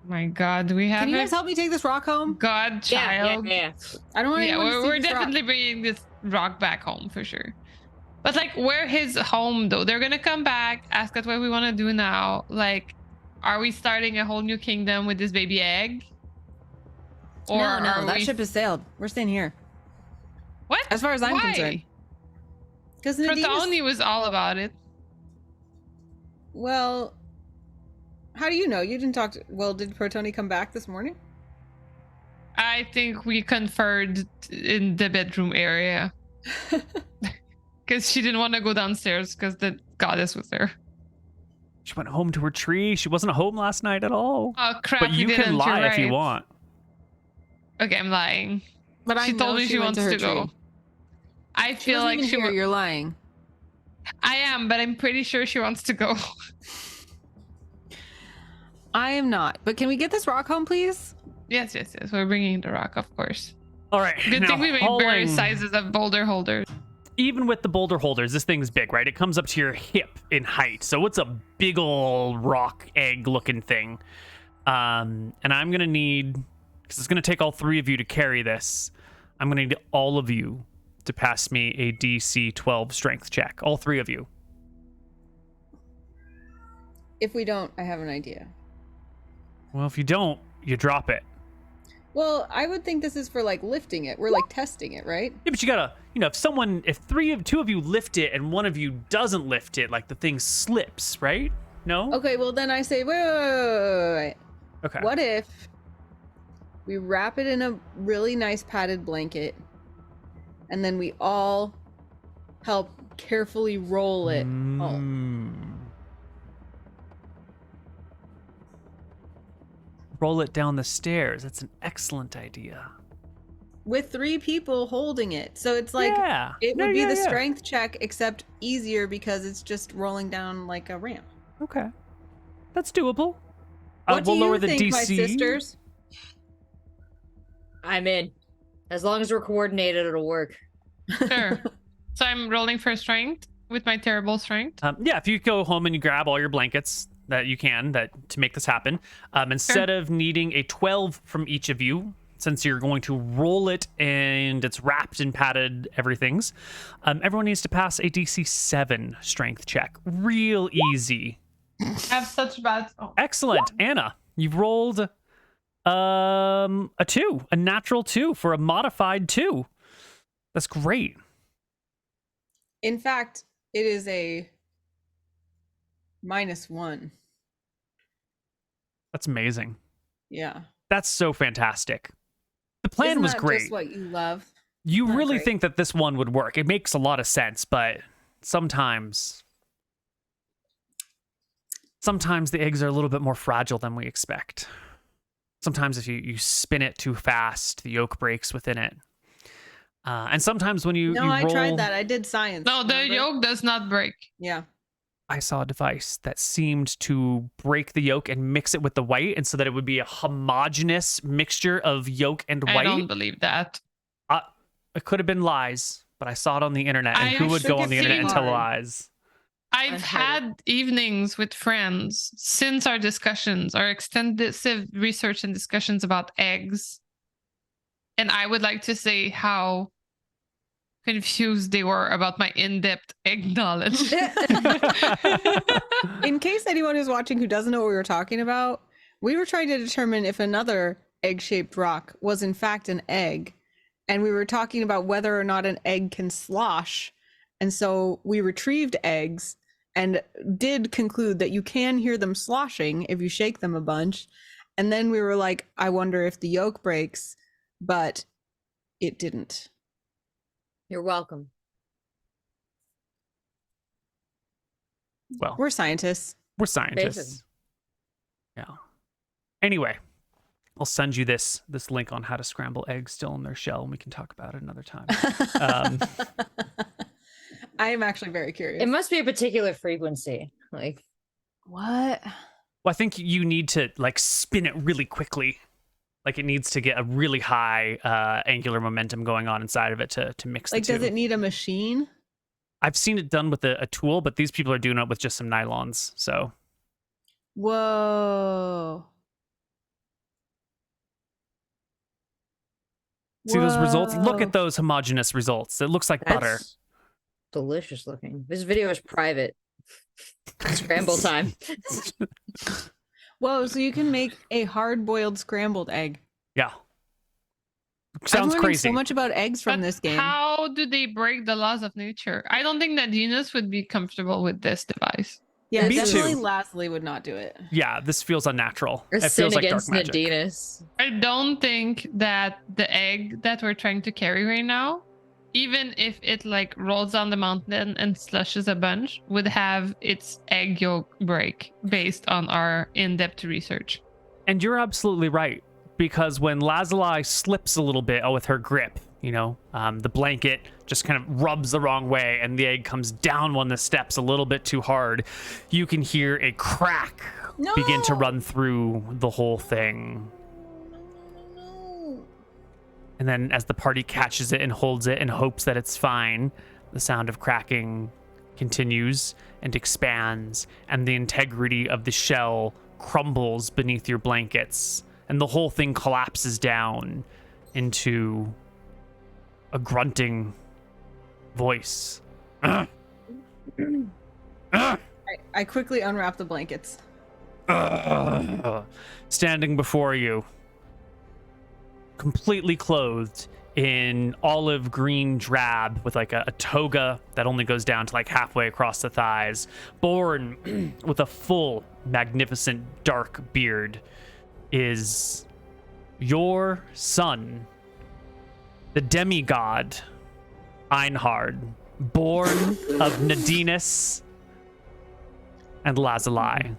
D: My God, do we have
B: Can you
D: a
B: guys help me take this rock home?
D: godchild?
C: Yeah.
B: I don't want
D: Yeah,
B: anyone to see
D: we're
B: this rock.
D: definitely bringing this rock back home for sure. But like, where his home though? They're gonna come back, ask us what we want to do now. Like, are we starting a whole new kingdom with this baby egg? Or
B: no,
D: are
B: that
D: we...
B: ship has sailed. We're staying here.
D: What?
B: As far as I'm
D: Why?
B: concerned. Because
D: Protoni was all about it.
B: Well, how do you know? You didn't talk to... Well, did Protoni come back this morning?
D: I think we conferred in the bedroom area. Because she didn't want to go downstairs because the goddess was there.
A: She went home to her tree. She wasn't home last night at all.
D: Oh crap!
A: But you
D: didn't,
A: can lie
D: you're
A: if you
D: right.
A: want.
D: Okay, I'm lying.
B: But
D: She told me she wants to go. I feel like she
B: wants. You're lying.
D: I am, but I'm pretty sure she wants to go.
B: I am not. But can we get this rock home, please?
D: Yes. We're bringing the rock, of course.
A: All right.
D: Good
A: now,
D: thing we made
A: hauling-
D: various sizes of boulder holders.
A: Even with the boulder holders, this thing's big, right? It comes up to your hip in height. So it's a big ol' rock egg looking thing. And I'm going to need, because it's going to take all three of you to carry this, I'm going to need all of you to pass me a DC 12 strength check. All three of you.
B: If we don't, I have an idea.
A: Well, if you don't, you drop it.
B: Well, I would think this is for like lifting it. We're like testing it, right?
A: Yeah, but you gotta, if two of you lift it and one of you doesn't lift it, like the thing slips, right? No?
B: Okay, well then I say, wait.
A: Okay.
B: What if we wrap it in a really nice padded blanket and then we all help carefully roll it home?
A: Roll it down the stairs. That's an excellent idea.
B: With 3 people holding it. So it's like,
A: Yeah.
B: it would be
A: Yeah.
B: the strength check, except easier because it's just rolling down like a ramp.
A: Okay. That's doable.
B: What do
A: we'll
B: you
A: lower the
B: think,
A: DC.
B: my sisters?
C: I'm in. As long as we're coordinated, it'll work.
D: Sure. So I'm rolling for strength with my terrible strength.
A: Yeah, if you go home and you grab all your blankets that you can to make this happen, instead of needing a 12 from each of you, since you're going to roll it and it's wrapped and padded everything's, everyone needs to pass a DC 7 strength check. Real easy.
D: I have such bad. Oh.
A: Excellent. Anna, you've rolled a 2, a natural 2 for a modified 2. That's great.
B: In fact, it is a -1.
A: That's amazing.
B: Yeah.
A: That's so fantastic. The plan
B: Isn't
A: was
B: that
A: great.
B: just what you love?
A: You
B: Not
A: really
B: great.
A: think that this one would work. It makes a lot of sense, but sometimes the eggs are a little bit more fragile than we expect. Sometimes if you spin it too fast, the yolk breaks within it. And sometimes when you
B: No,
A: you
B: I
A: roll,
B: tried that. I did science.
D: No, the
B: remember?
D: yolk does not break.
B: Yeah.
A: I saw a device that seemed to break the yolk and mix it with the white, and so that it would be a homogeneous mixture of yolk and
D: I
A: white.
D: don't believe that.
A: It could have been lies, but I saw it on the internet, and
D: I
A: who would
B: shook
A: go on
B: it
A: the internet and tell
B: hard.
A: lies?
D: I've
B: Unheard.
D: had evenings with friends since our discussions, our extensive research and discussions about eggs. And I would like to say how confused they were about my in-depth egg knowledge.
B: In case anyone is watching who doesn't know what we were talking about, we were trying to determine if another egg-shaped rock was in fact an egg, and we were talking about whether or not an egg can slosh. And so we retrieved eggs and did conclude that you can hear them sloshing if you shake them a bunch. And then we were like, I wonder if the yolk breaks, but it didn't.
F: You're welcome.
A: Well,
B: We're scientists.
A: we're scientists.
F: Basically.
A: Yeah. Anyway, I'll send you this link on how to scramble eggs still in their shell, and we can talk about it another time.
B: I am actually very curious.
C: It must be a particular frequency. Like,
B: What?
A: Well, I think you need to like spin it really quickly. Like it needs to get a really high angular momentum going on inside of it to mix the
B: Like,
A: two.
B: does it need a machine?
A: I've seen it done with a tool, but these people are doing it with just some nylons. So
B: Whoa.
A: see those results? Look
B: Whoa.
A: at those homogeneous results. It looks like butter.
C: that's delicious looking. This video is private. Scramble time.
B: Whoa, so you can make a hard-boiled scrambled egg.
A: Yeah.
B: I'm
A: Sounds
B: learning
A: crazy.
B: so much about eggs from
D: But
B: this game.
D: How do they break the laws of nature? I don't think that Venus would be comfortable with this device.
B: Yeah,
A: Me
B: definitely
A: too.
B: Lasley would not do it.
A: Yeah, this feels unnatural.
C: Or
A: It
C: sin
A: feels like dark
C: against
A: magic.
C: Nadinus.
D: I don't think that the egg that we're trying to carry right now, even if it like rolls down the mountain and slushes a bunch, would have its egg yolk break based on our in-depth research.
A: And you're absolutely right, because when Lazuli slips a little bit with her grip, you know, the blanket just kind of rubs the wrong way and the egg comes down one of the steps a little bit too hard, you can hear a crack begin to
B: No!
A: run through the whole thing. And then as the party catches it and holds it and hopes that it's fine, the sound of cracking continues and expands, and the integrity of the shell crumbles beneath your blankets, and the whole thing collapses down into a grunting voice.
B: I quickly unwrap the blankets.
A: Standing before you, completely clothed in olive green drab with like a toga that only goes down to like halfway across the thighs, born with a full magnificent dark beard, is your son, the demigod Einhard, born of Nadinus and Lazuli.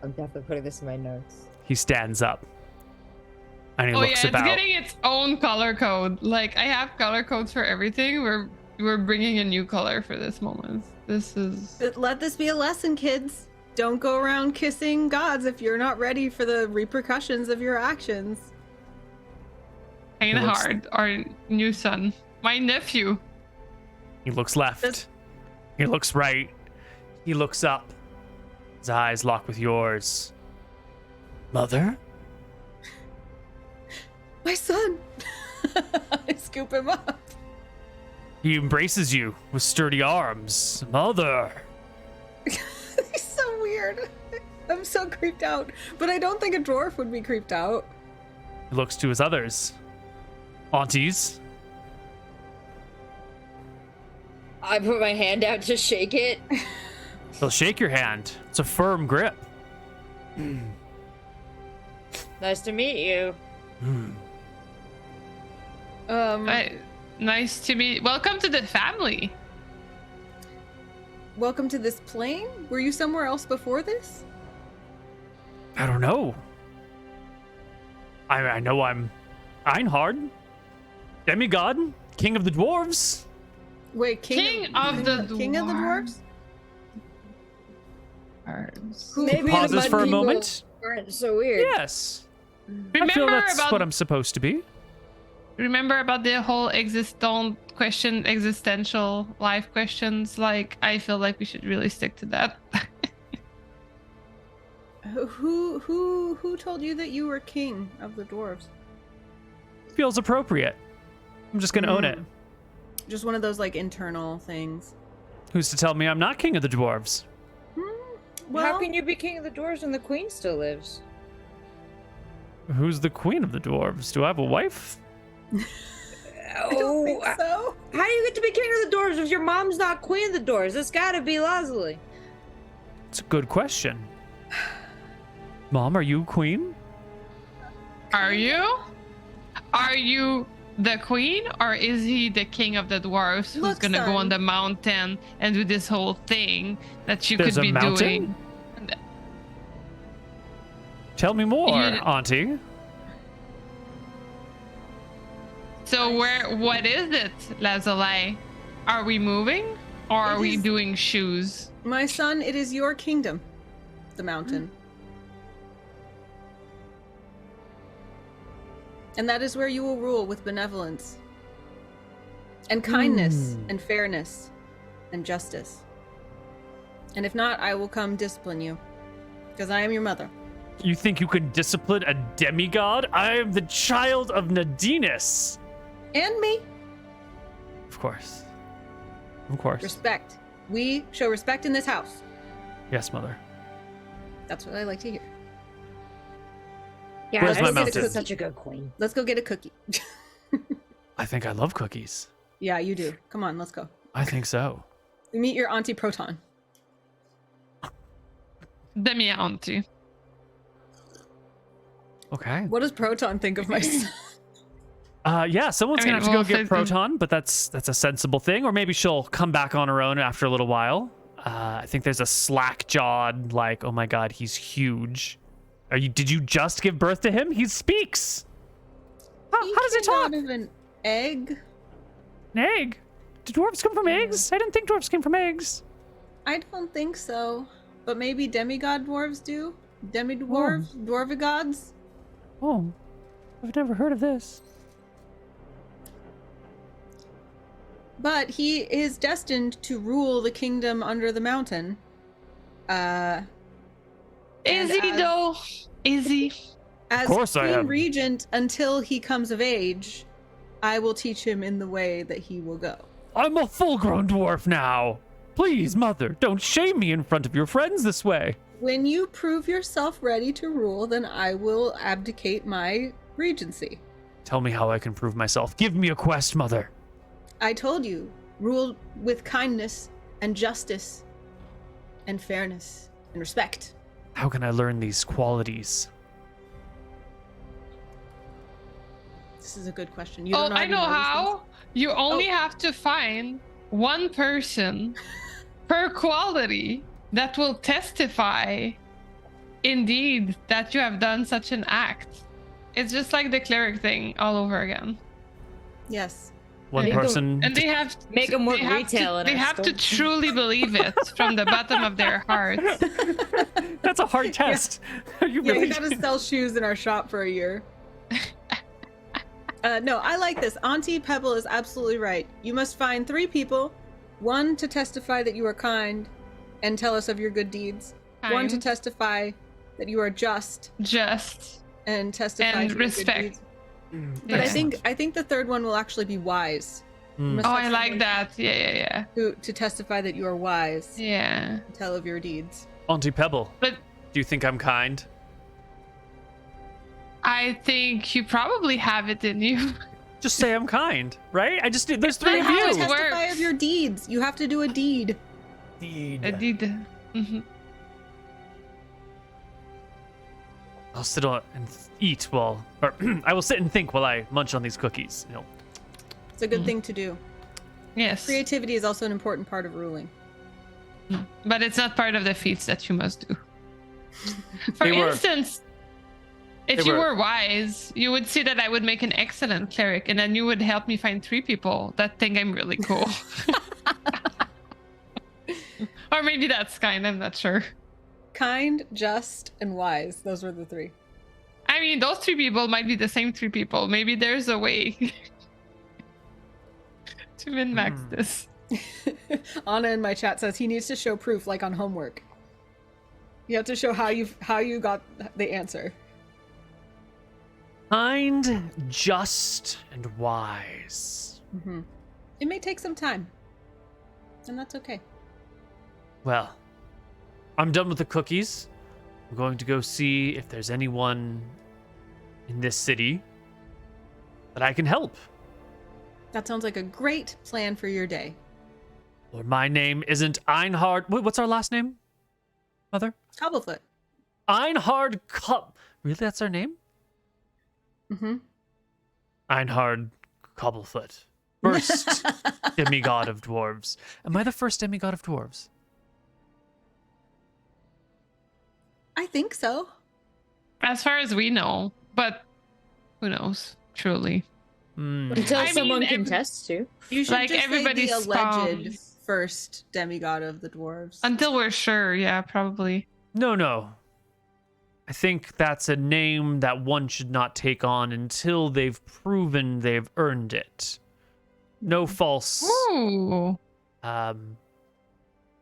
C: I'm definitely putting this in my notes.
A: He stands up and he
D: Oh
A: looks
D: yeah,
A: about.
D: it's getting its own color code. Like I have color codes for everything. We're bringing a new color for this moment. This is
B: But let this be a lesson, kids. Don't go around kissing gods if you're not ready for the repercussions of your actions.
D: kind of
A: It looks-
D: hard. Our new son, my nephew.
A: He looks left.
B: That's-
A: He looks right. He looks up. His eyes lock with yours. Mother?
B: My son! I scoop him up.
A: He embraces you with sturdy arms. Mother!
B: He's so weird. I'm so creeped out. But I don't think a dwarf would be creeped out.
A: He looks to his others. Aunties?
C: I put my hand out to shake it.
A: He'll shake your hand. It's a firm grip.
C: Nice to meet you.
D: Nice to meet. Welcome to the family.
B: Welcome to this plane? Were you somewhere else before this?
A: I don't know. I know I'm Einhard, demigod, king of the dwarves.
B: Wait,
D: King of the
B: King of the dwarves? Who-
C: Maybe the
A: Pauses for a
C: mud people
A: moment.
C: aren't so weird.
A: Yes. I feel
D: Remember
A: that's
D: about
A: what I'm supposed to be.
D: remember about the whole existential life questions. Like I feel like we should really stick to that.
B: Who told you that you were king of the dwarves?
A: Feels appropriate. I'm just gonna own it.
B: Just one of those like internal things.
A: Who's to tell me I'm not king of the dwarves?
B: Well,
C: How can you be king of the dwarves when the queen still lives?
A: Who's the queen of the dwarves? Do I have a wife?
B: I don't think so.
F: How do you get to be king of the dwarves if your mom's not queen of the dwarves? It's gotta be Leslie.
A: It's a good question. Mom, are you queen?
D: Are you? Are you the queen, or is he the king of the dwarves who's
B: Look,
D: gonna go
B: son.
D: on the mountain and do this whole thing that you
A: There's
D: could
A: a
D: be
A: mountain?
D: doing?
A: Tell me more,
D: You-
A: Auntie.
D: So what is it, Lazuli? Are we moving, or are we
B: is-
D: doing shoes?
B: My son, it is your kingdom, the mountain. And that is where you will rule with benevolence and kindness and fairness and justice. And if not, I will come discipline you because I am your mother.
A: You think you can discipline a demigod? I am the child of Nadinus.
B: And me.
A: Of course. Of course.
B: Respect. We show respect in this house.
A: Yes, mother.
B: That's what I like to hear.
F: Yeah,
A: Where's my
F: Leslie's
A: mountain?
F: such a good queen.
B: Let's go get a cookie.
A: I think I love cookies.
B: Yeah, you do. Come on, let's go.
A: I think so.
B: We meet your Auntie Proton.
D: Demi-auntie.
A: Okay.
B: What does Proton think of my son?
A: Yeah, someone's gonna have to
D: we'll
A: go get
D: say-
A: Proton, but that's a sensible thing. Or maybe she'll come back on her own after a little while. I think there's a slack-jawed, like, oh my god, he's huge. Did you just give birth to him? He speaks. How does he
B: came
A: talk?
B: Out of an egg?
A: An egg? Do dwarves come from eggs? I didn't think dwarves came from eggs.
B: I don't think so. But maybe demigod dwarves do? Demi-dwarves? Dwarvigods?
A: Oh, I've never heard of this.
B: But he is destined to rule the kingdom under the mountain.
D: Is
B: And
D: he
B: as-
D: though? Is he?
B: As
A: course I
B: Queen
A: am.
B: Regent until he comes of age, I will teach him in the way that he will go.
A: I'm a full-grown dwarf now. Please, mother, don't shame me in front of your friends this way.
B: When you prove yourself ready to rule, then I will abdicate my regency.
A: Tell me how I can prove myself. Give me a quest, mother.
B: I told you, rule with kindness and justice and fairness and respect.
A: How can I learn these qualities?
B: This is a good question. You
D: Oh,
B: don't know
D: I know
B: these things?
D: how. You only
B: Oh.
D: have to find one person per quality that will testify indeed that you have done such an act. It's just like the cleric thing all over again.
B: Yes.
A: One
F: Make 'em-
A: person.
D: And they have
F: Make 'em work
D: they have
F: retail
D: To,
F: in
D: they
F: our
D: have to
F: store.
D: truly believe it from the bottom of their hearts.
A: That's a hard test. Are you
B: Yeah,
A: really?
B: you gotta sell shoes in our shop for a year. No, I like this. Auntie Pebble is absolutely right. You must find 3 people, 1 to testify that you are kind and tell us of your good deeds, 1 to
D: Kind.
B: testify that you are just
D: Just
B: and testify
D: And
B: to your good
D: respect.
B: deeds. But I think the third one will actually be wise. You
A: Mm.
B: must
D: Oh,
B: have
D: I like
B: someone
D: that. Yeah.
B: to testify that you are wise
D: Yeah.
B: and tell of your deeds.
A: Auntie Pebble,
D: But
A: do you think I'm kind?
D: I think you probably have it in you.
A: Just say I'm kind, right? There's
D: It's
A: 3
D: not
A: of
D: how
A: you.
D: it works.
B: Testify of your deeds. You have to do a deed.
D: I did. Mhm.
A: I'll sit on and eat while, or I will sit and think while I munch on these cookies. You know,
B: It's a good thing to do.
D: Yes.
B: Creativity is also an important part of ruling.
D: But it's not part of the feats that you must do. For
A: They were-
D: instance, if
A: they
D: you
A: were-
D: were wise, you would see that I would make an excellent cleric, and then you would help me find 3 people that think I'm really cool. Or maybe that's kind, I'm not sure.
B: Kind, just, and wise. Those were the 3.
D: I mean, those 3 people might be the same 3 people. Maybe there's a way to min-max this.
B: Anna in my chat says he needs to show proof like on homework. You have to show how you got the answer.
A: kind, just, and wise.
B: It may take some time. And that's okay.
A: Well, I'm done with the cookies. I'm going to go see if there's anyone in this city that I can help.
B: That sounds like a great plan for your day.
A: Or my name isn't Einhard. What's our last name, Mother?
B: Cobblefoot.
A: Einhard Cup. Really, that's our name?
B: Mm-hmm.
A: Einhard Cobblefoot. First demigod of dwarves. Am I the first demigod of dwarves?
B: I think so.
D: As far as we know, but who knows? Truly.
C: Until
D: I mean,
C: someone contests you.
B: You should
D: Like,
B: just
D: everybody
B: say the alleged
D: spawns.
B: first demigod of the dwarves.
D: Until we're sure, yeah, probably.
A: No. I think that's a name that one should not take on until they've proven they've earned it. No false,
D: Ooh.
A: what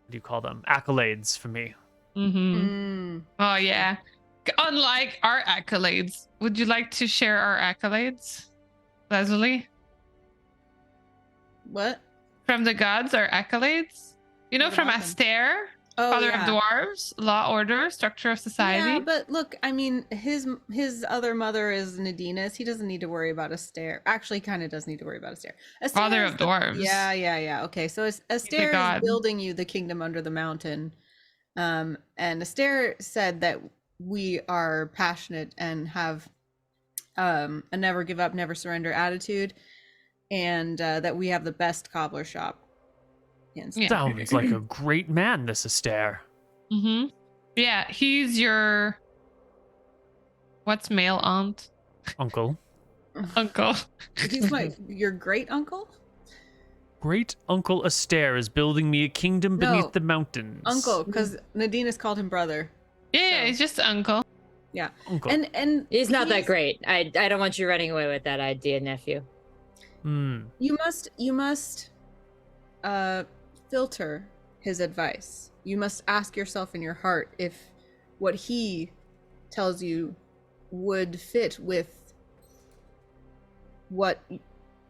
A: do you call them? Accolades for me.
D: Mm-hmm. Oh yeah. Unlike our accolades, would you like to share our accolades, Leslie?
B: What?
D: From the gods, our accolades? You know,
B: What
D: from
B: about them?
D: Astair,
B: Oh,
D: Father
B: yeah.
D: of Dwarves, Law, Order, Structure of Society.
B: Yeah, but look, I mean, his other mother is Nadina's. He doesn't need to worry about Astair. Actually, kind of does need to worry about Astair. Astair
D: Father
B: is
D: of
B: the-
D: Dwarves.
B: Yeah. Okay, so Astair
D: god.
B: is building you the kingdom under the mountain. And Astair said that we are passionate and have a never give up, never surrender attitude, and that we have the best cobbler shop. In
D: Yeah.
A: Sounds like a great man, this Astair.
D: Mm-hmm. Yeah, he's your what's male aunt?
A: Uncle.
D: Uncle.
B: He's your great uncle.
A: Great Uncle Astair is building me a kingdom beneath
B: No.
A: the mountains.
B: Uncle, because Nadina's called him brother.
D: Yeah,
B: So-
D: he's just uncle.
B: Yeah,
A: Uncle.
B: and
C: He's not that great. I don't want you running away with that idea, nephew.
B: You must filter his advice. You must ask yourself in your heart if what he tells you would fit with what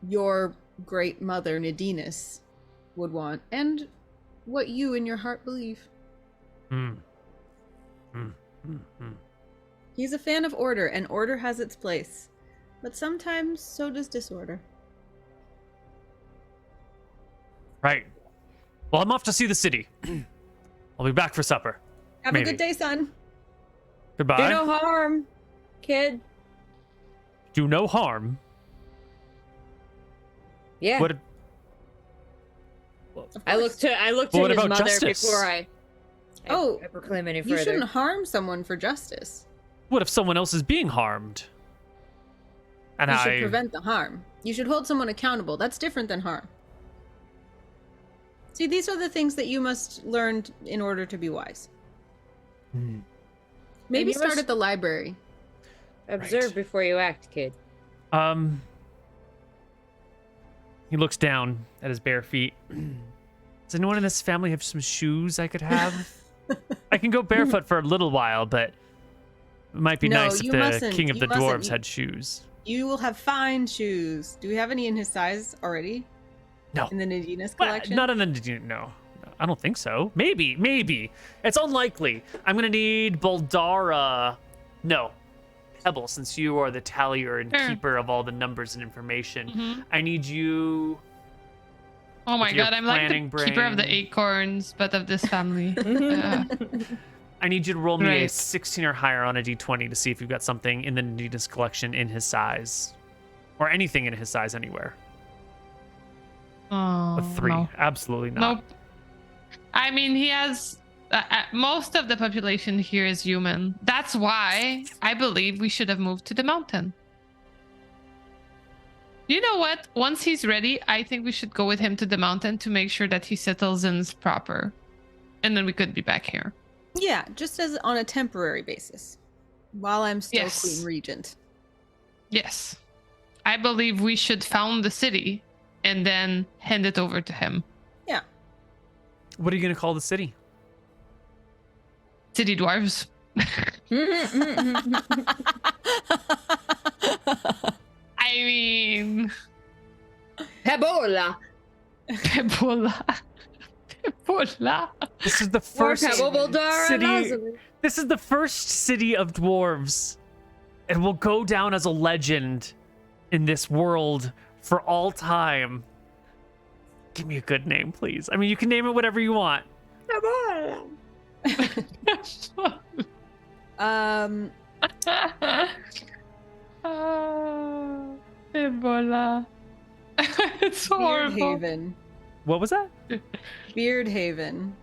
B: your great mother Nadinus would want and what you in your heart believe. He's a fan of order, and order has its place, but sometimes so does disorder.
A: Right. Well, I'm off to see the city. I'll be back for supper.
B: Have
A: Maybe.
B: a good day, son.
A: Goodbye.
F: Do no harm, kid.
A: Do no harm.
C: Yeah.
A: What?
B: Of
C: I
B: course.
C: looked to
A: What
C: his
A: about
C: mother
A: justice?
C: before I
B: Oh,
C: proclaim any
B: You
C: further.
B: shouldn't harm someone for justice.
A: What if someone else is being harmed? And
B: You should prevent the harm. You should hold someone accountable. That's different than harm. See, these are the things that you must learn in order to be wise. Maybe
C: you
B: start
C: must-
B: at the library.
C: Observe
A: Right.
C: before you act, kid.
A: He looks down at his bare feet. Does anyone in this family have some shoes I could have? I can go barefoot for a little while, but it might be
B: No,
A: nice if
B: you
A: the
B: mustn't.
A: king of
B: You
A: the
B: mustn't.
A: dwarves had shoes.
B: You will have fine shoes. Do we have any in his size already?
A: No.
B: In the Nadina's
A: Well,
B: collection?
A: not in the no. I don't think so. Maybe. It's unlikely. I'm gonna need Baldara. No. Pebble, since you are the tallier and
D: Sure.
A: keeper of all the numbers and information.
D: Mhm.
A: I need you.
D: Oh my
A: With your
D: god, I'm like the
A: planning
D: keeper of the
A: brain.
D: acorns, but of this family.
A: I need you to roll me a
D: Right.
A: 16 or higher on a d20 to see if you've got something in the Nidus collection in his size. Or anything in his size anywhere.
D: Oh,
A: A 3.
D: no.
A: Absolutely not.
D: Nope. I mean, he has most of the population here is human. That's why I believe we should have moved to the mountain. You know what? Once he's ready, I think we should go with him to the mountain to make sure that he settles in proper. And then we could be back here.
B: Yeah, just as on a temporary basis. While I'm still
D: Yes.
B: Queen Regent.
D: Yes. I believe we should found the city and then hand it over to him.
B: Yeah.
A: What are you going to call the city?
D: City Dwarves. I mean,
C: Pebola.
D: Ebola. Ebola.
A: This is the
C: Or
A: first
C: Pebble Dara
A: city.
C: Lazarus.
A: This is the first city of dwarves. It will go down as a legend in this world for all time. Give me a good name, please. I mean, you can name it whatever you want.
F: Come on.
D: Ebola. It's
B: Beard
D: horrible.
B: Haven.
A: What was that?
B: Beard Haven.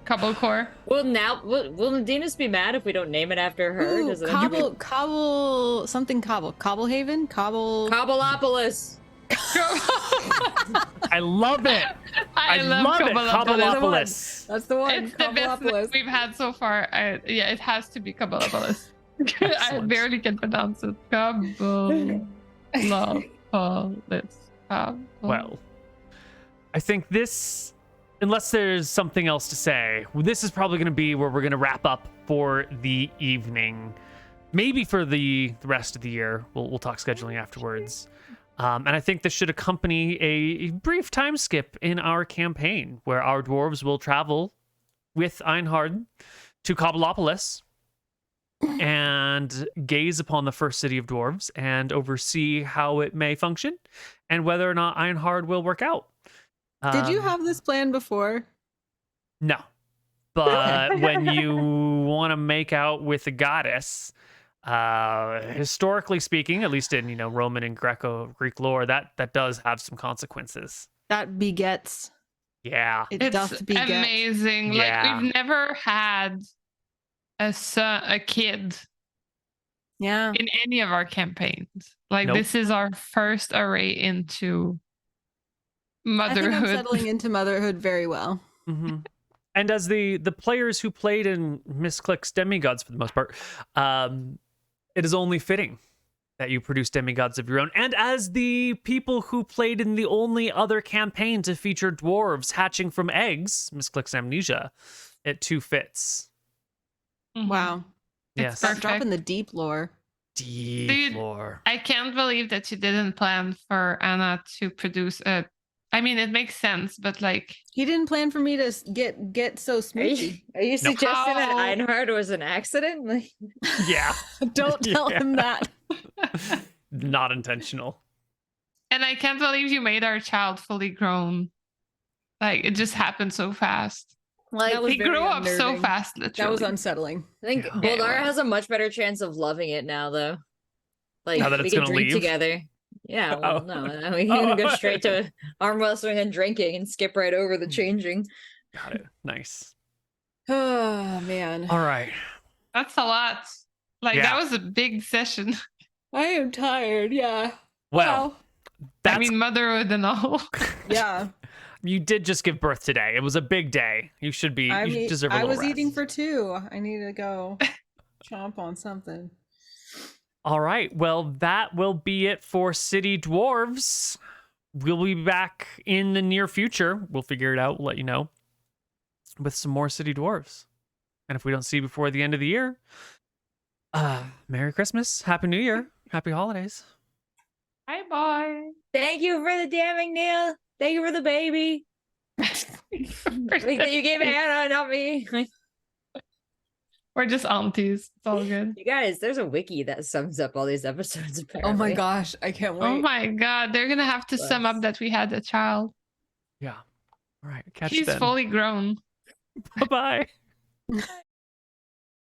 D: Cobblecore.
C: Will Nadinas be mad if we don't name it after her?
B: Ooh,
C: Does it
B: Cobble, something Cobble. Cobble Haven? Cobble.
C: Cobbleopolis.
A: I love it. I love it. Cobbleopolis.
B: That's the one.
D: It's the best name we've had so far. Yeah, it has to be Cobbleopolis. I
A: Excellent.
D: barely can pronounce it. Cobbleopolis.
A: Well, I think this, unless there's something else to say, this is probably going to be where we're going to wrap up for the evening. Maybe for the rest of the year. We'll talk scheduling afterwards. And I think this should accompany a brief time skip in our campaign where our dwarves will travel with Einhard to Cobbleopolis and gaze upon the first city of dwarves and oversee how it may function and whether or not Einhard will work out.
B: Did you have this plan before?
A: No. But when you want to make out with a goddess, historically speaking, at least in Roman and Greek lore, that does have some consequences.
B: That begets.
A: Yeah.
B: It
D: It's
B: doth beget.
D: amazing.
A: Yeah.
D: Like we've never had a kid
B: Yeah.
D: in any of our campaigns. Like
A: Nope.
D: this is our first array into
B: I think I'm
D: motherhood.
B: settling into motherhood very well.
A: hmm And as the players who played in Miss Click's demigods for the most part, it is only fitting that you produce demigods of your own. And as the people who played in the only other campaign to feature dwarves hatching from eggs, Miss Click's Amnesia, it too fits.
D: Mhm.
B: Wow.
A: Yes.
B: Start
D: Perfect.
B: dropping the deep lore.
A: Deep
D: Dude,
A: lore.
D: I can't believe that you didn't plan for Anna to produce a. I mean, it makes sense, but like,
B: He didn't plan for me to get so
C: Are you,
B: smoochy.
C: are you suggesting that
D: How-
C: Einhard was an accident? Like,
A: Yeah.
B: Don't tell him that.
A: Not intentional.
D: and I can't believe you made our child fully grown. Like, it just happened so fast.
C: like
B: That was
D: He
B: very
D: grew up so
B: unnerving.
D: fast, literally.
B: That was unsettling.
C: I think
A: Yeah.
C: Boldara
D: Yeah.
C: has a much better chance of loving it now, though. Like
A: Now that
C: we
A: it's
C: can
A: gonna
C: drink
A: leave?
C: together. Yeah, well,
A: Oh.
C: no, we can go straight to arm wrestling and drinking and skip right over the changing.
A: Got it. Nice.
B: Oh man.
A: All right.
D: That's a lot. Like,
A: Yeah.
D: that was a big session.
B: I am tired. Yeah.
A: Well, that's
D: I mean, motherhood and all.
B: Yeah.
A: you did just give birth today. It was a big day. You should be. You deserve a
B: I
A: little
B: was
A: rest.
B: eating for two. I need to go chomp on something.
A: All right. Well, that will be it for City Dwarves. We'll be back in the near future. We'll figure it out. We'll let you know with some more City Dwarves. And if we don't see you before the end of the year, Merry Christmas, Happy New Year, Happy Holidays.
D: Bye bye.
C: Thank you for the damning Neal. Thank you for the baby. Like that you gave Hannah, not me.
D: We're just aunties. It's all good.
C: You guys, there's a wiki that sums up all these episodes. Apparently.
B: Oh my gosh, I can't wait.
D: Oh my god, they're gonna have to sum up that we had a child.
A: Yeah. All right. Catch
D: He's
A: you then.
D: fully grown.
A: Bye-bye.